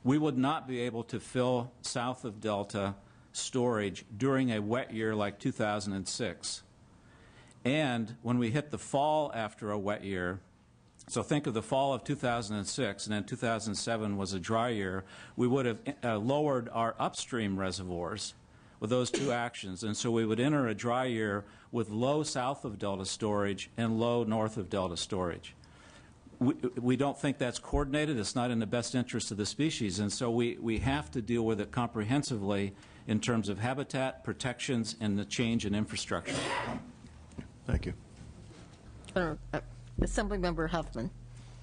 we would not be able to fill south of Delta storage during a wet year like 2006. And when we hit the fall after a wet year, so think of the fall of 2006, and then 2007 was a dry year, we would have lowered our upstream reservoirs with those two actions. And so we would enter a dry year with low south of Delta storage and low north of Delta storage. We don't think that's coordinated. It's not in the best interest of the species. And so we have to deal with it comprehensively in terms of habitat, protections, and the change in infrastructure. Thank you. Assemblymember Huffman.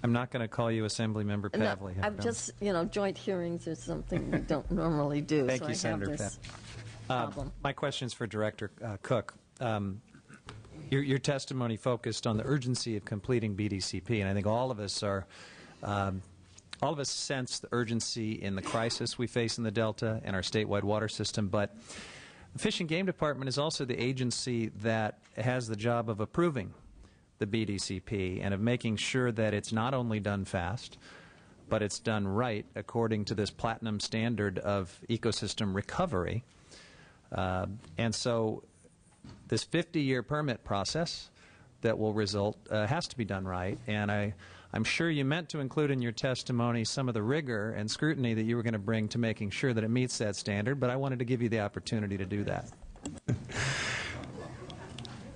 I'm not going to call you Assemblymember Pavley. I'm just, joint hearings is something we don't normally do. Thank so you, I Senator have this problem. My question is for Director Cook. Your testimony focused on the urgency of completing BDCP, and I think all of us sense the urgency in the crisis we face in the Delta and our statewide water system, but the Fish and Game Department is also the agency that has the job of approving the BDCP and of making sure that it's not only done fast, but it's done right according to this platinum standard of ecosystem recovery. And so this 50-year permit process that will result has to be done right. And I'm sure you meant to include in your testimony some of the rigor and scrutiny that you were going to bring to making sure that it meets that standard, but I wanted to give you the opportunity to do that.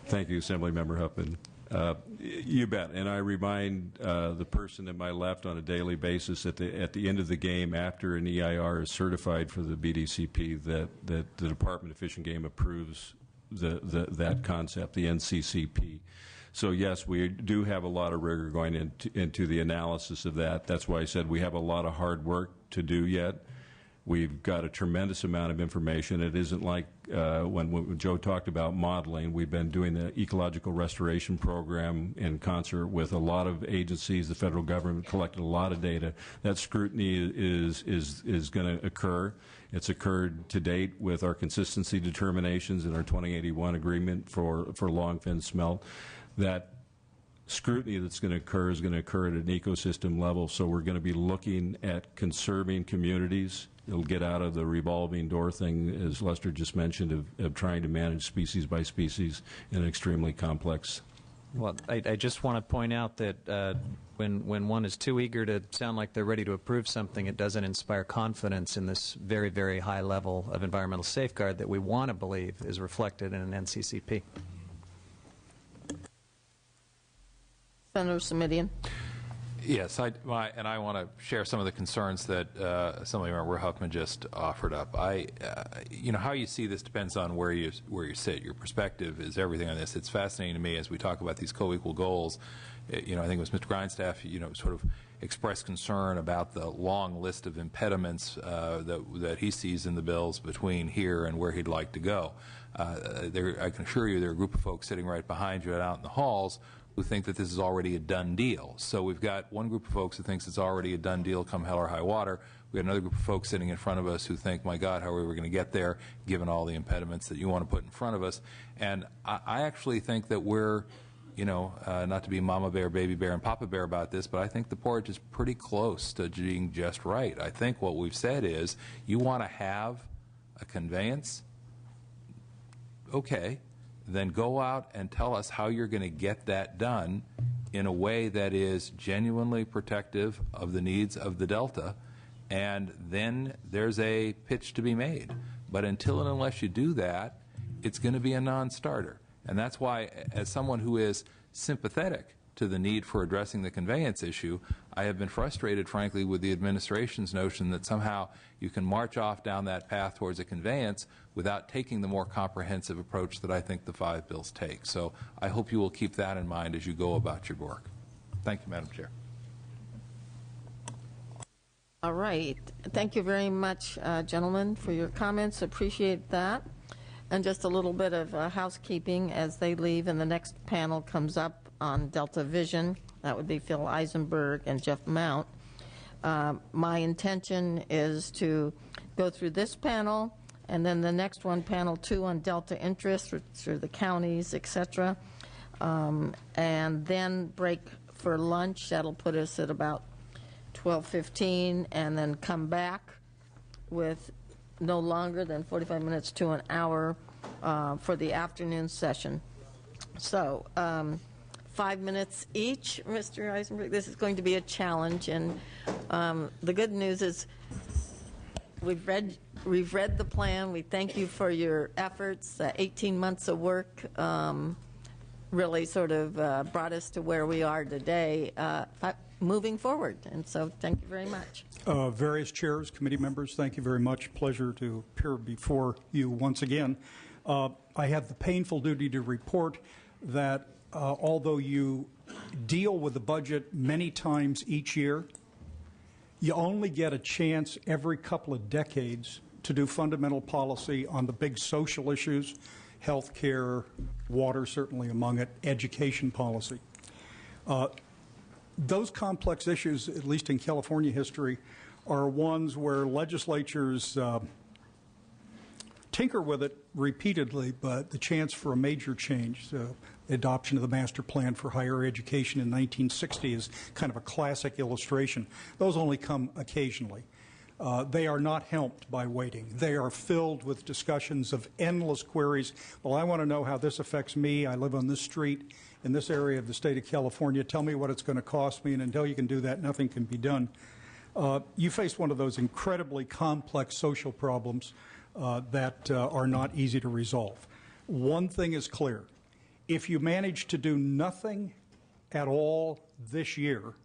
Thank you, Assemblymember Huffman. You bet. And I remind the person at my left on a daily basis at the end of the game, after an EIR is certified for the BDCP, that the Department of Fish and Game approves that concept, the NCCP. So yes, we do have a lot of rigor going into the analysis of that. That's why I said we have a lot of hard work to do yet. We've got a tremendous amount of information. It isn't like when Joe talked about modeling. We've been doing the ecological restoration program in concert with a lot of agencies. The federal government collected a lot of data. That scrutiny is going to occur. It's occurred to date with our consistency determinations in our 2081 agreement for longfin smelt. That scrutiny that's going to occur is going to occur at an ecosystem level. So we're going to be looking at conserving communities. It'll get out of the revolving door thing, as Lester just mentioned, of trying to manage species by species in an extremely complex. Well, I just want to point out that when one is too eager to sound like they're ready to approve something, it doesn't inspire confidence in this very, very high level of environmental safeguard that we want to believe is reflected in an NCCP. Senator Simitian. Yes, and I want to share some of the concerns that Assemblymember Huffman just offered up. How you see this depends on where you sit. Your perspective is everything on this. It's fascinating to me as we talk about these co-equal goals. I think it was Mr. Grindstaff, sort of expressed concern about the long list of impediments that he sees in the bills between here and where he'd like to go. I can assure you there are a group of folks sitting right behind you and out in the halls who think that this is already a done deal. So we've got one group of folks who thinks it's already a done deal come hell or high water. We have another group of folks sitting in front of us who think, my God, how are we going to get there given all the impediments that you want to put in front of us? And I actually think that we're, not to be mama bear, baby bear, and papa bear about this, but I think the porridge is pretty close to being just right. I think what we've said is you want to have a conveyance, okay, then go out and tell us how you're going to get that done in a way that is genuinely protective of the needs of the Delta, and then there's a pitch to be made. But until and unless you do that, it's going to be a non-starter. And that's why, as someone who is sympathetic to the need for addressing the conveyance issue, I have been frustrated, frankly, with the administration's notion that somehow you can march off down that path towards a conveyance without taking the more comprehensive approach that I think the 5 bills take. So I hope you will keep that in mind as you go about your work. Thank you, Madam Chair. All right. Thank you very much, gentlemen, for your comments. Appreciate that. And just a little bit of housekeeping as they leave, and the next panel comes up on Delta Vision. That would be Phil Eisenberg and Jeff Mount. My intention is to go through this panel, and then the next one, panel 2 on Delta interest through the counties, etc., and then break for lunch. That'll put us at about 12:15, and then come back with no longer than 45 minutes to an hour for the afternoon session. So 5 minutes each, Mr. Eisenberg. This is going to be a challenge, and the good news is we've read the plan. We thank you for your efforts. 18 months of work really sort of brought us to where we are today, moving forward. And so thank you very much. Various chairs, committee members, thank you very much. Pleasure to appear before you once again. I have the painful duty to report that although you deal with the budget many times each year, you only get a chance every couple of decades to do fundamental policy on the big social issues, health care, water certainly among it, education policy. Those complex issues, at least in California history, are ones where legislatures tinker with it repeatedly, but the chance for a major change, the adoption of the Master Plan for Higher Education in 1960 is kind of a classic illustration. Those only come occasionally. They are not helped by waiting. They are filled with discussions of endless queries. Well, I want to know how this affects me. I live on this street in this area of the state of California. Tell me what it's going to cost me, and until you can do that, nothing can be done. You face one of those incredibly complex social problems that are not easy to resolve. One thing is clear. If you manage to do nothing at all this year,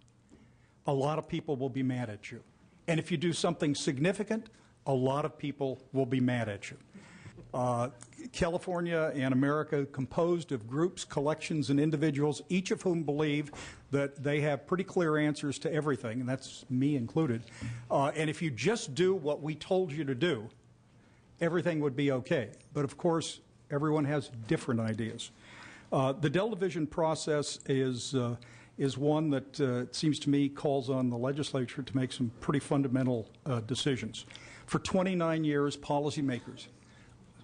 a lot of people will be mad at you. And if you do something significant, a lot of people will be mad at you. California and America composed of groups, collections, and individuals, each of whom believe that they have pretty clear answers to everything, and that's me included. And if you just do what we told you to do, everything would be okay. But of course, everyone has different ideas. The Delta Vision process is one that, it seems to me, calls on the legislature to make some pretty fundamental decisions. For 29 years, policymakers,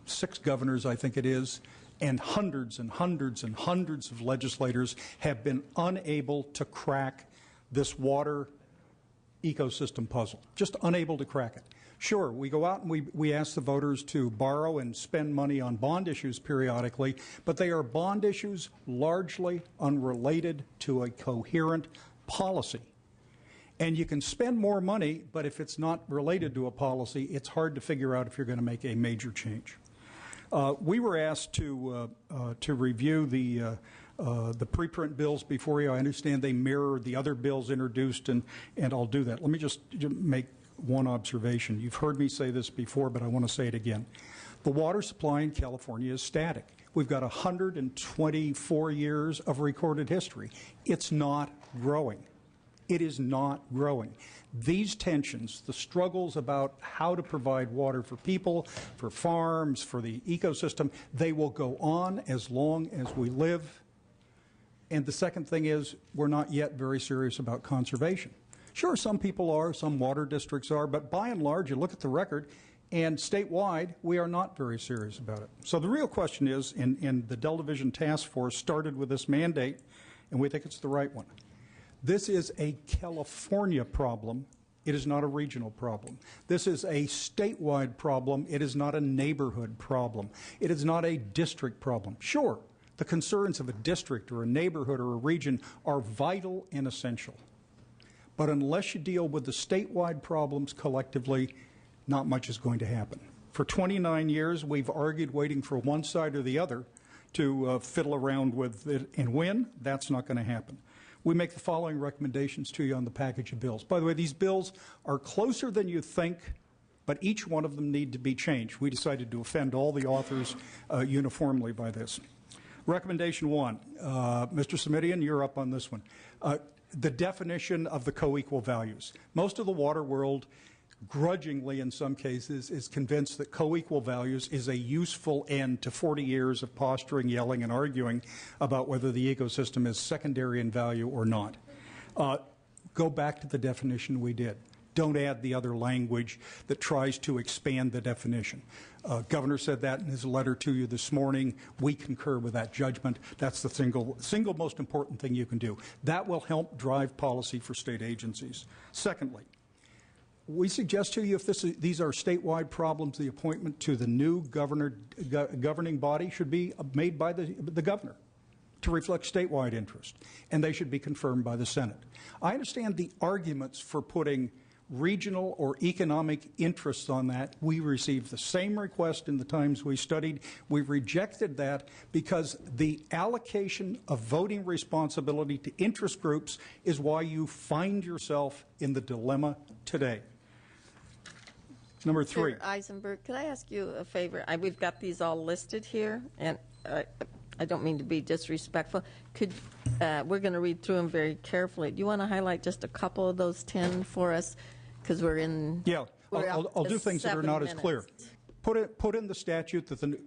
6 governors, I think it is, and hundreds and hundreds and hundreds of legislators have been unable to crack this water ecosystem puzzle, just unable to crack it. Sure, we go out and we ask the voters to borrow and spend money on bond issues periodically, but they are bond issues largely unrelated to a coherent policy. And you can spend more money, but if it's not related to a policy, it's hard to figure out if you're going to make a major change. We were asked to review the preprint bills before you. I understand they mirror the other bills introduced, and I'll do that. Let me just make one observation. You've heard me say this before, but I want to say it again. The water supply in California is static. We've got 124 years of recorded history. It's not growing. It is not growing. These tensions, the struggles about how to provide water for people, for farms, for the ecosystem, they will go on as long as we live. And the second thing is, we're not yet very serious about conservation. Sure, some people are, some water districts are, but by and large, you look at the record, and statewide, we are not very serious about it. So the real question is, and the Delta Vision Task Force started with this mandate, and we think it's the right one. This is a California problem. It is not a regional problem. This is a statewide problem. It is not a neighborhood problem. It is not a district problem. Sure, the concerns of a district or a neighborhood or a region are vital and essential. But unless you deal with the statewide problems collectively, not much is going to happen. For 29 years, we've argued waiting for one side or the other to fiddle around with it and win. That's not going to happen. We make the following recommendations to you on the package of bills. By the way, these bills are closer than you think, but each one of them need to be changed. We decided to offend all the authors uniformly by this. Recommendation 1, Mr. Simitian, you're up on this one. The definition of the co-equal values. Most of the water world grudgingly in some cases, is convinced that co-equal values is a useful end to 40 years of posturing, yelling, and arguing about whether the ecosystem is secondary in value or not. Go back to the definition we did. Don't add the other language that tries to expand the definition. Governor said that in his letter to you this morning. We concur with that judgment. That's the single most important thing you can do. That will help drive policy for state agencies. Secondly, we suggest to you if these are statewide problems, the appointment to the new governing body should be made by the governor to reflect statewide interest, and they should be confirmed by the Senate. I understand the arguments for putting regional or economic interests on that. We received the same request in the times we studied. We rejected that because the allocation of voting responsibility to interest groups is why you find yourself in the dilemma today. Number 3. Mr. Eisenberg, could I ask you a favor? We've got these all listed here, and I don't mean to be disrespectful. We're going to read through them very carefully. Do you want to highlight just a couple of those 10 for us? Because we're in. Yeah, I'll do things that are not as clear. Put in the statute that the.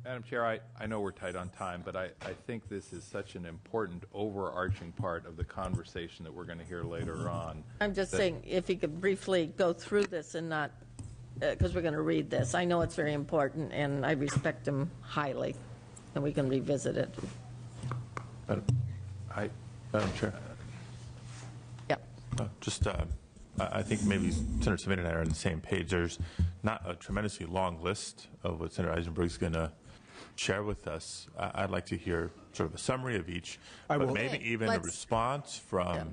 Madam Chair, I know we're tight on time, but I think this is such an important overarching part of the conversation that we're going to hear later on. I'm just saying, if you could briefly go through this and not, because we're going to read this. I know it's very important, and I respect him highly, and we can revisit it. Madam Chair. Yep. I think maybe Senator Simon and I are on the same page. There's not a tremendously long list of what Senator Eisenberg's going to share with us. I'd like to hear sort of a summary of each, but maybe even a response from. Yeah.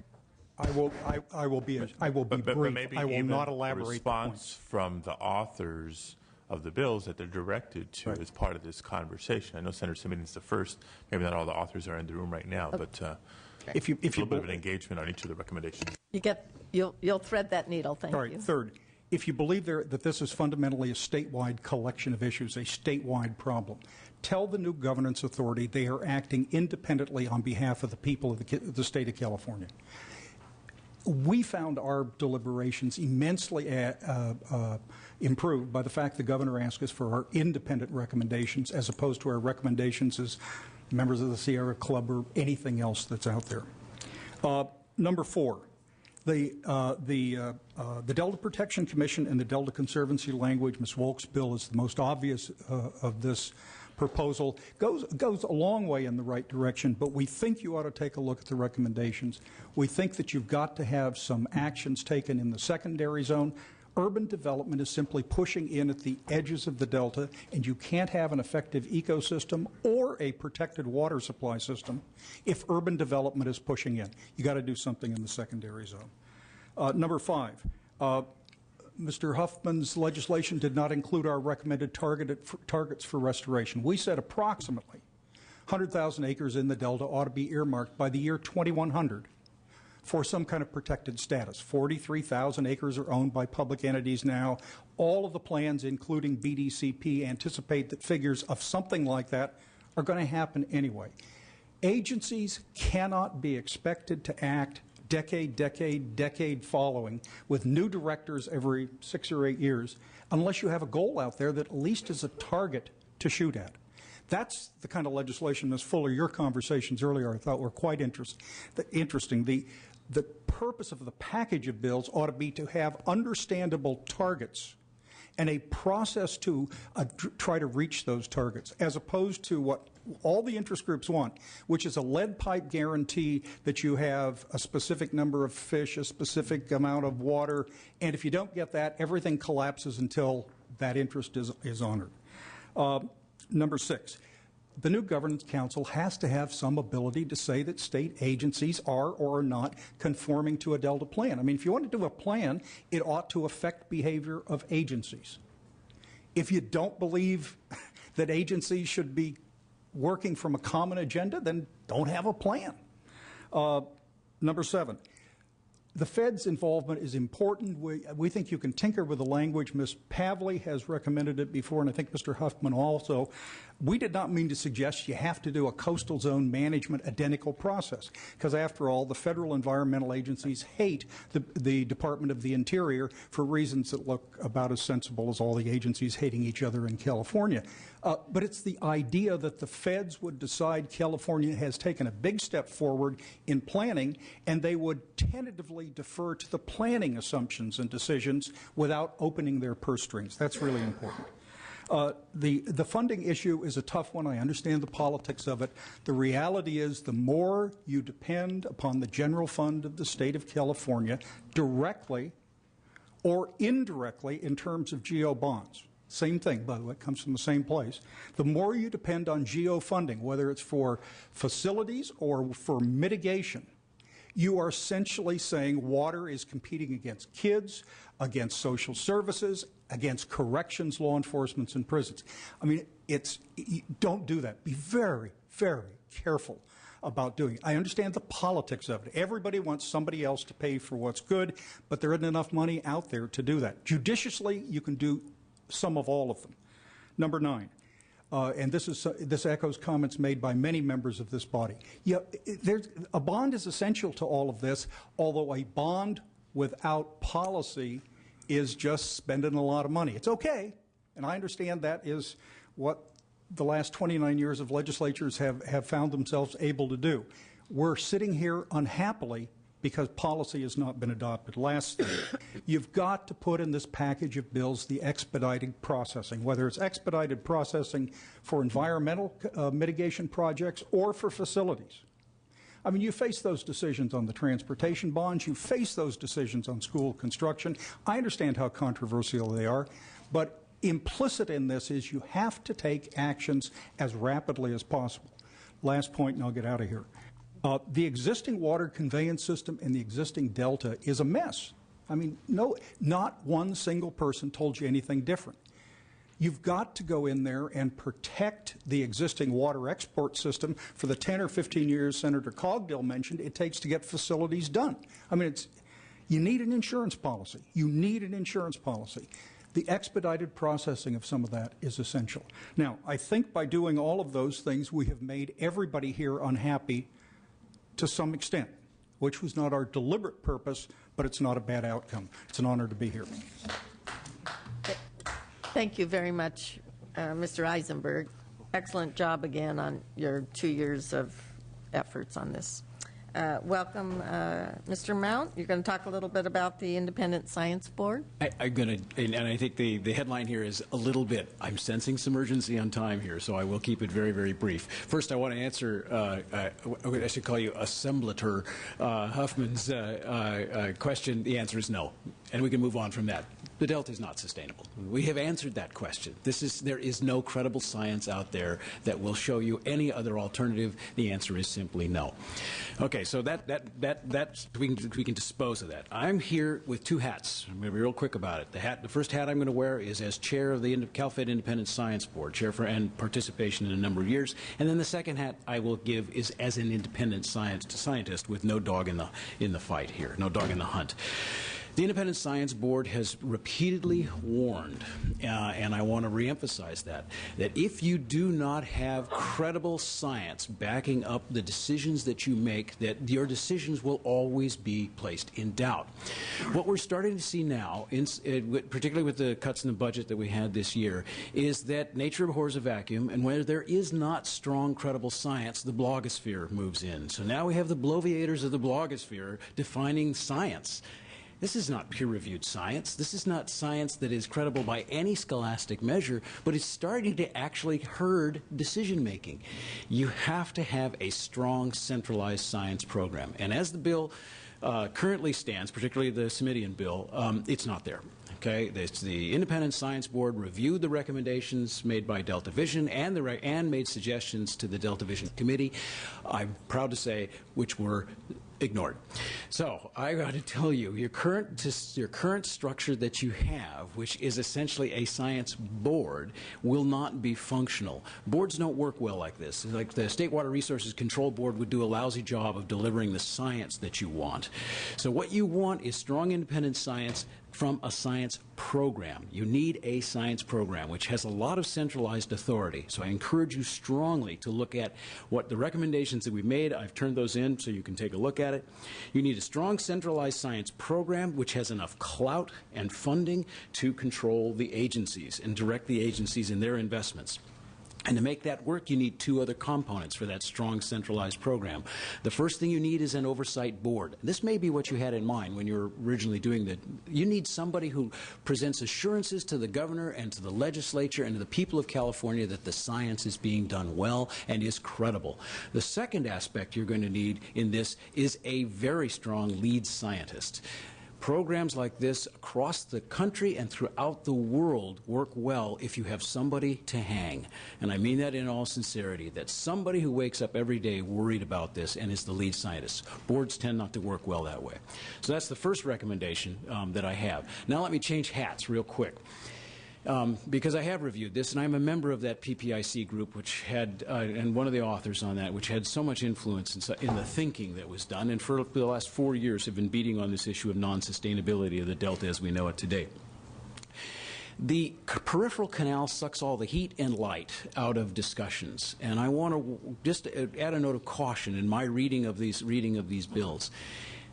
I will be brief. I will not elaborate. A response from the authors of the bills that they're directed to as part of this conversation. I know Senator Simon is the first. Maybe not all the authors are in the room right now, but if you a little bit of an engagement on each of the recommendations. You'll thread that needle. Thank you. All right. Third, if you believe that this is fundamentally a statewide collection of issues, a statewide problem, tell the new governance authority they are acting independently on behalf of the people of the state of California. We found our deliberations immensely improved by the fact the governor asked us for our independent recommendations as opposed to our recommendations as members of the Sierra Club or anything else that's out there. Number 4, the Delta Protection Commission and the Delta Conservancy language, Ms. Wolk's bill is the most obvious of this proposal, goes a long way in the right direction, but we think you ought to take a look at the recommendations. We think that you've got to have some actions taken in the secondary zone. Urban development is simply pushing in at the edges of the Delta, and you can't have an effective ecosystem or a protected water supply system if urban development is pushing in. You got to do something in the secondary zone. Number 5. Mr. Huffman's legislation did not include our recommended targets for restoration. We said approximately 100,000 acres in the Delta ought to be earmarked by the year 2100 for some kind of protected status. 43,000 acres are owned by public entities now. All of the plans, including BDCP, anticipate that figures of something like that are going to happen anyway. Agencies cannot be expected to act decade following with new directors every 6 or 8 years unless you have a goal out there that at least is a target to shoot at. That's the kind of legislation that's full of your conversations earlier I thought were quite interesting. The purpose of the package of bills ought to be to have understandable targets and a process to try to reach those targets, as opposed to what all the interest groups want, which is a lead pipe guarantee that you have a specific number of fish, a specific amount of water, and if you don't get that, everything collapses until that interest is honored. Number 6, the new Governance Council has to have some ability to say that state agencies are or are not conforming to a Delta plan. I mean, if you want to do a plan, it ought to affect behavior of agencies. If you don't believe that agencies should be working from a common agenda, then don't have a plan. Number 7, The Fed's involvement is important. We think you can tinker with the language. Ms. Pavley has recommended it before, and I think Mr. Huffman also. We did not mean to suggest you have to do a coastal zone management identical process, because after all, the federal environmental agencies hate the Department of the Interior for reasons that look about as sensible as all the agencies hating each other in California. But it's the idea that the feds would decide California has taken a big step forward in planning, and they would tentatively defer to the planning assumptions and decisions without opening their purse strings. That's really important. The funding issue is a tough one. I understand the politics of it. The reality is the more you depend upon the general fund of the state of California directly or indirectly in terms of GO bonds, same thing, by the way, it comes from the same place. The more you depend on GO funding, whether it's for facilities or for mitigation, you are essentially saying water is competing against kids, against social services, against corrections, law enforcement, and prisons. I mean, don't do that. Be very, very careful about doing it. I understand the politics of it. Everybody wants somebody else to pay for what's good, but there isn't enough money out there to do that. Judiciously, you can do some of all of them. Number 9, and this echoes comments made by many members of this body. Yeah, a bond is essential to all of this, although a bond without policy is just spending a lot of money. It's okay, and I understand that is what the last 29 years of legislatures have found themselves able to do. We're sitting here unhappily because policy has not been adopted. Last thing, you've got to put in this package of bills the expedited processing, whether it's expedited processing for environmental mitigation projects or for facilities. I mean, you face those decisions on the transportation bonds, you face those decisions on school construction. I understand how controversial they are, but implicit in this is you have to take actions as rapidly as possible. Last point, and I'll get out of here. The existing water conveyance system in the existing delta is a mess. I mean, not one single person told you anything different. You've got to go in there and protect the existing water export system for the 10 or 15 years Senator Cogdill mentioned it takes to get facilities done. I mean, you need an insurance policy. You need an insurance policy. The expedited processing of some of that is essential. Now, I think by doing all of those things, we have made everybody here unhappy to some extent, which was not our deliberate purpose, but it's not a bad outcome. It's an honor to be here. Thank you very much, Mr. Eisenberg. Excellent job again on your 2 years of efforts on this. Welcome, Mr. Mount. You're going to talk a little bit about the Independent Science Board. I'm going to, and I think the headline here is a little bit. I'm sensing some urgency on time here, so I will keep it very, very brief. First, I want to answer, I should call you Assemblator Huffman's question. The answer is no, and we can move on from that. The Delta is not sustainable. We have answered that question. There is no credible science out there that will show you any other alternative. The answer is simply no. Okay, so we can dispose of that. I'm here with 2 hats. I'm going to be real quick about it. The first hat I'm going to wear is as chair of the CalFed Independent Science Board, chair for and participation in a number of years. And then the second hat I will give is as an independent scientist with no dog in the fight here, no dog in the hunt. The Independent Science Board has repeatedly warned, and I want to reemphasize that if you do not have credible science backing up the decisions that you make, that your decisions will always be placed in doubt. What we're starting to see now, particularly with the cuts in the budget that we had this year, is that nature abhors a vacuum, and where there is not strong, credible science, the blogosphere moves in. So now we have the bloviators of the blogosphere defining science. This is not peer-reviewed science. This is not science that is credible by any scholastic measure, but it's starting to actually herd decision-making. You have to have a strong, centralized science program. And as the bill currently stands, particularly the Simidian bill, it's not there. Okay, the Independent Science Board reviewed the recommendations made by Delta Vision and made suggestions to the Delta Vision Committee, I'm proud to say, which were ignored. So I got to tell you, your current structure that you have, which is essentially a science board, will not be functional. Boards don't work well like this. Like the State Water Resources Control Board would do a lousy job of delivering the science that you want. So what you want is strong, independent science from a science program. You need a science program which has a lot of centralized authority. So I encourage you strongly to look at what the recommendations that we've made. I've turned those in so you can take a look at it. You need a strong centralized science program which has enough clout and funding to control the agencies and direct the agencies in their investments. And to make that work, you need two other components for that strong centralized program. The first thing you need is an oversight board. This may be what you had in mind when you were originally doing that. You need somebody who presents assurances to the governor and to the legislature and to the people of California that the science is being done well and is credible. The second aspect you're going to need in this is a very strong lead scientist. Programs like this across the country and throughout the world work well if you have somebody to hang. And I mean that in all sincerity, that somebody who wakes up every day worried about this and is the lead scientist. Boards tend not to work well that way. So that's the first recommendation that I have. Now let me change hats real quick. Because I have reviewed this, and I'm a member of that PPIC group, which had, and one of the authors on that, which had so much influence in the thinking that was done, and for the last 4 years have been beating on this issue of non-sustainability of the Delta as we know it today. The peripheral canal sucks all the heat and light out of discussions, and I want to just add a note of caution in my reading of these bills.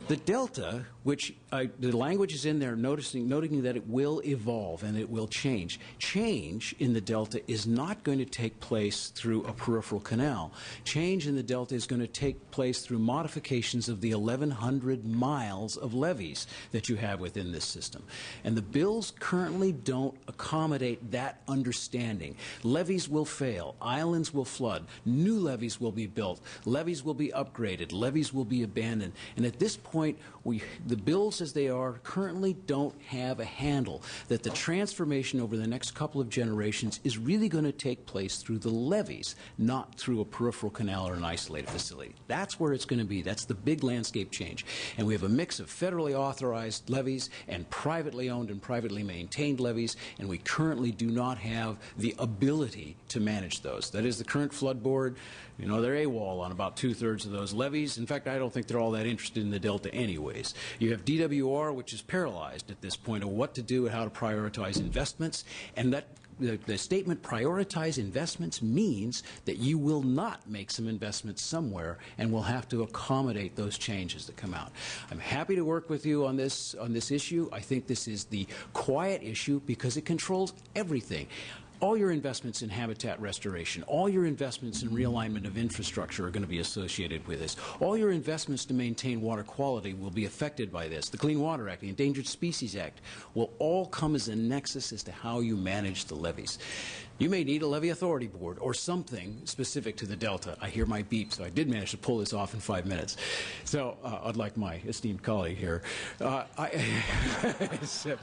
The Delta, which the language is in there noting that it will evolve and it will change. Change in the Delta is not going to take place through a peripheral canal. Change in the Delta is going to take place through modifications of the 1,100 miles of levees that you have within this system. And the bills currently don't accommodate that understanding. Levees will fail. Islands will flood. New levees will be built. Levees will be upgraded. Levees will be abandoned. And at this point, the bills as they are currently don't have a handle that the transformation over the next couple of generations is really going to take place through the levees, not through a peripheral canal or an isolated facility. That's where it's going to be. That's the big landscape change. And we have a mix of federally authorized levees and privately owned and privately maintained levees, and we currently do not have the ability to manage those. That is, the current flood board, you know, they're AWOL on about 2/3 of those levees. In fact, I don't think they're all that interested in the Delta anyways. You have DWR, which is paralyzed at this point of what to do and how to prioritize investments, and that the statement prioritize investments means that you will not make some investments somewhere and will have to accommodate those changes that come out. I'm happy to work with you on this issue. I think this is the quiet issue because it controls everything. All your investments in habitat restoration, all your investments in realignment of infrastructure are going to be associated with this. All your investments to maintain water quality will be affected by this. The Clean Water Act, the Endangered Species Act will all come as a nexus as to how you manage the levees. You may need a levee authority board or something specific to the Delta. I hear my beep, so I did manage to pull this off in 5 minutes. So, unlike my esteemed colleague here, but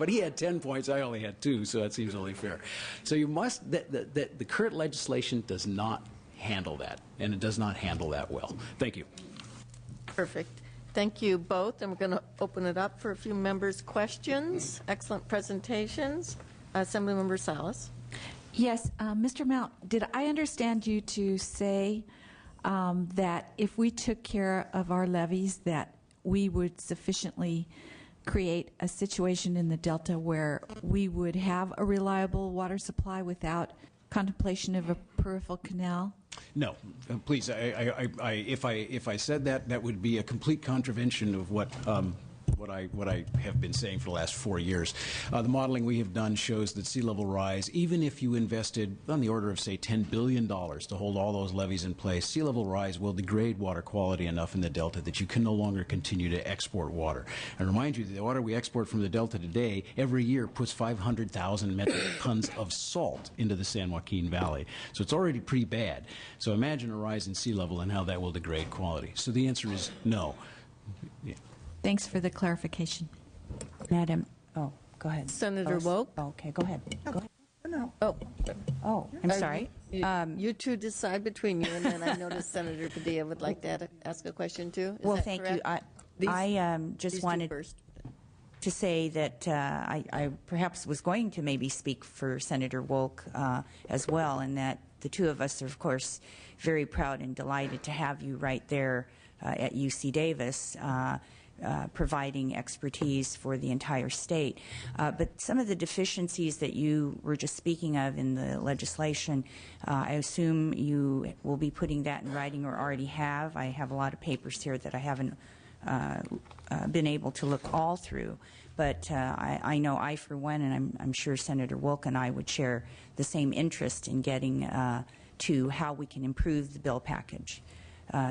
he had 10 points, I only had 2, so that seems only fair. So you must, the current legislation does not handle that, and it does not handle that well. Thank you. Perfect. Thank you both, and we're going to open it up for a few members' questions. Excellent presentations. Assemblymember Salas. Yes, Mr. Mount, did I understand you to say that if we took care of our levees that we would sufficiently create a situation in the Delta where we would have a reliable water supply without contemplation of a peripheral canal? No, please. If I said that, that would be a complete contravention of what I have been saying for the last 4 years. The modeling we have done shows that sea level rise, even if you invested on the order of, say, $10 billion to hold all those levees in place, sea level rise will degrade water quality enough in the Delta that you can no longer continue to export water. And remind you, the water we export from the Delta today every year puts 500,000 metric tons of salt into the San Joaquin Valley. So it's already pretty bad. So imagine a rise in sea level and how that will degrade quality. So the answer is no. Yeah. Thanks for the clarification. Madam, oh, go ahead. Senator Woke. Oh, okay, go ahead. Go ahead. No. Oh, I'm sorry. You two decide between you, and then I noticed Senator Padilla would like to ask a question too. Is well, that thank correct? you. I just these two wanted first. to say that I perhaps was going to maybe speak for Senator Wolk as well, and that the two of us are, of course, very proud and delighted to have you right there at UC Davis, providing expertise for the entire state. But some of the deficiencies that you were just speaking of in the legislation, I assume you will be putting that in writing or already have. I have a lot of papers here that I haven't been able to look all through. But I know I, for one, and I'm sure Senator Wolk and I would share the same interest in getting to how we can improve the bill package.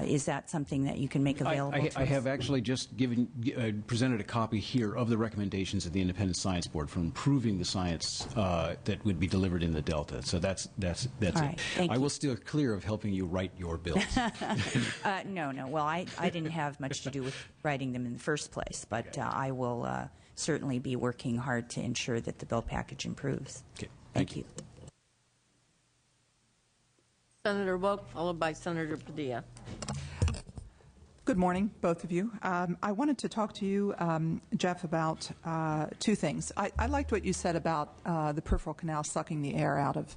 Is that something that you can make available to us? I have actually just presented a copy here of the recommendations of the Independent Science Board for improving the science that would be delivered in the Delta. So that's right, it. I will steer clear of helping you write your bills. No. Well, I didn't have much to do with writing them in the first place, but I will certainly be working hard to ensure that the bill package improves. Okay. Thank you. Senator Wolk, followed by Senator Padilla. Good morning, both of you. I wanted to talk to you, Jeff, about two things. I liked what you said about the peripheral canal sucking the air out of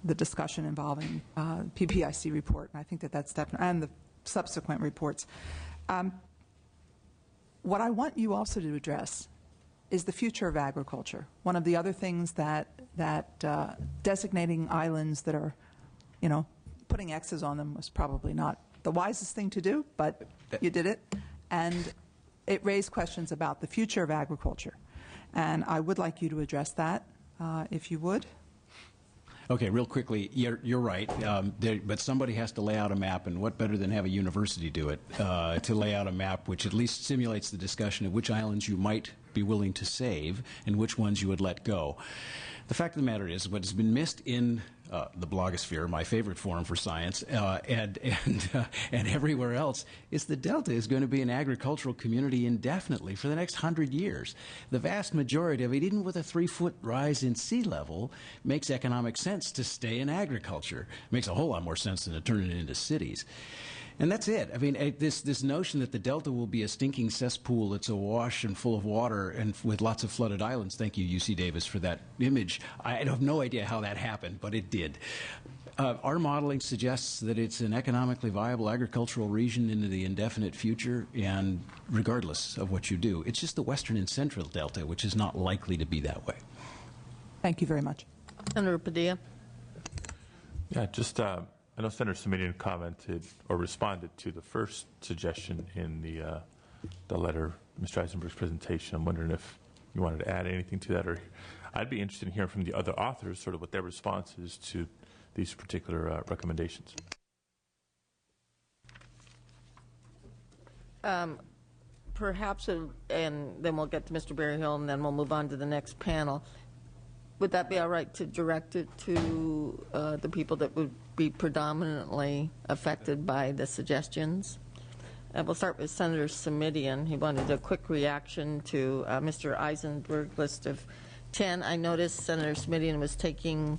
the discussion involving PPIC report, and I think that's definitely, and the subsequent reports. What I want you also to address is the future of agriculture. One of the other things that designating islands that are, putting X's on them was probably not the wisest thing to do, but you did it. And it raised questions about the future of agriculture. And I would like you to address that, if you would. Okay, real quickly, you're right, but somebody has to lay out a map, and what better than have a university do it, to lay out a map which at least simulates the discussion of which islands you might be willing to save and which ones you would let go. The fact of the matter is, what has been missed in the blogosphere, my favorite forum for science, and everywhere else, is the Delta is going to be an agricultural community indefinitely for the next 100 years. The vast majority of it, even with a 3-foot rise in sea level, makes economic sense to stay in agriculture. It makes a whole lot more sense than to turn it into cities. And that's it. I mean, this notion that the Delta will be a stinking cesspool that's awash and full of water and with lots of flooded islands, thank you, UC Davis, for that image. I have no idea how that happened, but it did. Our modeling suggests that it's an economically viable agricultural region into the indefinite future, and regardless of what you do. It's just the western and central Delta, which is not likely to be that way. Thank you very much. Senator Padilla. Yeah, just... I know Senator Simitian commented or responded to the first suggestion in the letter, Mr. Eisenberg's presentation. I'm wondering if you wanted to add anything to that, or I'd be interested in hearing from the other authors sort of what their response is to these particular recommendations. Perhaps, and then we'll get to Mr. Berryhill, and then we'll move on to the next panel. Would that be all right to direct it to the people that would be predominantly affected by the suggestions? We'll start with Senator Simitian. He wanted a quick reaction to Mr. Eisenberg's list of 10. I noticed Senator Simitian was taking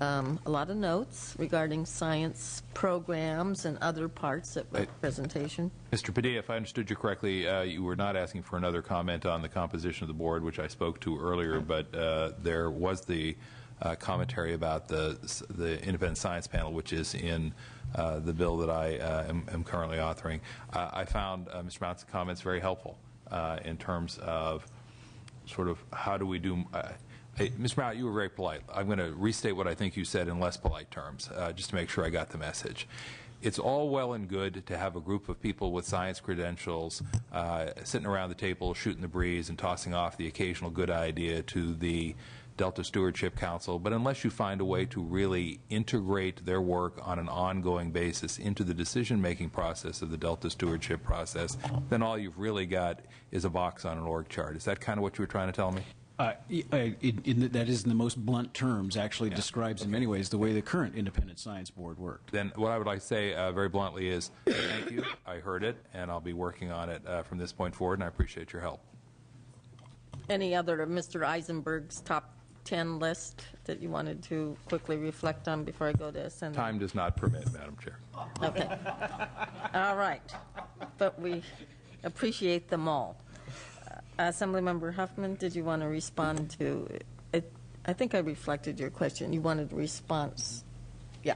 a lot of notes regarding science programs and other parts of the presentation. Mr. Padilla, if I understood you correctly, you were not asking for another comment on the composition of the board, which I spoke to earlier, but there was the commentary about the independent science panel, which is in the bill that I am currently authoring. I found Mr. Mount's comments very helpful in terms of sort of how do we do. Mr. Mount, you were very polite. I'm going to restate what I think you said in less polite terms, just to make sure I got the message. It's all well and good to have a group of people with science credentials sitting around the table, shooting the breeze and tossing off the occasional good idea to the Delta Stewardship Council, but unless you find a way to really integrate their work on an ongoing basis into the decision-making process of the Delta Stewardship process, then all you've really got is a box on an org chart. Is that kind of what you were trying to tell me? That is, in the most blunt terms, actually describes in many ways the way the current Independent Science Board worked. Then what I would like to say very bluntly is thank you. I heard it, and I'll be working on it from this point forward, and I appreciate your help. Any other of Mr. Eisenberg's top 10 list that you wanted to quickly reflect on before I go to Senator? Time does not permit, Madam Chair. Okay. All right. But we appreciate them all. Assemblymember Huffman, did you want to respond to it? I think I reflected your question. You wanted a response. Yeah.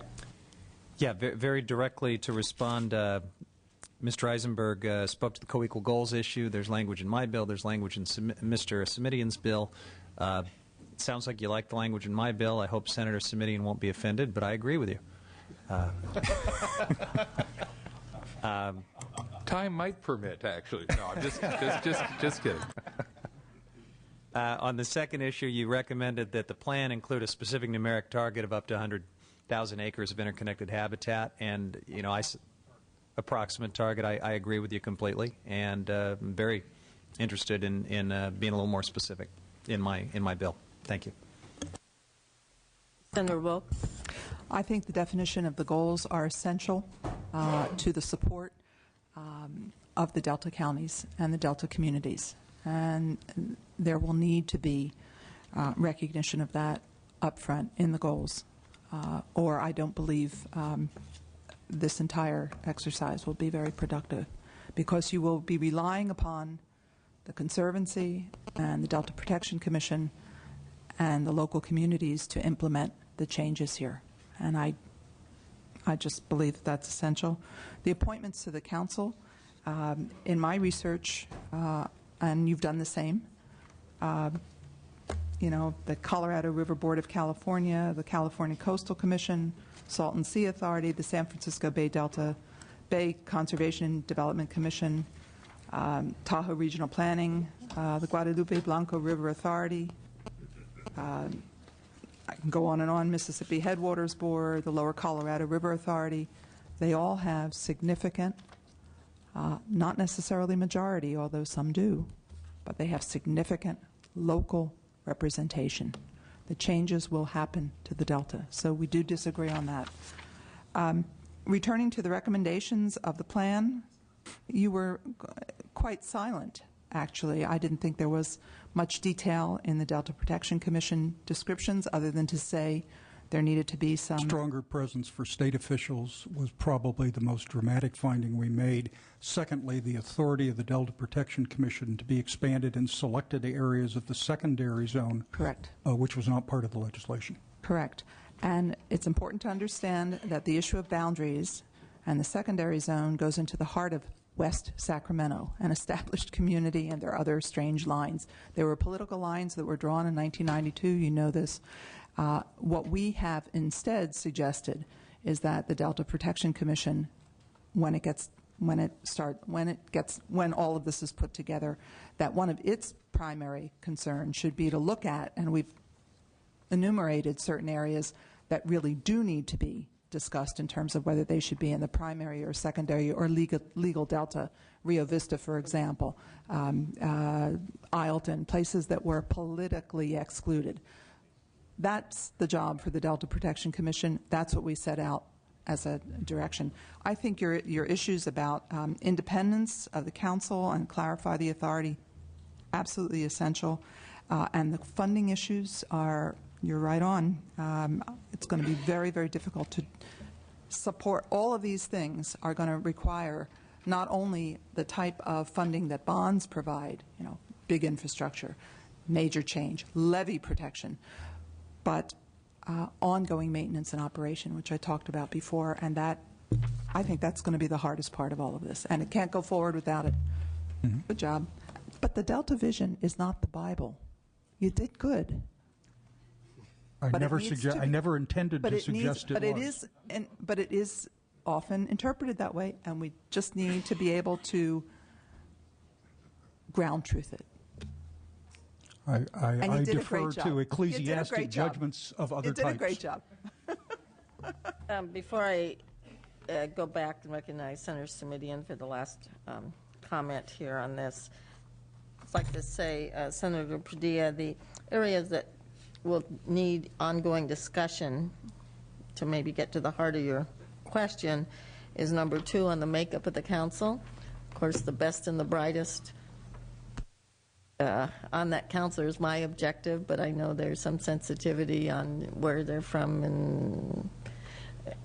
Yeah, very directly to respond. Mr. Eisenberg spoke to the co-equal goals issue. There's language in my bill. There's language in Mr. Simitian's bill. Sounds like you like the language in my bill. I hope Senator Simitian won't be offended, but I agree with you. Time might permit, actually. No, I'm just kidding. On the second issue, you recommended that the plan include a specific numeric target of up to 100,000 acres of interconnected habitat, and approximate target. I agree with you completely, and I'm very interested in being a little more specific in my bill. Thank you. Senator Wilk. I think the definition of the goals are essential to the support of the Delta counties and the Delta communities. And there will need to be recognition of that up front in the goals, or I don't believe this entire exercise will be very productive, because you will be relying upon the Conservancy and the Delta Protection Commission and the local communities to implement the changes here. And I just believe that that's essential. The appointments to the council, in my research, and you've done the same, the Colorado River Board of California, the California Coastal Commission, Salton Sea Authority, the San Francisco Bay Delta Bay Conservation and Development Commission, Tahoe Regional Planning, the Guadalupe Blanco River Authority, I can go on and on, Mississippi Headwaters Board, the Lower Colorado River Authority. They all have significant, not necessarily majority, although some do, but they have significant local representation. The changes will happen to the Delta, so we do disagree on that. Returning to the recommendations of the plan, you were quite silent, actually. I didn't think there was much detail in the Delta Protection Commission descriptions, other than to say there needed to be some stronger presence for state officials was probably the most dramatic finding we made. Secondly, the authority of the Delta Protection Commission to be expanded in selected areas of the secondary zone. Correct. Which was not part of the legislation. Correct. And it's important to understand that the issue of boundaries and the secondary zone goes into the heart of West Sacramento, an established community, and there are other strange lines. There were political lines that were drawn in 1992. You know this. What we have instead suggested is that the Delta Protection Commission, when all of this is put together, that one of its primary concerns should be to look at, and we've enumerated certain areas that really do need to be discussed in terms of whether they should be in the primary or secondary or legal Delta. Rio Vista, for example, Isleton, places that were politically excluded. That's the job for the Delta Protection Commission. That's what we set out as a direction. I think your issues about independence of the council and clarify the authority, absolutely essential. And the funding issues are, you're right on. It's going to be very, very difficult to support. All of these things are going to require not only the type of funding that bonds provide, big infrastructure, major change, levee protection, but ongoing maintenance and operation, which I talked about before, and that, I think that's going to be the hardest part of all of this, and it can't go forward without it. Mm-hmm. Good job. But the Delta Vision is not the Bible. You did good. I never intended to suggest it was. But it is often interpreted that way, and we just need to be able to ground truth it. I defer to ecclesiastic judgments of other types. You did a great job. Before I go back and recognize Senator Simitian for the last comment here on this, I'd like to say, Senator Padilla, the areas that will need ongoing discussion to maybe get to the heart of your question is number 2 on the makeup of the council. Of course, the best and the brightest on that council is my objective, but I know there's some sensitivity on where they're from and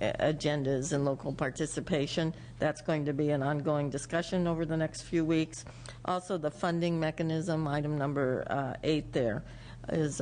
agendas and local participation. That's going to be an ongoing discussion over the next few weeks. Also, the funding mechanism, item number 8 there, is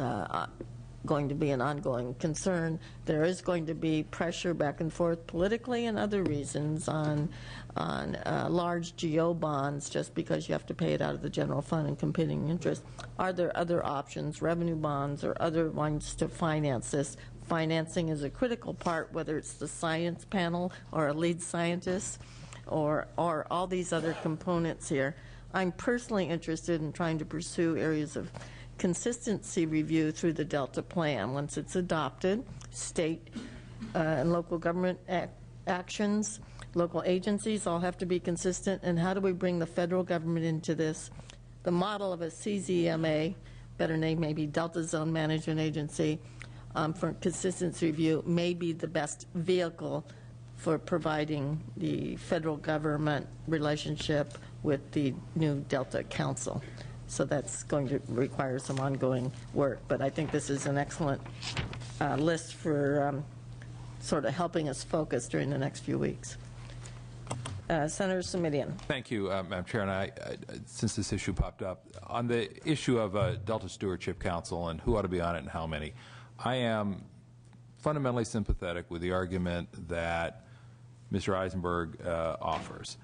going to be an ongoing concern. There is going to be pressure back and forth politically and other reasons on large GO bonds just because you have to pay it out of the general fund and competing interest. Are there other options, revenue bonds or other ones to finance this? Financing is a critical part, whether it's the science panel or a lead scientist or all these other components here. I'm personally interested in trying to pursue areas of consistency review through the Delta Plan. Once it's adopted, state and local government actions, local agencies all have to be consistent. And how do we bring the federal government into this? The model of a CZMA, better name maybe Delta Zone Management Agency, for consistency review may be the best vehicle for providing the federal government relationship with the new Delta Council. So that's going to require some ongoing work. But I think this is an excellent list for sort of helping us focus during the next few weeks. Senator Simitian. Thank you, Madam Chair. And since this issue popped up, on the issue of Delta Stewardship Council and who ought to be on it and how many, I am fundamentally sympathetic with the argument that Mr. Eisenberg offers.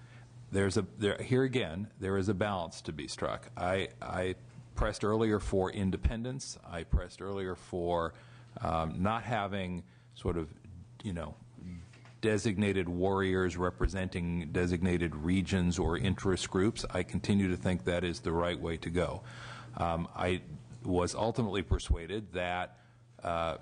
Here again, there is a balance to be struck. I pressed earlier for independence. I pressed earlier for not having sort of, designated warriors representing designated regions or interest groups. I continue to think that is the right way to go. I was ultimately persuaded that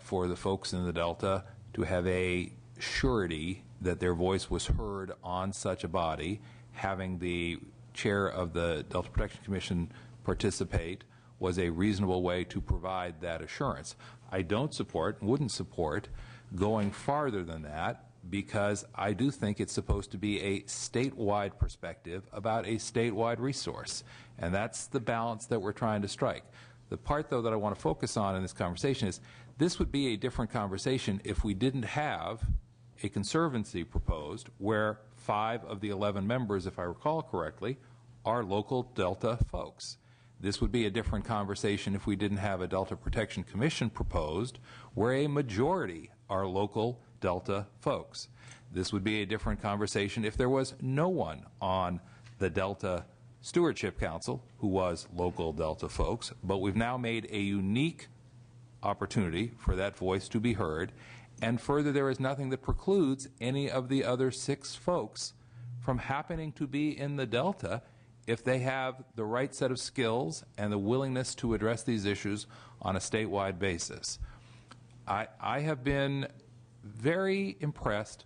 for the folks in the Delta to have a surety that their voice was heard on such a body, having the chair of the Delta Protection Commission participate was a reasonable way to provide that assurance. I don't support, wouldn't support, going farther than that because I do think it's supposed to be a statewide perspective about a statewide resource. And that's the balance that we're trying to strike. The part, though, that I want to focus on in this conversation is this would be a different conversation if we didn't have a conservancy proposed where 5 of the 11 members, if I recall correctly, are local Delta folks. This would be a different conversation if we didn't have a Delta Protection Commission proposed where a majority are local Delta folks. This would be a different conversation if there was no one on the Delta Stewardship Council who was local Delta folks, but we've now made a unique opportunity for that voice to be heard. And further, there is nothing that precludes any of the other 6 folks from happening to be in the Delta if they have the right set of skills and the willingness to address these issues on a statewide basis. I have been very impressed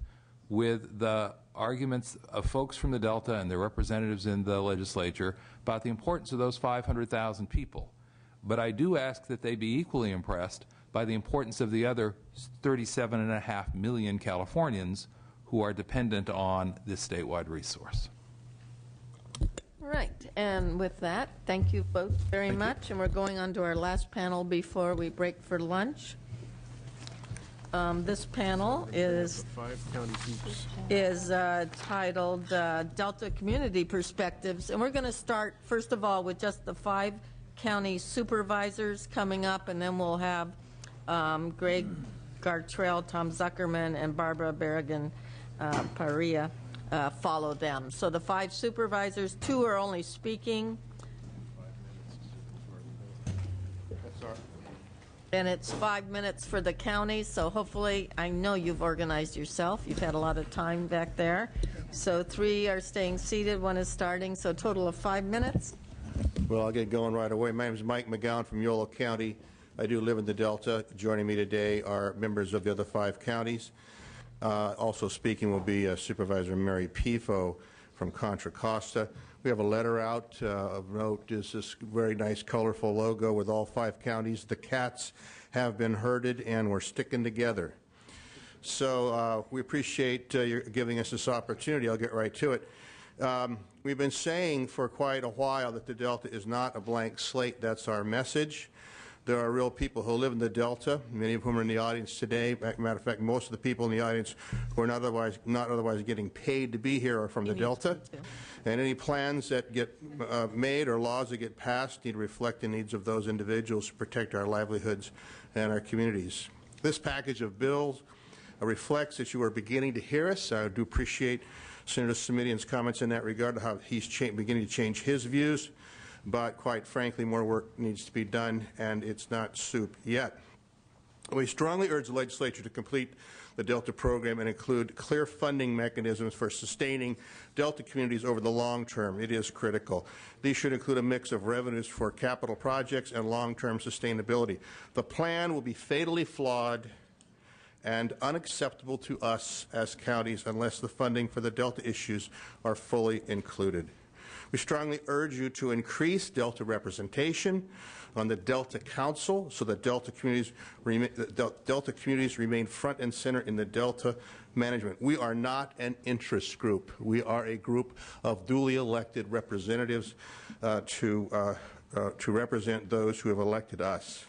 with the arguments of folks from the Delta and their representatives in the legislature about the importance of those 500,000 people. But I do ask that they be equally impressed by the importance of the other 37.5 million Californians who are dependent on this statewide resource. Right, and with that, thank you both very much. And we're going on to our last panel before we break for lunch. This panel is titled Delta Community Perspectives. And we're going to start, first of all, with just the 5 county supervisors coming up, and then we'll have Greg Gartrell, Tom Zuckerman, and Barbara Berrigan-Parrilla follow them. So the 5 supervisors, 2 are only speaking. And it's 5 minutes for the county, so hopefully, I know you've organized yourself. You've had a lot of time back there. So 3 are staying seated, 1 is starting, so a total of 5 minutes. Well, I'll get going right away. My name is Mike McGowan from Yolo County. I do live in the Delta. Joining me today are members of the other 5 counties. Also speaking will be Supervisor Mary Pifo from Contra Costa. We have a letter out of note is this very nice colorful logo with all 5 counties. The cats have been herded and we're sticking together. So we appreciate your giving us this opportunity. I'll get right to it. We've been saying for quite a while that the Delta is not a blank slate. That's our message. There are real people who live in the Delta, many of whom are in the audience today. Matter of fact, most of the people in the audience who are not otherwise getting paid to be here are from the Delta. And any plans that get made or laws that get passed need to reflect the needs of those individuals to protect our livelihoods and our communities. This package of bills reflects that you are beginning to hear us. I do appreciate Senator Simitian's comments in that regard, how he's beginning to change his views. But quite frankly, more work needs to be done, and it's not soup yet. We strongly urge the legislature to complete the Delta program and include clear funding mechanisms for sustaining Delta communities over the long term. It is critical. These should include a mix of revenues for capital projects and long-term sustainability. The plan will be fatally flawed and unacceptable to us as counties unless the funding for the Delta issues are fully included. We strongly urge you to increase Delta representation on the Delta Council so that Delta communities remain front and center in the Delta management. We are not an interest group. We are a group of duly elected representatives to represent those who have elected us.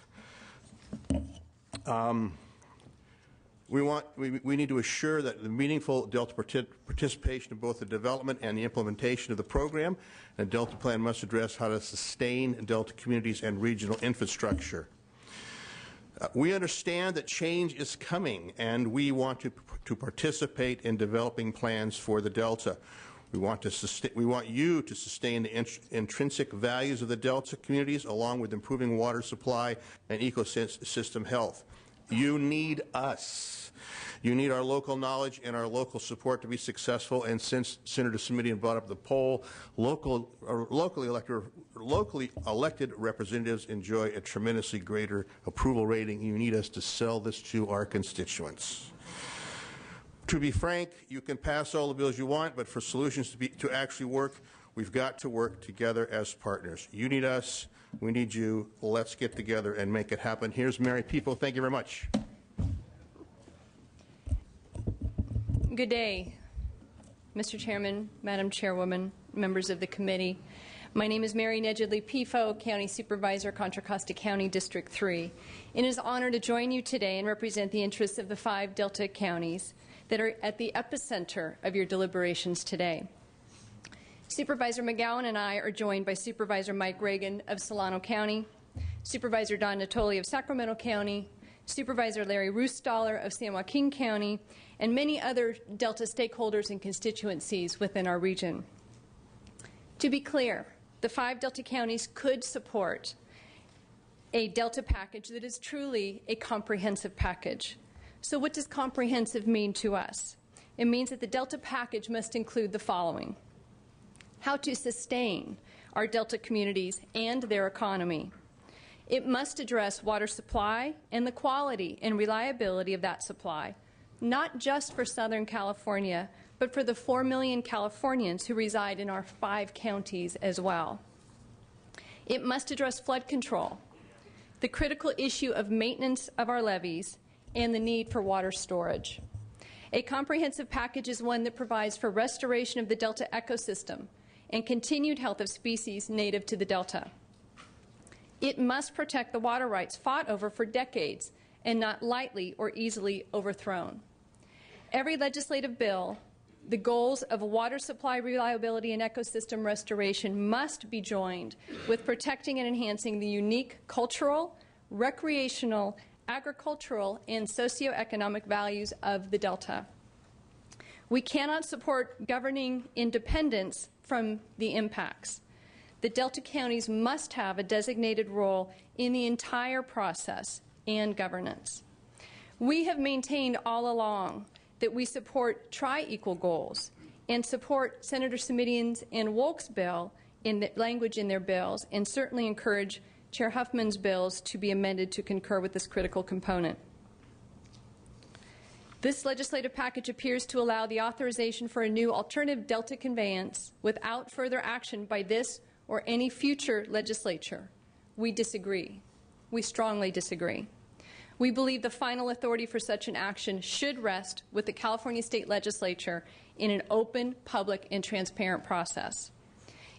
We need to assure that the meaningful Delta participation in both the development and the implementation of the program. And the Delta plan must address how to sustain Delta communities and regional infrastructure. We understand that change is coming, and we want to participate in developing plans for the Delta. We want you to sustain the intrinsic values of the Delta communities, along with improving water supply and ecosystem health. You need us. You need our local knowledge and our local support to be successful. And since Senator Simitian brought up the poll, locally elected representatives enjoy a tremendously greater approval rating. You need us to sell this to our constituents. To be frank, you can pass all the bills you want, but for solutions to actually work, we've got to work together as partners. You need us. We need you. Let's get together and make it happen. Here's Mary People. Thank you very much. Good day, Mr. Chairman, Madam Chairwoman, members of the committee. My name is Mary Nedjidley Pifo, County Supervisor, Contra Costa County, District 3. It is an honor to join you today and represent the interests of the 5 Delta counties that are at the epicenter of your deliberations today. Supervisor McGowan and I are joined by Supervisor Mike Reagan of Solano County, Supervisor Don Natoli of Sacramento County, Supervisor Larry Roostaller of San Joaquin County, and many other Delta stakeholders and constituencies within our region. To be clear, the 5 Delta counties could support a Delta package that is truly a comprehensive package. So what does comprehensive mean to us? It means that the Delta package must include the following: how to sustain our Delta communities and their economy. It must address water supply and the quality and reliability of that supply, not just for Southern California, but for the 4 million Californians who reside in our 5 counties as well. It must address flood control, the critical issue of maintenance of our levees, and the need for water storage. A comprehensive package is one that provides for restoration of the Delta ecosystem and continued health of species native to the Delta. It must protect the water rights fought over for decades and not lightly or easily overthrown. Every legislative bill, the goals of water supply reliability and ecosystem restoration must be joined with protecting and enhancing the unique cultural, recreational, agricultural, and socioeconomic values of the Delta. We cannot support governing independence from the impacts. The Delta counties must have a designated role in the entire process and governance. We have maintained all along that we support tri-equal goals and support Senator Simitian's and Wolk's bill in the language in their bills, and certainly encourage Chair Huffman's bills to be amended to concur with this critical component. This legislative package appears to allow the authorization for a new alternative Delta conveyance without further action by this or any future legislature. We disagree. We strongly disagree. We believe the final authority for such an action should rest with the California State Legislature in an open, public, and transparent process.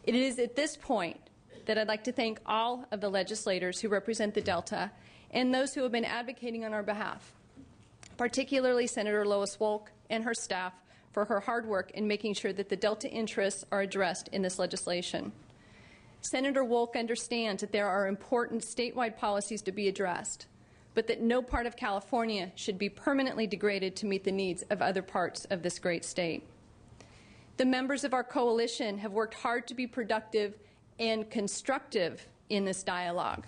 It is at this point that I'd like to thank all of the legislators who represent the Delta and those who have been advocating on our behalf, particularly Senator Lois Wolk and her staff for her hard work in making sure that the Delta interests are addressed in this legislation. Senator Wolk understands that there are important statewide policies to be addressed, but that no part of California should be permanently degraded to meet the needs of other parts of this great state. The members of our coalition have worked hard to be productive and constructive in this dialogue.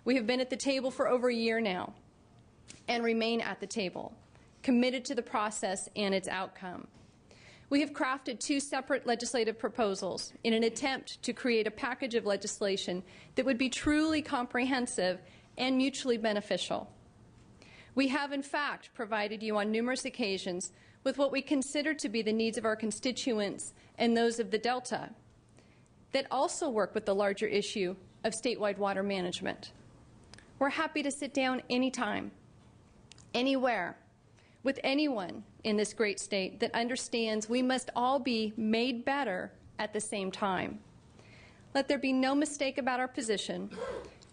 We have been at the table for over a year now and remain at the table, committed to the process and its outcome. We have crafted 2 separate legislative proposals in an attempt to create a package of legislation that would be truly comprehensive and mutually beneficial. We have, in fact, provided you on numerous occasions with what we consider to be the needs of our constituents and those of the Delta that also work with the larger issue of statewide water management. We're happy to sit down anytime, anywhere, with anyone in this great state that understands we must all be made better at the same time. Let there be no mistake about our position.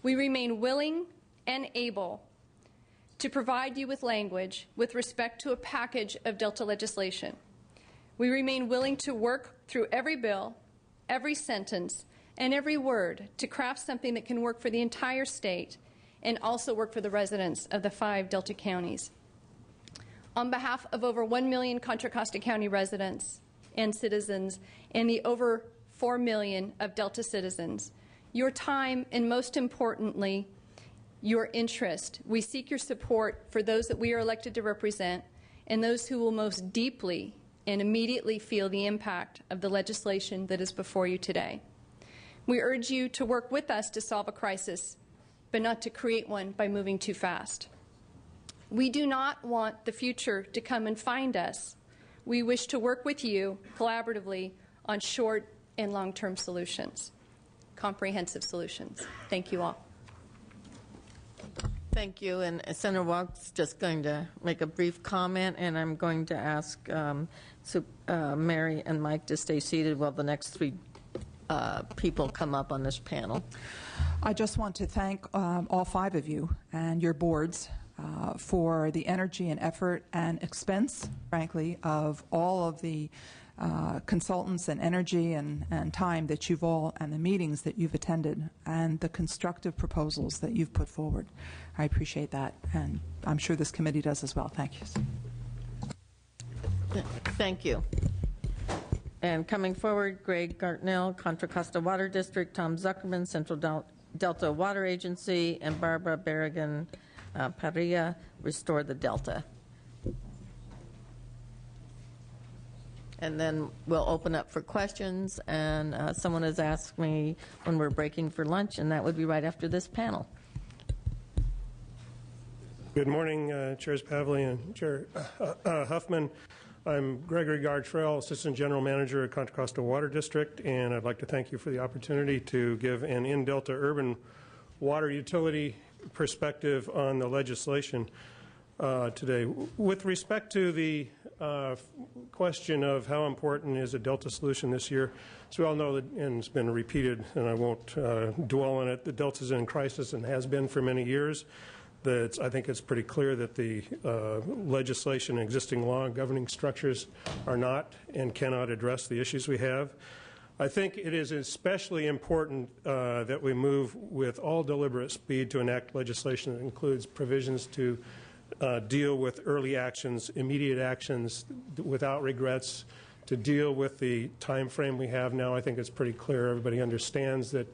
We remain willing and able to provide you with language with respect to a package of Delta legislation. We remain willing to work through every bill, every sentence, and every word to craft something that can work for the entire state and also work for the residents of the 5 Delta counties. On behalf of over 1 million Contra Costa County residents and citizens and the over 4 million of Delta citizens, your time and most importantly, your interest. We seek your support for those that we are elected to represent and those who will most deeply and immediately feel the impact of the legislation that is before you today. We urge you to work with us to solve a crisis, but not to create one by moving too fast. We do not want the future to come and find us. We wish to work with you collaboratively on short and long-term solutions, comprehensive solutions. Thank you all. Thank you. And Senator Walk's just going to make a brief comment, and I'm going to ask Mary and Mike to stay seated while the next 3 people come up on this panel. I just want to thank all 5 of you and your boards for the energy and effort and expense, frankly, of all of the consultants and energy and time that you've all, and the meetings that you've attended, and the constructive proposals that you've put forward. I appreciate that, and I'm sure this committee does as well. Thank you. Thank you. And coming forward, Greg Gartnell, Contra Costa Water District, Tom Zuckerman, Central Delta Water Agency, and Barbara Berrigan Parilla, Restore the Delta. And then we'll open up for questions, and someone has asked me when we're breaking for lunch, and that would be right after this panel. Good morning, Chairs Pavley and Chair Huffman. I'm Gregory Gartrell, Assistant General Manager at Contra Costa Water District, and I'd like to thank you for the opportunity to give an in-Delta urban water utility perspective on the legislation today. With respect to the question of how important is a Delta solution this year, as we all know, and it's been repeated, and I won't dwell on it, the Delta's in crisis and has been for many years. I think it's pretty clear that the legislation, existing law, and governing structures are not and cannot address the issues we have. I think it is especially important that we move with all deliberate speed to enact legislation that includes provisions to deal with early actions, immediate actions without regrets, to deal with the time frame we have now. I think it's pretty clear everybody understands that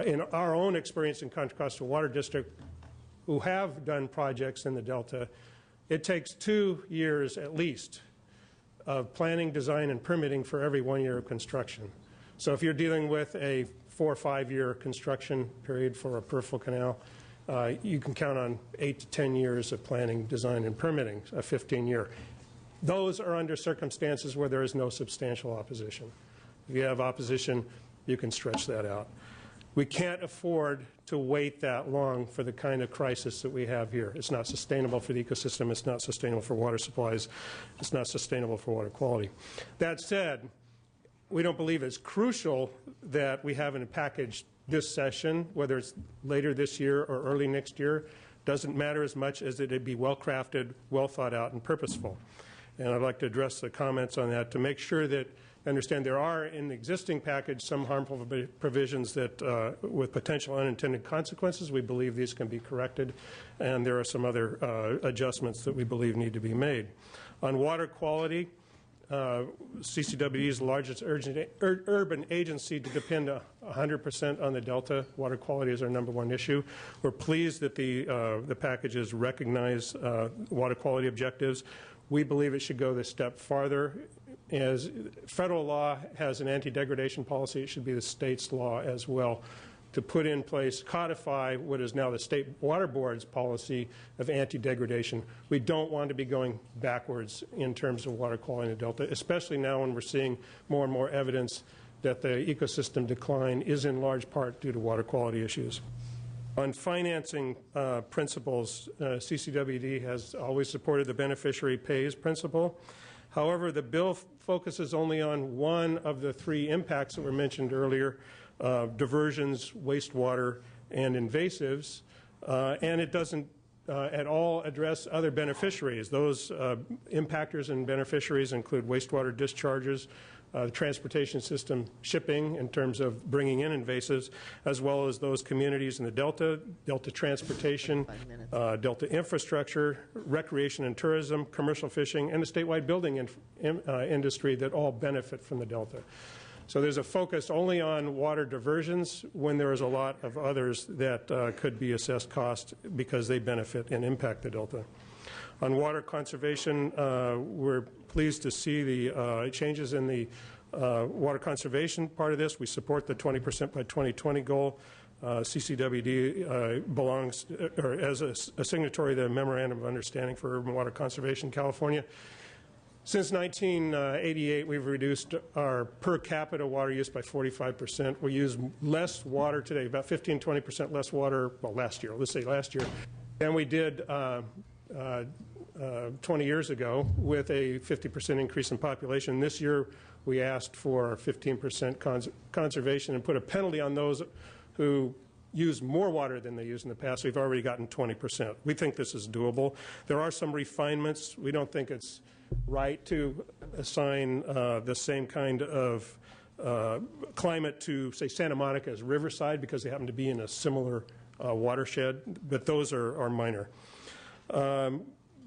in our own experience in Contra Costa Water District, who have done projects in the Delta, it takes 2 years at least of planning, design, and permitting for every 1 year of construction. So if you're dealing with a 4 or 5 year construction period for a peripheral canal, you can count on 8 to 10 years of planning, design, and permitting, a 15-year. Those are under circumstances where there is no substantial opposition. If you have opposition, you can stretch that out. We can't afford to wait that long for the kind of crisis that we have here. It's not sustainable for the ecosystem. It's not sustainable for water supplies. It's not sustainable for water quality. That said, we don't believe it's crucial that we have in a package this session, whether it's later this year or early next year, doesn't matter as much as that it be well-crafted, well thought out, and purposeful. And I'd like to address the comments on that to make sure that I understand there are in the existing package some harmful provisions that, with potential unintended consequences, we believe these can be corrected, and there are some other adjustments that we believe need to be made. On water quality, CCWD is the largest urban agency to depend 100% on the Delta. Water quality is our #1 issue. We're pleased that the packages recognize water quality objectives. We believe it should go this step farther. As federal law has an anti-degradation policy, it should be the state's law as well to put in place, codify what is now the State Water Board's policy of anti-degradation. We don't want to be going backwards in terms of water quality in the Delta, especially now when we're seeing more and more evidence that the ecosystem decline is in large part due to water quality issues. On financing principles, CCWD has always supported the beneficiary pays principle. However, the bill focuses only on one of the 3 impacts that were mentioned earlier, diversions, wastewater, and invasives, and it doesn't at all address other beneficiaries. Those impactors and beneficiaries include wastewater discharges, the transportation system, shipping in terms of bringing in invasives, as well as those communities in the Delta, Delta transportation, Delta infrastructure, recreation and tourism, commercial fishing, and the statewide building industry that all benefit from the Delta. So there's a focus only on water diversions when there is a lot of others that could be assessed cost because they benefit and impact the Delta. On water conservation, we're pleased to see the changes in the water conservation part of this. We support the 20% by 2020 goal. CCWD belongs or as a signatory to the Memorandum of Understanding for Urban Water Conservation in California. Since 1988, we've reduced our per capita water use by 45%. We use less water today, about 15-20% less water, well, last year, let's say last year, than we did 20 years ago with a 50% increase in population. This year, we asked for 15% conservation and put a penalty on those who use more water than they used in the past. We've already gotten 20%. We think this is doable. There are some refinements. We don't think it's right to assign the same kind of climate to, say, Santa Monica as Riverside because they happen to be in a similar watershed, but those are minor.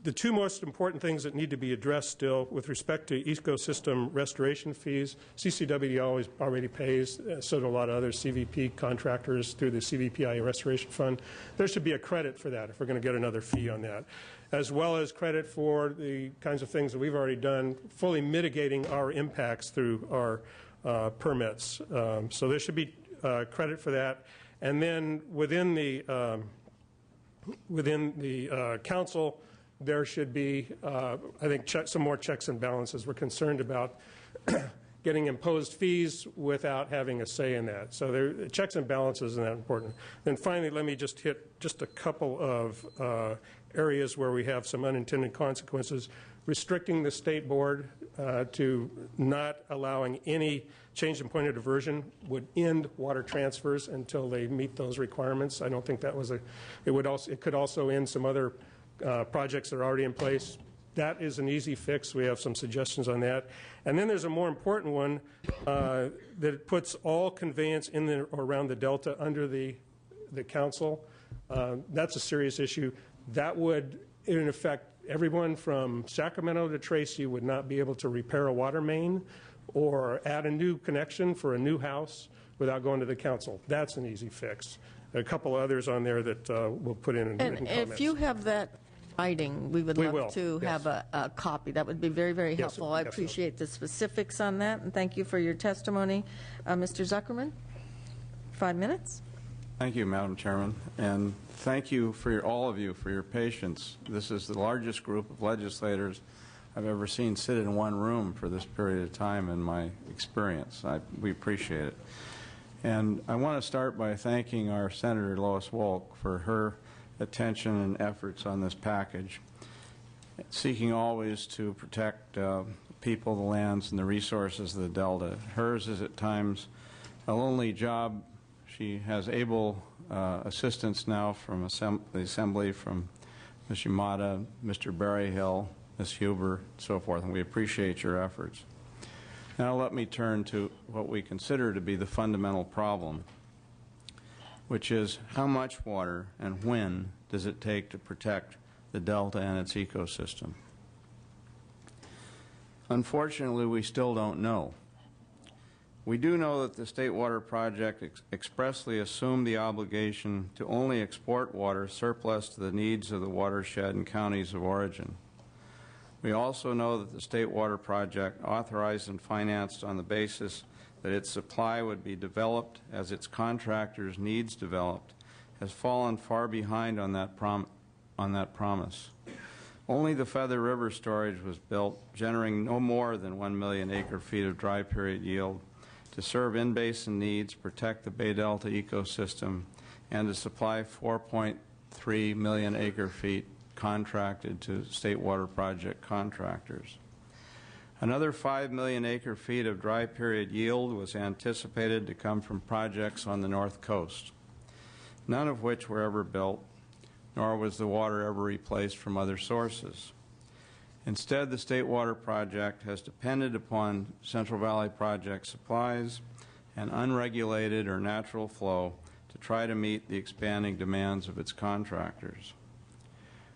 The 2 most important things that need to be addressed still with respect to ecosystem restoration fees, CCWD already pays, so do a lot of other CVP contractors through the CVPI Restoration Fund. There should be a credit for that if we're going to get another fee on that, as well as credit for the kinds of things that we've already done, fully mitigating our impacts through our permits. So there should be credit for that. And then within the council, there should be, I think, some more checks and balances. We're concerned about getting imposed fees without having a say in that. So checks and balances are that important. Then finally, let me just hit just a couple of areas where we have some unintended consequences. Restricting the state board to not allowing any change in point of diversion would end water transfers until they meet those requirements. I don't think that was it could also end some other projects that are already in place. That is an easy fix. We have some suggestions on that. And then there's a more important one that puts all conveyance in or around the Delta under the council. That's a serious issue. That would, in effect, everyone from Sacramento to Tracy would not be able to repair a water main or add a new connection for a new house without going to the council. That's an easy fix. A couple others on there that we'll put in written comments. And if you have that writing, we would love to have a copy. That would be very, very helpful. I appreciate the specifics on that, and thank you for your testimony. Mr. Zuckerman, 5 minutes. Thank you, Madam Chairman, and thank you for all of you for your patience. This is the largest group of legislators I've ever seen sit in one room for this period of time in my experience. We appreciate it. And I want to start by thanking our Senator Lois Wolk for her attention and efforts on this package, seeking always to protect people, the lands, and the resources of the Delta. Hers is at times a lonely job. She has able assistance now from the Assembly, from Ms. Yamada, Mr. Berryhill, Ms. Huber, and so forth, and we appreciate your efforts. Now let me turn to what we consider to be the fundamental problem, which is how much water and when does it take to protect the Delta and its ecosystem. Unfortunately, we still don't know. We do know that the State Water Project expressly assumed the obligation to only export water surplus to the needs of the watershed and counties of origin. We also know that the State Water Project, authorized and financed on the basis that its supply would be developed as its contractors' needs developed, has fallen far behind on that promise. Only the Feather River storage was built, generating no more than 1 million acre-feet of dry period yield to serve in-basin needs, protect the Bay Delta ecosystem, and to supply 4.3 million acre-feet contracted to State Water Project contractors. Another 5 million acre-feet of dry period yield was anticipated to come from projects on the North Coast, none of which were ever built, nor was the water ever replaced from other sources. Instead, the State Water Project has depended upon Central Valley Project supplies and unregulated or natural flow to try to meet the expanding demands of its contractors.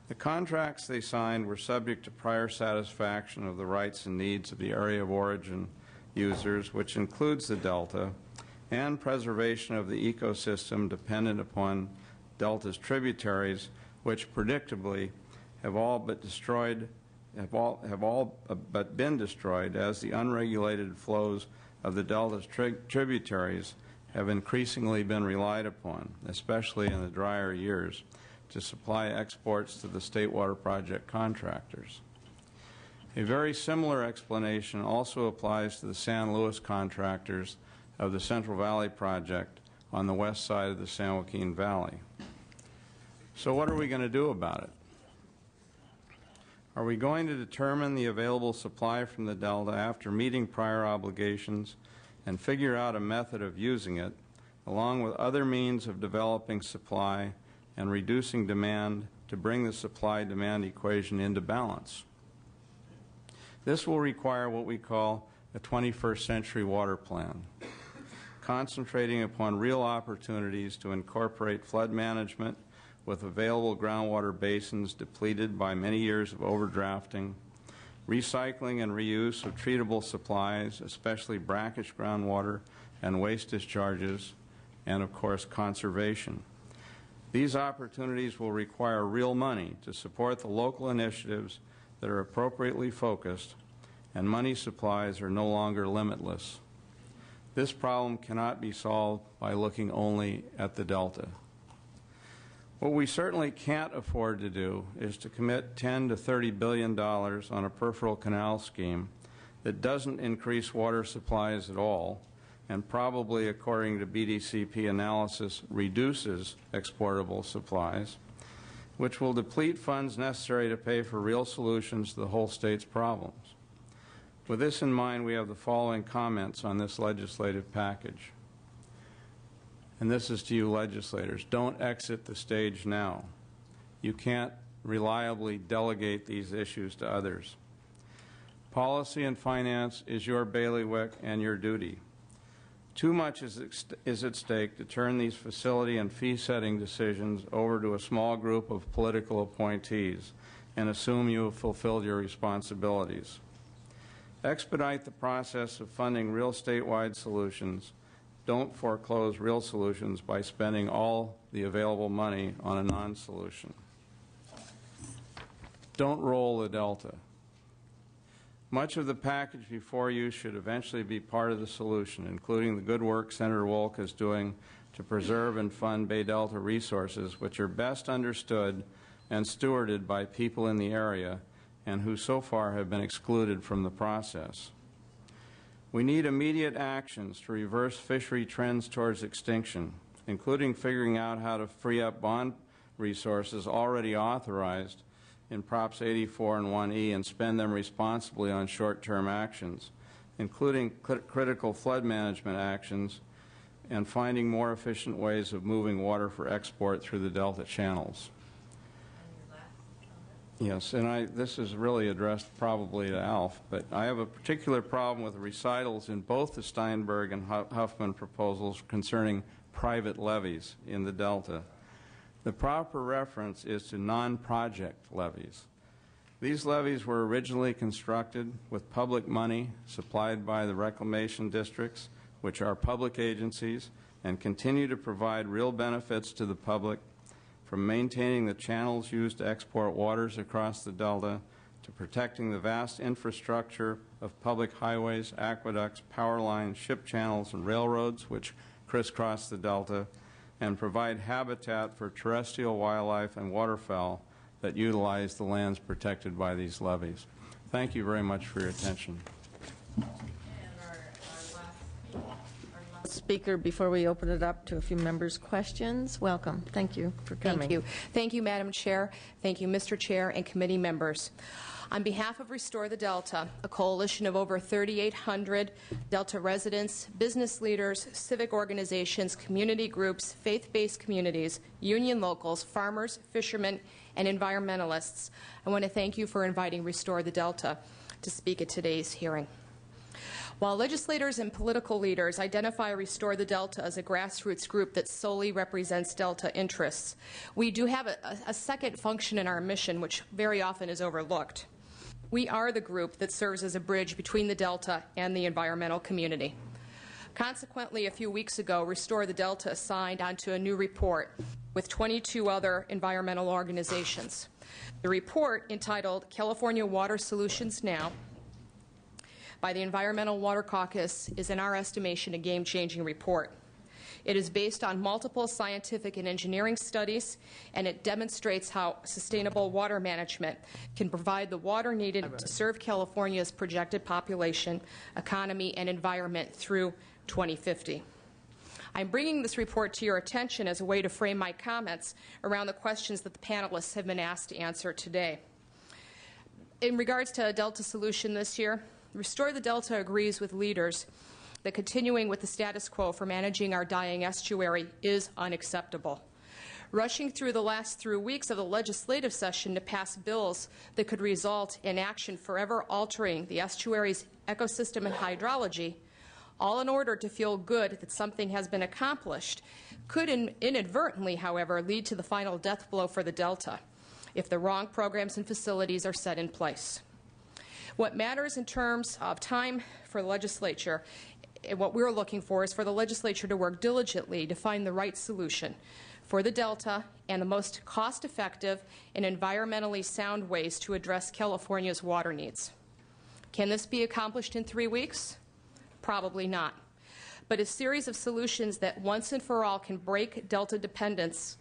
The contracts they signed were subject to prior satisfaction of the rights and needs of the area of origin users, which includes the Delta, and preservation of the ecosystem dependent upon Delta's tributaries, which predictably have all but been destroyed as the unregulated flows of the Delta's tributaries have increasingly been relied upon, especially in the drier years, to supply exports to the State Water Project contractors. A very similar explanation also applies to the San Luis contractors of the Central Valley Project on the west side of the San Joaquin Valley. So what are we going to do about it? Are we going to determine the available supply from the Delta after meeting prior obligations and figure out a method of using it, along with other means of developing supply and reducing demand to bring the supply-demand equation into balance? This will require what we call a 21st century water plan, concentrating upon real opportunities to incorporate flood management with available groundwater basins depleted by many years of overdrafting, recycling and reuse of treatable supplies, especially brackish groundwater and waste discharges, and of course conservation. These opportunities will require real money to support the local initiatives that are appropriately focused, and money supplies are no longer limitless. This problem cannot be solved by looking only at the Delta. What we certainly can't afford to do is to commit $10 to $30 billion on a peripheral canal scheme that doesn't increase water supplies at all, and probably, according to BDCP analysis, reduces exportable supplies, which will deplete funds necessary to pay for real solutions to the whole state's problems. With this in mind, we have the following comments on this legislative package. And this is to you legislators. Don't exit the stage now. You can't reliably delegate these issues to others. Policy and finance is your bailiwick and your duty. Too much is at stake to turn these facility and fee-setting decisions over to a small group of political appointees and assume you have fulfilled your responsibilities. Expedite the process of funding real statewide solutions. Don't foreclose real solutions by spending all the available money on a non-solution. Don't roll the Delta. Much of the package before you should eventually be part of the solution, including the good work Senator Wolk is doing to preserve and fund Bay Delta resources, which are best understood and stewarded by people in the area and who so far have been excluded from the process. We need immediate actions to reverse fishery trends towards extinction, including figuring out how to free up bond resources already authorized in Props 84 and 1E and spend them responsibly on short-term actions, including critical flood management actions and finding more efficient ways of moving water for export through the Delta channels. Yes, and this is really addressed probably to Alf, but I have a particular problem with recitals in both the Steinberg and Huffman proposals concerning private levies in the Delta. The proper reference is to non-project levies. These levees were originally constructed with public money supplied by the reclamation districts, which are public agencies, and continue to provide real benefits to the public, from maintaining the channels used to export waters across the Delta to protecting the vast infrastructure of public highways, aqueducts, power lines, ship channels, and railroads which crisscross the Delta and provide habitat for terrestrial wildlife and waterfowl that utilize the lands protected by these levees. Thank you very much for your attention. Speaker, before we open it up to a few members' questions, welcome. Thank you for coming. Thank you. Thank you, Madam Chair. Thank you, Mr. Chair and committee members. On behalf of Restore the Delta, a coalition of over 3,800 Delta residents, business leaders, civic organizations, community groups, faith-based communities, union locals, farmers, fishermen, and environmentalists, I want to thank you for inviting Restore the Delta to speak at today's hearing. While legislators and political leaders identify Restore the Delta as a grassroots group that solely represents Delta interests, we do have a second function in our mission which very often is overlooked. We are the group that serves as a bridge between the Delta and the environmental community. Consequently, a few weeks ago, Restore the Delta signed onto a new report with 22 other environmental organizations. The report, entitled California Water Solutions Now, by the Environmental Water Caucus, is in our estimation a game-changing report. It is based on multiple scientific and engineering studies, and it demonstrates how sustainable water management can provide the water needed to serve California's projected population, economy, and environment through 2050. I'm bringing this report to your attention as a way to frame my comments around the questions that the panelists have been asked to answer today. In regards to a Delta solution this year, Restore the Delta agrees with leaders that continuing with the status quo for managing our dying estuary is unacceptable. Rushing through the last 3 weeks of the legislative session to pass bills that could result in action forever altering the estuary's ecosystem and hydrology, all in order to feel good that something has been accomplished, could inadvertently, however, lead to the final death blow for the Delta if the wrong programs and facilities are set in place. What matters in terms of time for the legislature, and what we're looking for, is for the legislature to work diligently to find the right solution for the Delta and the most cost-effective and environmentally sound ways to address California's water needs. Can this be accomplished in 3 weeks? Probably not. But a series of solutions that once and for all can break Delta dependence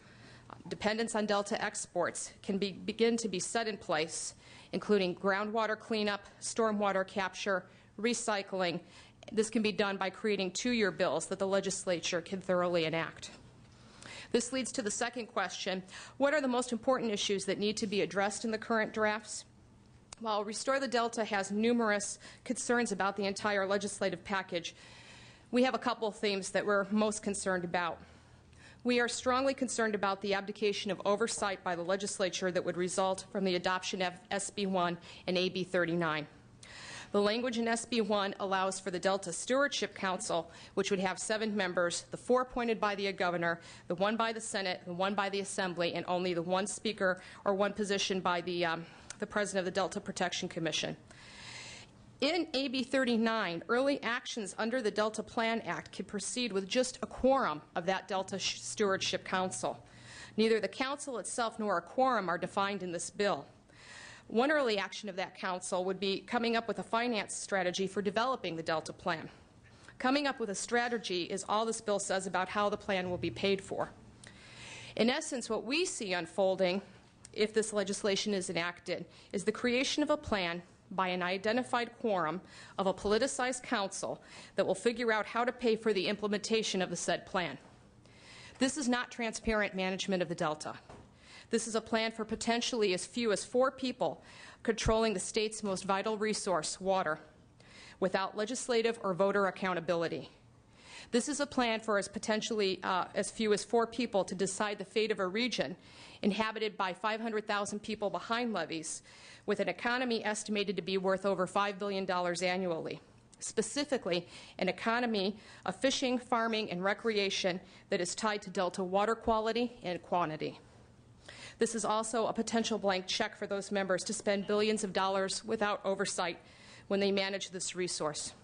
on Delta exports can begin to be set in place, including groundwater cleanup, stormwater capture, recycling. This can be done by creating 2-year bills that the legislature can thoroughly enact. This leads to the second question: what are the most important issues that need to be addressed in the current drafts? While Restore the Delta has numerous concerns about the entire legislative package, we have a couple of themes that we're most concerned about. We are strongly concerned about the abdication of oversight by the legislature that would result from the adoption of SB 1 and AB 39. The language in SB 1 allows for the Delta Stewardship Council, which would have 7 members, the 4 appointed by the governor, the 1 by the Senate, the 1 by the Assembly, and only the 1 speaker or 1 position by the president of the Delta Protection Commission. In AB 39, early actions under the Delta Plan Act can proceed with just a quorum of that Delta Stewardship Council. Neither the council itself nor a quorum are defined in this bill. One early action of that council would be coming up with a finance strategy for developing the Delta Plan. Coming up with a strategy is all this bill says about how the plan will be paid for. In essence, what we see unfolding, if this legislation is enacted, is the creation of a plan by an identified quorum of a politicized council that will figure out how to pay for the implementation of the said plan. This is not transparent management of the Delta. This is a plan for potentially as few as 4 people controlling the state's most vital resource, water, without legislative or voter accountability. This is a plan for as potentially as few as 4 people to decide the fate of a region inhabited by 500,000 people behind levees, with an economy estimated to be worth over $5 billion annually. Specifically, an economy of fishing, farming, and recreation that is tied to delta water quality and quantity. This is also a potential blank check for those members to spend billions of dollars without oversight when they manage this resource.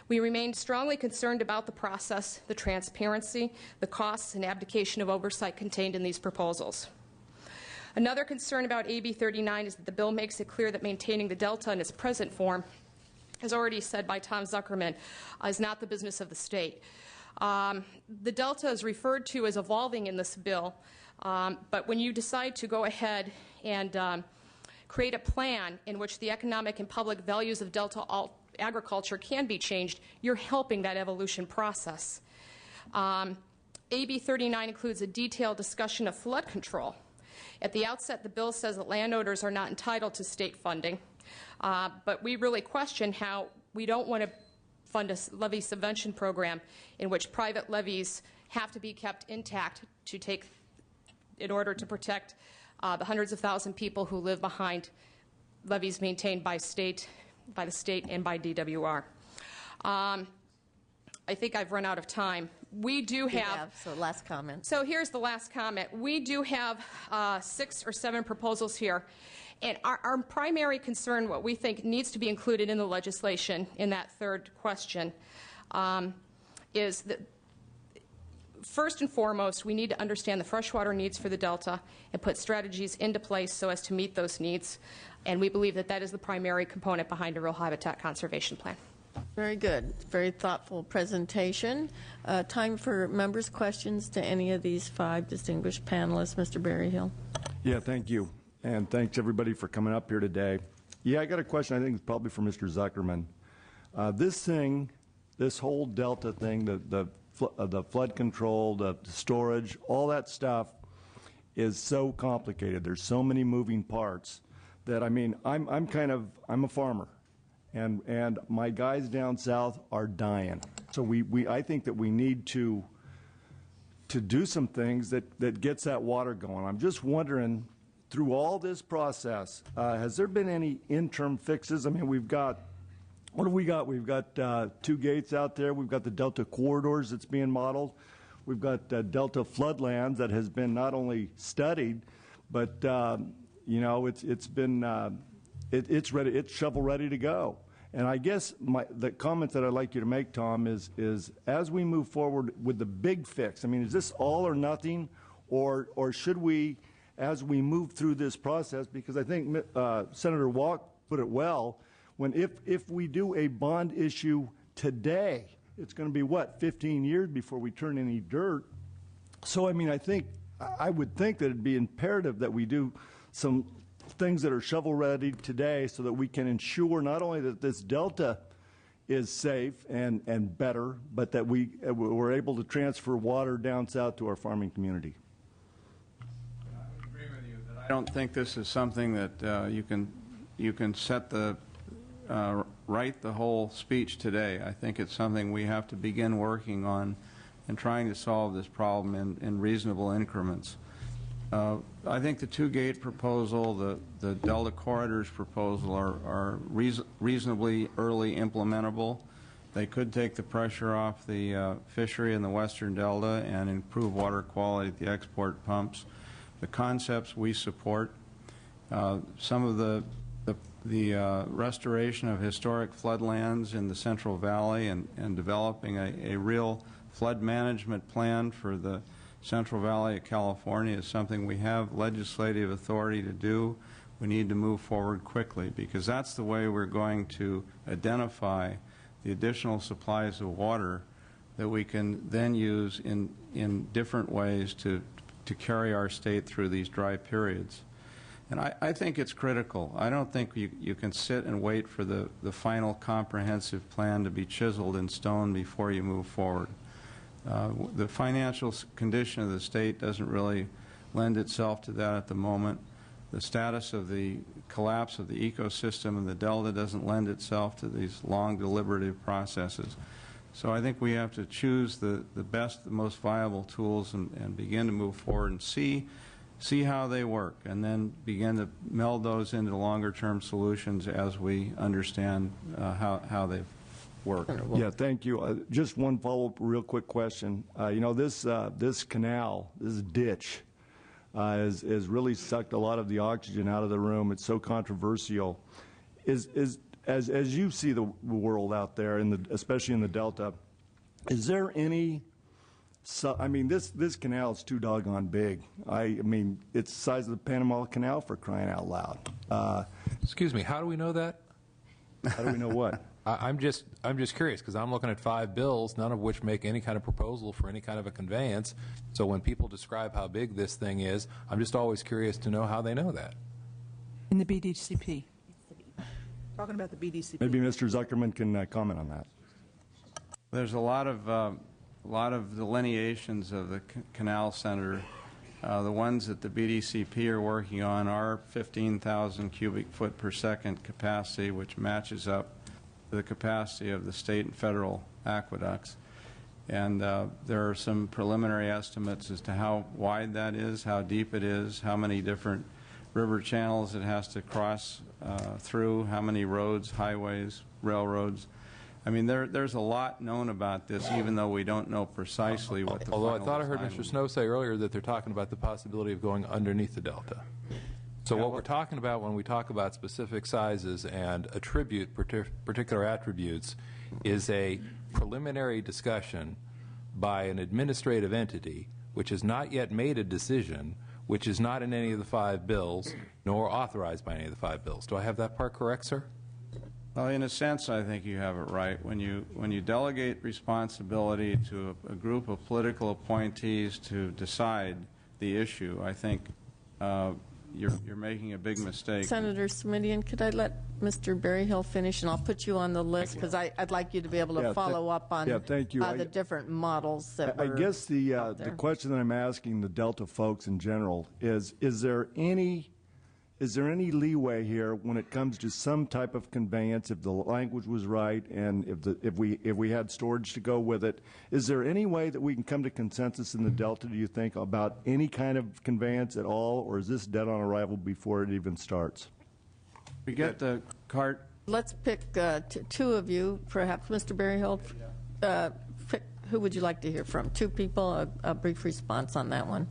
We remain strongly concerned about the process, the transparency, the costs, and abdication of oversight contained in these proposals. Another concern about AB 39 is that the bill makes it clear that maintaining the delta in its present form, as already said by Tom Zuckerman, is not the business of the state. The delta is referred to as evolving in this bill, but when you decide to go ahead and create a plan in which the economic and public values of delta agriculture can be changed, you're helping that evolution process. AB 39 includes a detailed discussion of flood control. At the outset, the bill says that landowners are not entitled to state funding. But we really question how we don't want to fund a levee subvention program in which private levees have to be kept intact in order to protect the hundreds of thousands of people who live behind levees maintained by the state and by DWR. I think I've run out of time. We do have, so last comment. So here's the last comment. We do have 6 or 7 proposals here. And our primary concern, what we think needs to be included in the legislation in that third question, is that first and foremost, we need to understand the freshwater needs for the Delta and put strategies into place so as to meet those needs. And we believe that that is the primary component behind a real habitat conservation plan. Very good. Very thoughtful presentation. Time for members' questions to any of these 5 distinguished panelists. Mr. Berryhill. Yeah, thank you. And thanks, everybody, for coming up here today. Yeah, I got a question I think it's probably for Mr. Zuckerman. This whole Delta thing, the flood control, the storage, all that stuff is so complicated. There's so many moving parts that, I mean, I'm a farmer. And my guys down south are dying. So I think that we need to do some things that gets that water going. I'm just wondering, through all this process, has there been any interim fixes? I mean, what have we got? We've got 2 gates out there. We've got the Delta corridors that's being modeled. We've got Delta floodlands that has been not only studied, but you know, it's been it's ready. It's shovel ready to go. And I guess the comment that I'd like you to make, Tom, is as we move forward with the big fix. I mean, is this all or nothing, or should we, as we move through this process, because I think Senator Walk put it well, if we do a bond issue today, it's going to be, what, 15 years before we turn any dirt. So, I mean, I would think that it'd be imperative that we do some things that are shovel ready today so that we can ensure not only that this Delta is safe and better, but that we're able to transfer water down south to our farming community. I would agree with you that I don't think this is something that you can set write the whole speech today. I think it's something we have to begin working on and trying to solve this problem in reasonable increments. I think the 2-gate proposal, the Delta corridors proposal are reasonably early implementable. They could take the pressure off the fishery in the western Delta and improve water quality at the export pumps. The concepts we support. Some of the restoration of historic floodlands in the Central Valley and developing a real flood management plan for the Central Valley of California is something we have legislative authority to do. We need to move forward quickly because that's the way we're going to identify the additional supplies of water that we can then use in different ways to carry our state through these dry periods. And I think it's critical. I don't think you can sit and wait for the final comprehensive plan to be chiseled in stone before you move forward. The financial condition of the state doesn't really lend itself to that at the moment. The status of the collapse of the ecosystem in the Delta doesn't lend itself to these long deliberative processes. So I think we have to choose the best, the most viable tools and begin to move forward and see how they work, and then begin to meld those into longer-term solutions as we understand how they work. Yeah, thank you. Just one follow-up, real quick question. You know, this canal, this ditch, has really sucked a lot of the oxygen out of the room. It's so controversial. As you see the world out there, especially in the Delta, is there any? I mean, this canal is too doggone big. I mean, it's the size of the Panama Canal, for crying out loud. Excuse me, how do we know that? How do we know what? I'm just curious, because I'm looking at 5 bills, none of which make any kind of proposal for any kind of a conveyance. So when people describe how big this thing is, I'm just always curious to know how they know that. In the BDCP. Talking about the BDCP. Maybe Mr. Zuckerman can comment on that. There's a lot of delineations of the canal center. The ones that the BDCP are working on are 15,000 cubic foot per second capacity, which matches up to the capacity of the state and federal aqueducts. And there are some preliminary estimates as to how wide that is, how deep it is, how many different river channels it has to cross through, how many roads, highways, railroads. I mean, there's a lot known about this, even though we don't know precisely what the Although I final thought I heard design Mr. will be. Snow say earlier that they're talking about the possibility of going underneath the delta. So what we're talking about when we talk about specific sizes and attribute particular attributes is a preliminary discussion by an administrative entity which has not yet made a decision, which is not in any of the 5 bills, nor authorized by any of the 5 bills. Do I have that part correct, sir? Well, in a sense, I think you have it right. When you delegate responsibility to a group of political appointees to decide the issue, I think you're making a big mistake. Senator Smidian, could I let Mr. Berryhill finish, and I'll put you on the list, because I'd like you to be able to follow up on thank you. the different models that I were guess the out there. question that I'm asking the Delta folks in general is there any leeway here when it comes to some type of conveyance, if the language was right and if we had storage to go with it? Is there any way that we can come to consensus in the Delta, do you think, about any kind of conveyance at all, or is this dead on arrival before it even starts? We get the cart. Let's pick two of you, perhaps. Mr. Berryhill, pick, who would you like to hear from? 2 people, a brief response on that one.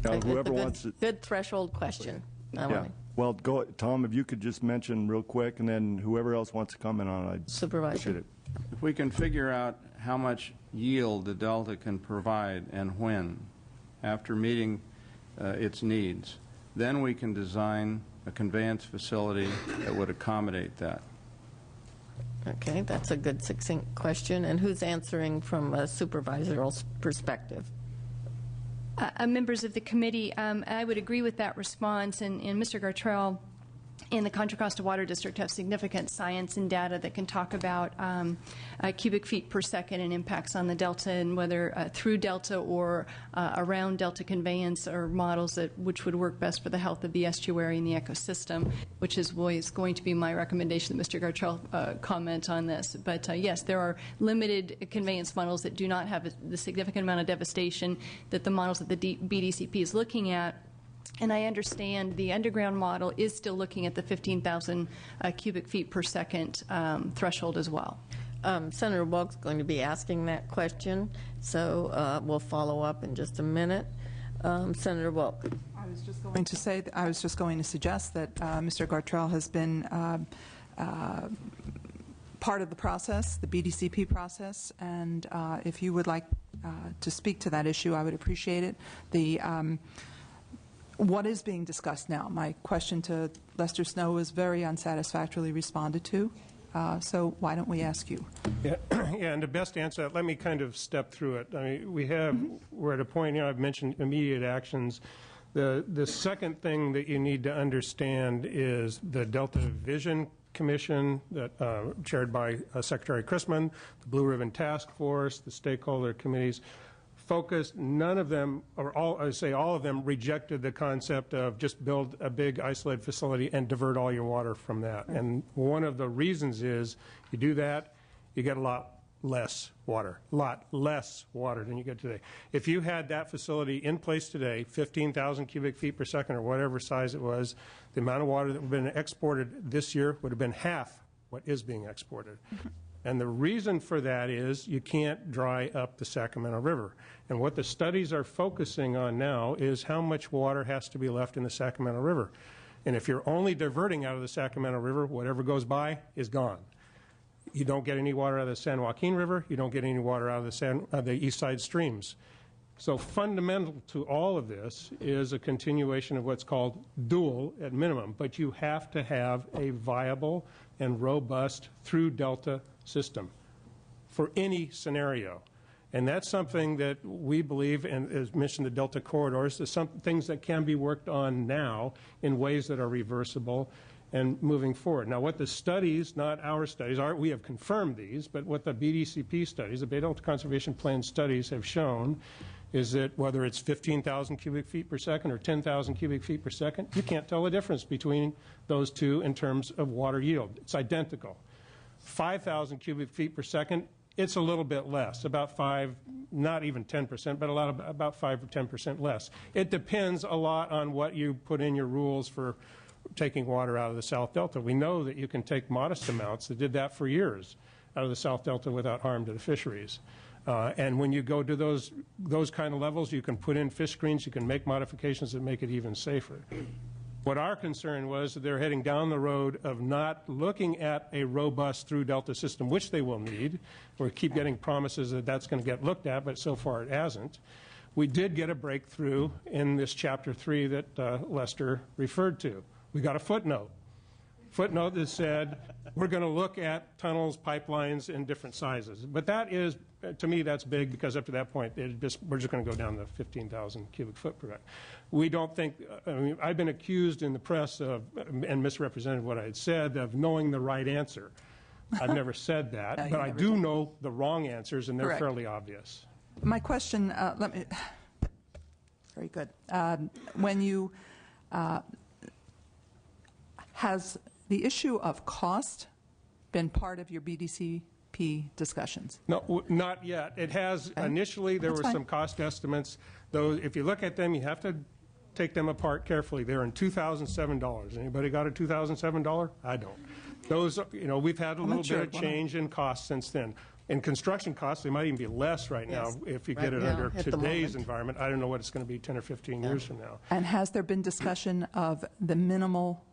Whoever wants to. Good threshold question. Yeah. Well, go, Tom, if you could just mention real quick, and then whoever else wants to comment on it, I'd appreciate it. If we can figure out how much yield the Delta can provide and when, after meeting its needs, then we can design a conveyance facility that would accommodate that. Okay, that's a good succinct question. And who's answering from a supervisorial perspective? Members of the committee, I would agree with that response, and Mr. Gartrell and the Contra Costa Water District have significant science and data that can talk about cubic feet per second and impacts on the Delta, and whether through Delta or around Delta conveyance are models which would work best for the health of the estuary and the ecosystem, which is always going to be my recommendation that Mr. Gartrell comment on this. But yes, there are limited conveyance models that do not have the significant amount of devastation that the models that the BDCP is looking at. And I understand the underground model is still looking at the 15,000 cubic feet per second threshold as well. Senator Wilk's going to be asking that question, so we'll follow up in just a minute. Senator Wilk. I was just going to suggest that Mr. Gartrell has been part of the process, the BDCP process, and if you would like to speak to that issue, I would appreciate it. What is being discussed now? My question to Lester Snow was very unsatisfactorily responded to, so why don't we ask you? Yeah, and to best answer that, let me kind of step through it. I mean, we're at a point here, I've mentioned immediate actions. The second thing that you need to understand is the Delta Vision Commission that chaired by Secretary Chrisman, the Blue Ribbon Task Force, the stakeholder committees, focused, none of them, or all, I say all of them, rejected the concept of just build a big isolated facility and divert all your water from that. And one of the reasons is you do that, you get a lot less water than you get today. If you had that facility in place today, 15,000 cubic feet per second or whatever size it was, the amount of water that would have been exported this year would have been half what is being exported. And the reason for that is you can't dry up the Sacramento River. And what the studies are focusing on now is how much water has to be left in the Sacramento River. And if you're only diverting out of the Sacramento River, whatever goes by is gone. You don't get any water out of the San Joaquin River. You don't get any water out of the east side streams. So fundamental to all of this is a continuation of what's called dual at minimum. But you have to have a viable and robust through Delta system for any scenario. And that's something that we believe, and as mentioned, the Delta corridors, there's some things that can be worked on now in ways that are reversible and moving forward. Now, what the studies, not our studies, we have confirmed these, but what the BDCP studies, the Bay Delta Conservation Plan studies have shown is that whether it's 15,000 cubic feet per second or 10,000 cubic feet per second, you can't tell the difference between those two in terms of water yield. It's identical. 5,000 cubic feet per second, it's a little bit less, about 5, not even 10%, but about 5 or 10% less. It depends a lot on what you put in your rules for taking water out of the South Delta. We know that you can take modest amounts. They did that for years out of the South Delta without harm to the fisheries. And when you go to those kind of levels, you can put in fish screens, you can make modifications that make it even safer. What our concern was that they're heading down the road of not looking at a robust through Delta system, which they will need. We keep getting promises that that's going to get looked at, but so far it hasn't. We did get a breakthrough in this Chapter 3 that Lester referred to. We got a footnote that said we're going to look at tunnels, pipelines in different sizes. But that is, to me, that's big because up to that point, we're just going to go down to 15,000 cubic foot per minute. We don't think, I mean, I've been accused in the press of, and misrepresented what I had said, of knowing the right answer. I've never said that, but I do know the wrong answers, and they're Correct. fairly obvious. My question, very good. When you, has the issue of cost been part of your BDCP discussions? No, not yet. It has initially. There were some cost estimates. Though, if you look at them, you have to take them apart carefully. They're in $2007. Anybody got a $2007? I don't. Those, we've had a little bit of change in costs since then. In construction costs, they might even be less right now if you get it under today's environment. I don't know what it's going to be 10 or 15 years from now. And has there been discussion of the minimal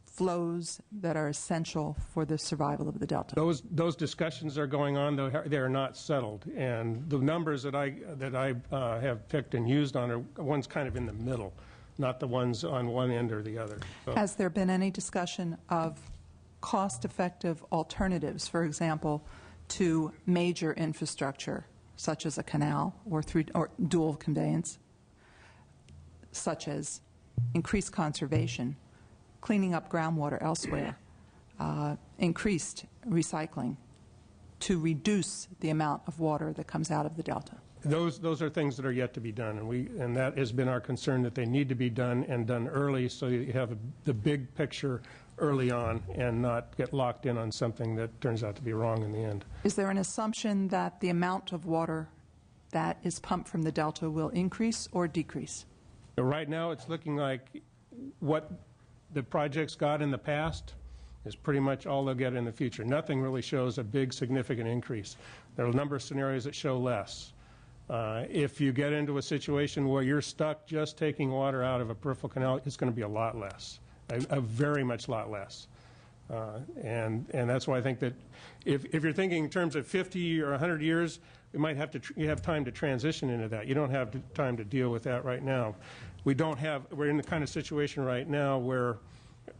flows that are essential for the survival of the Delta? Those discussions are going on, though they are not settled. And the numbers that I have picked and used on are ones kind of in the middle, not the ones on one end or the other. So. Has there been any discussion of cost-effective alternatives, for example, to major infrastructure, such as a canal or dual conveyance, such as increased conservation, cleaning up groundwater elsewhere, increased recycling to reduce the amount of water that comes out of the Delta? Those are things that are yet to be done, and that has been our concern, that they need to be done and done early so you have the big picture early on and not get locked in on something that turns out to be wrong in the end. Is there an assumption that the amount of water that is pumped from the Delta will increase or decrease? Right now it's looking like what the projects got in the past is pretty much all they'll get in the future. Nothing really shows a big significant increase. There are a number of scenarios that show less. If you get into a situation where you're stuck just taking water out of a peripheral canal, it's going to be a lot less, a very much lot less. And that's why I think that if you're thinking in terms of 50 or 100 years, you have time to transition into that. You don't have time to deal with that right now. We're in the kind of situation right now where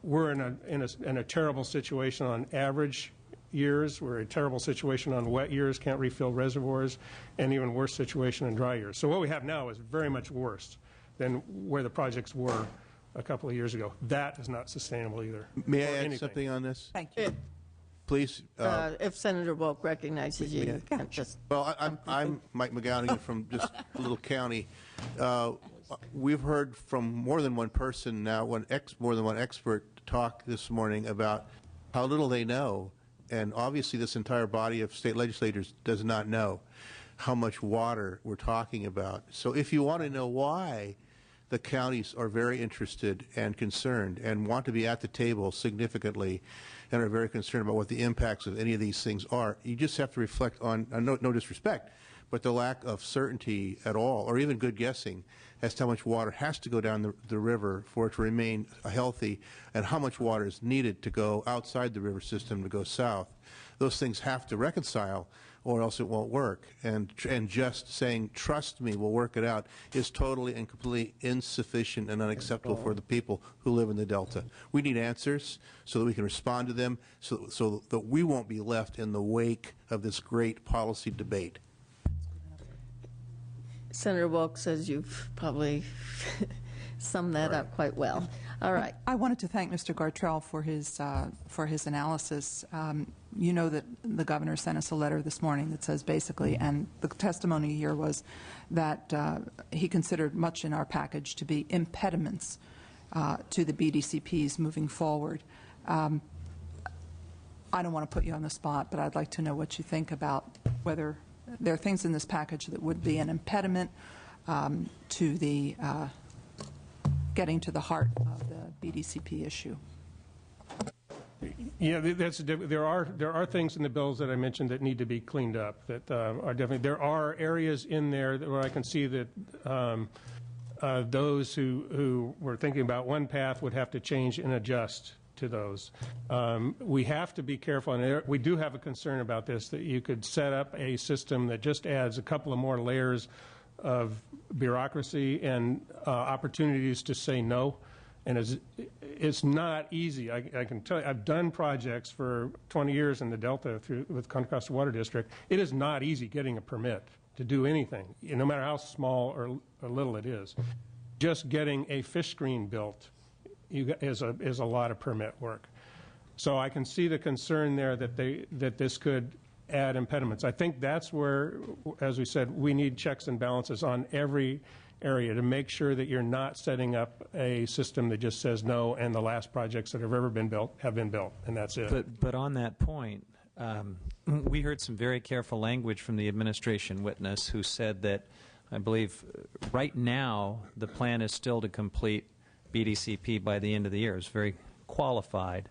we're in a terrible situation on average years. We're in a terrible situation on wet years, can't refill reservoirs, and even worse situation in dry years. So what we have now is very much worse than where the projects were a couple of years ago. That is not sustainable either. May I add something on this? Thank you. Please. If Senator Wolk recognizes you, you can just... Well, I'm Mike McGowan from just a little county. We've heard from more than one person now, more than one expert talk this morning about how little they know and obviously this entire body of state legislators does not know how much water we're talking about. So if you want to know why the counties are very interested and concerned and want to be at the table significantly and are very concerned about what the impacts of any of these things are, you just have to reflect on, no disrespect, but the lack of certainty at all, or even good guessing, as to how much water has to go down the river for it to remain healthy, and how much water is needed to go outside the river system to go south. Those things have to reconcile, or else it won't work. And just saying, trust me, we'll work it out, is totally and completely insufficient and unacceptable for the people who live in the Delta. We need answers so that we can respond to them, so that we won't be left in the wake of this great policy debate. Senator Wilk says you've probably summed that up quite well. All right. I wanted to thank Mr. Gartrell for his analysis. You know that the governor sent us a letter this morning that says basically, and the testimony here was that he considered much in our package to be impediments to the BDCPs moving forward. I don't want to put you on the spot, but I'd like to know what you think about whether there are things in this package that would be an impediment to the getting to the heart of the BDCP issue. Yeah, there are things in the bills that I mentioned that need to be cleaned up. That are definitely, there are areas in there where I can see that those who were thinking about one path would have to change and adjust to those. We have to be careful, and we do have a concern about this, that you could set up a system that just adds a couple of more layers of bureaucracy and opportunities to say no. And it's not easy. I can tell you, I've done projects for 20 years in the Delta with Contra Costa Water District. It is not easy getting a permit to do anything, no matter how small or little it is. Just getting a fish screen built is a lot of permit work. So I can see the concern there that this could add impediments. I think that's where, as we said, we need checks and balances on every area to make sure that you're not setting up a system that just says no, and the last projects that have ever been built have been built, and that's it. But on that point, we heard some very careful language from the administration witness who said that, I believe, right now the plan is still to complete BDCP by the end of the year. It's very qualified.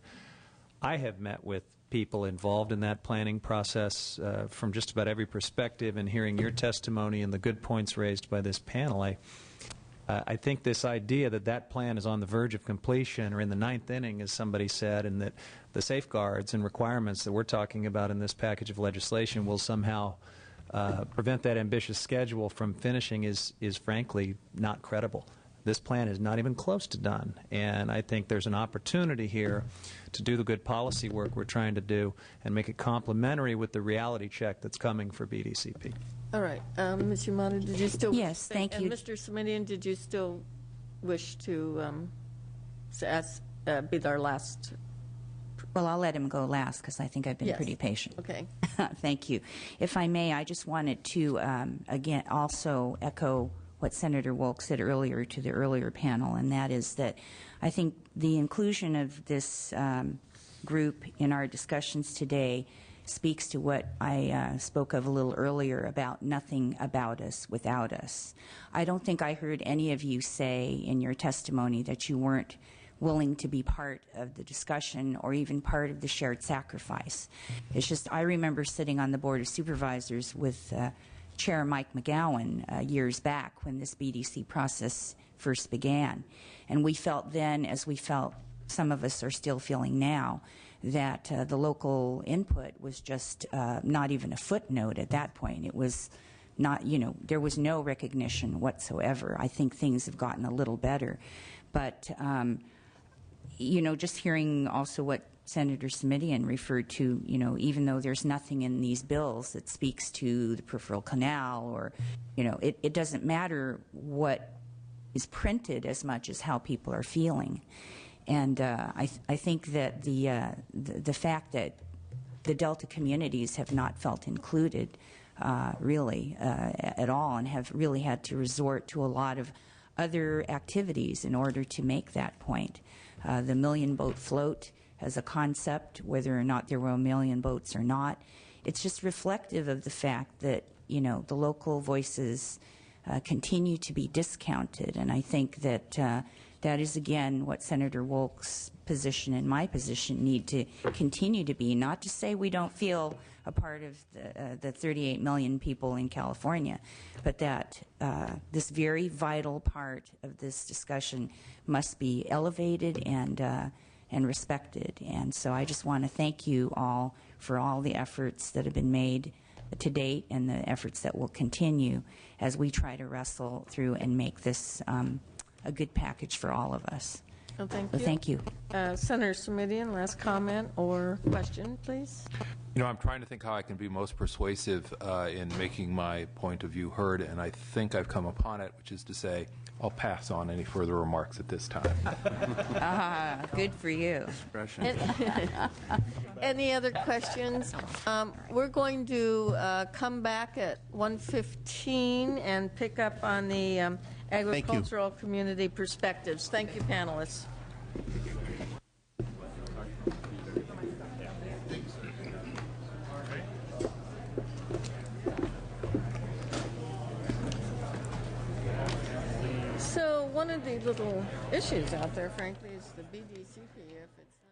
I have met with people involved in that planning process from just about every perspective, and hearing your testimony and the good points raised by this panel, I think this idea that that plan is on the verge of completion or in the ninth inning, as somebody said, and that the safeguards and requirements that we're talking about in this package of legislation will somehow prevent that ambitious schedule from finishing is frankly not credible. This plan is not even close to done, and I think there's an opportunity here to do the good policy work we're trying to do and make it complementary with the reality check that's coming for BDCP. All right. Ms. Yamada, did you still Yes, thank you. And Mr. Simonian, did you still wish to be our last? Well, I'll let him go last because I think I've been pretty patient. Okay. Thank you. If I may, I just wanted to, again, also echo what Senator Wilk said earlier to the earlier panel, and that is that I think the inclusion of this group in our discussions today speaks to what I spoke of a little earlier about nothing about us without us. I don't think I heard any of you say in your testimony that you weren't willing to be part of the discussion or even part of the shared sacrifice. It's just, I remember sitting on the Board of Supervisors with Chair Mike McGowan years back when this BDC process first began. And we felt then, as we felt some of us are still feeling now, that the local input was just not even a footnote at that point. It was not, there was no recognition whatsoever. I think things have gotten a little better. But, just hearing also what Senator Simonian referred to, even though there's nothing in these bills that speaks to the peripheral canal or, it doesn't matter what is printed as much as how people are feeling. And I think that the fact that the Delta communities have not felt included really at all and have really had to resort to a lot of other activities in order to make that point. The Million Boat Float as a concept, whether or not there were 1 million boats or not. It's just reflective of the fact that, you know, the local voices continue to be discounted. And I think that that is, again, what Senator Wolk's position and my position need to continue to be, not to say we don't feel a part of the 38 million people in California, but that this very vital part of this discussion must be elevated and respected. And so I just want to thank you all for all the efforts that have been made to date and the efforts that will continue as we try to wrestle through and make this a good package for all of us. Well, thank So you. thank you. Senator Simitian, last comment or question, please. You know, I'm trying to think how I can be most persuasive in making my point of view heard, and I think I've come upon it, which is to say, I'll pass on any further remarks at this time. Good for you. Any other questions? We're going to come back at 1:15 and pick up on the agricultural community perspectives. Thank you, panelists. So one of the little issues out there, frankly, is the BDCP. If it's not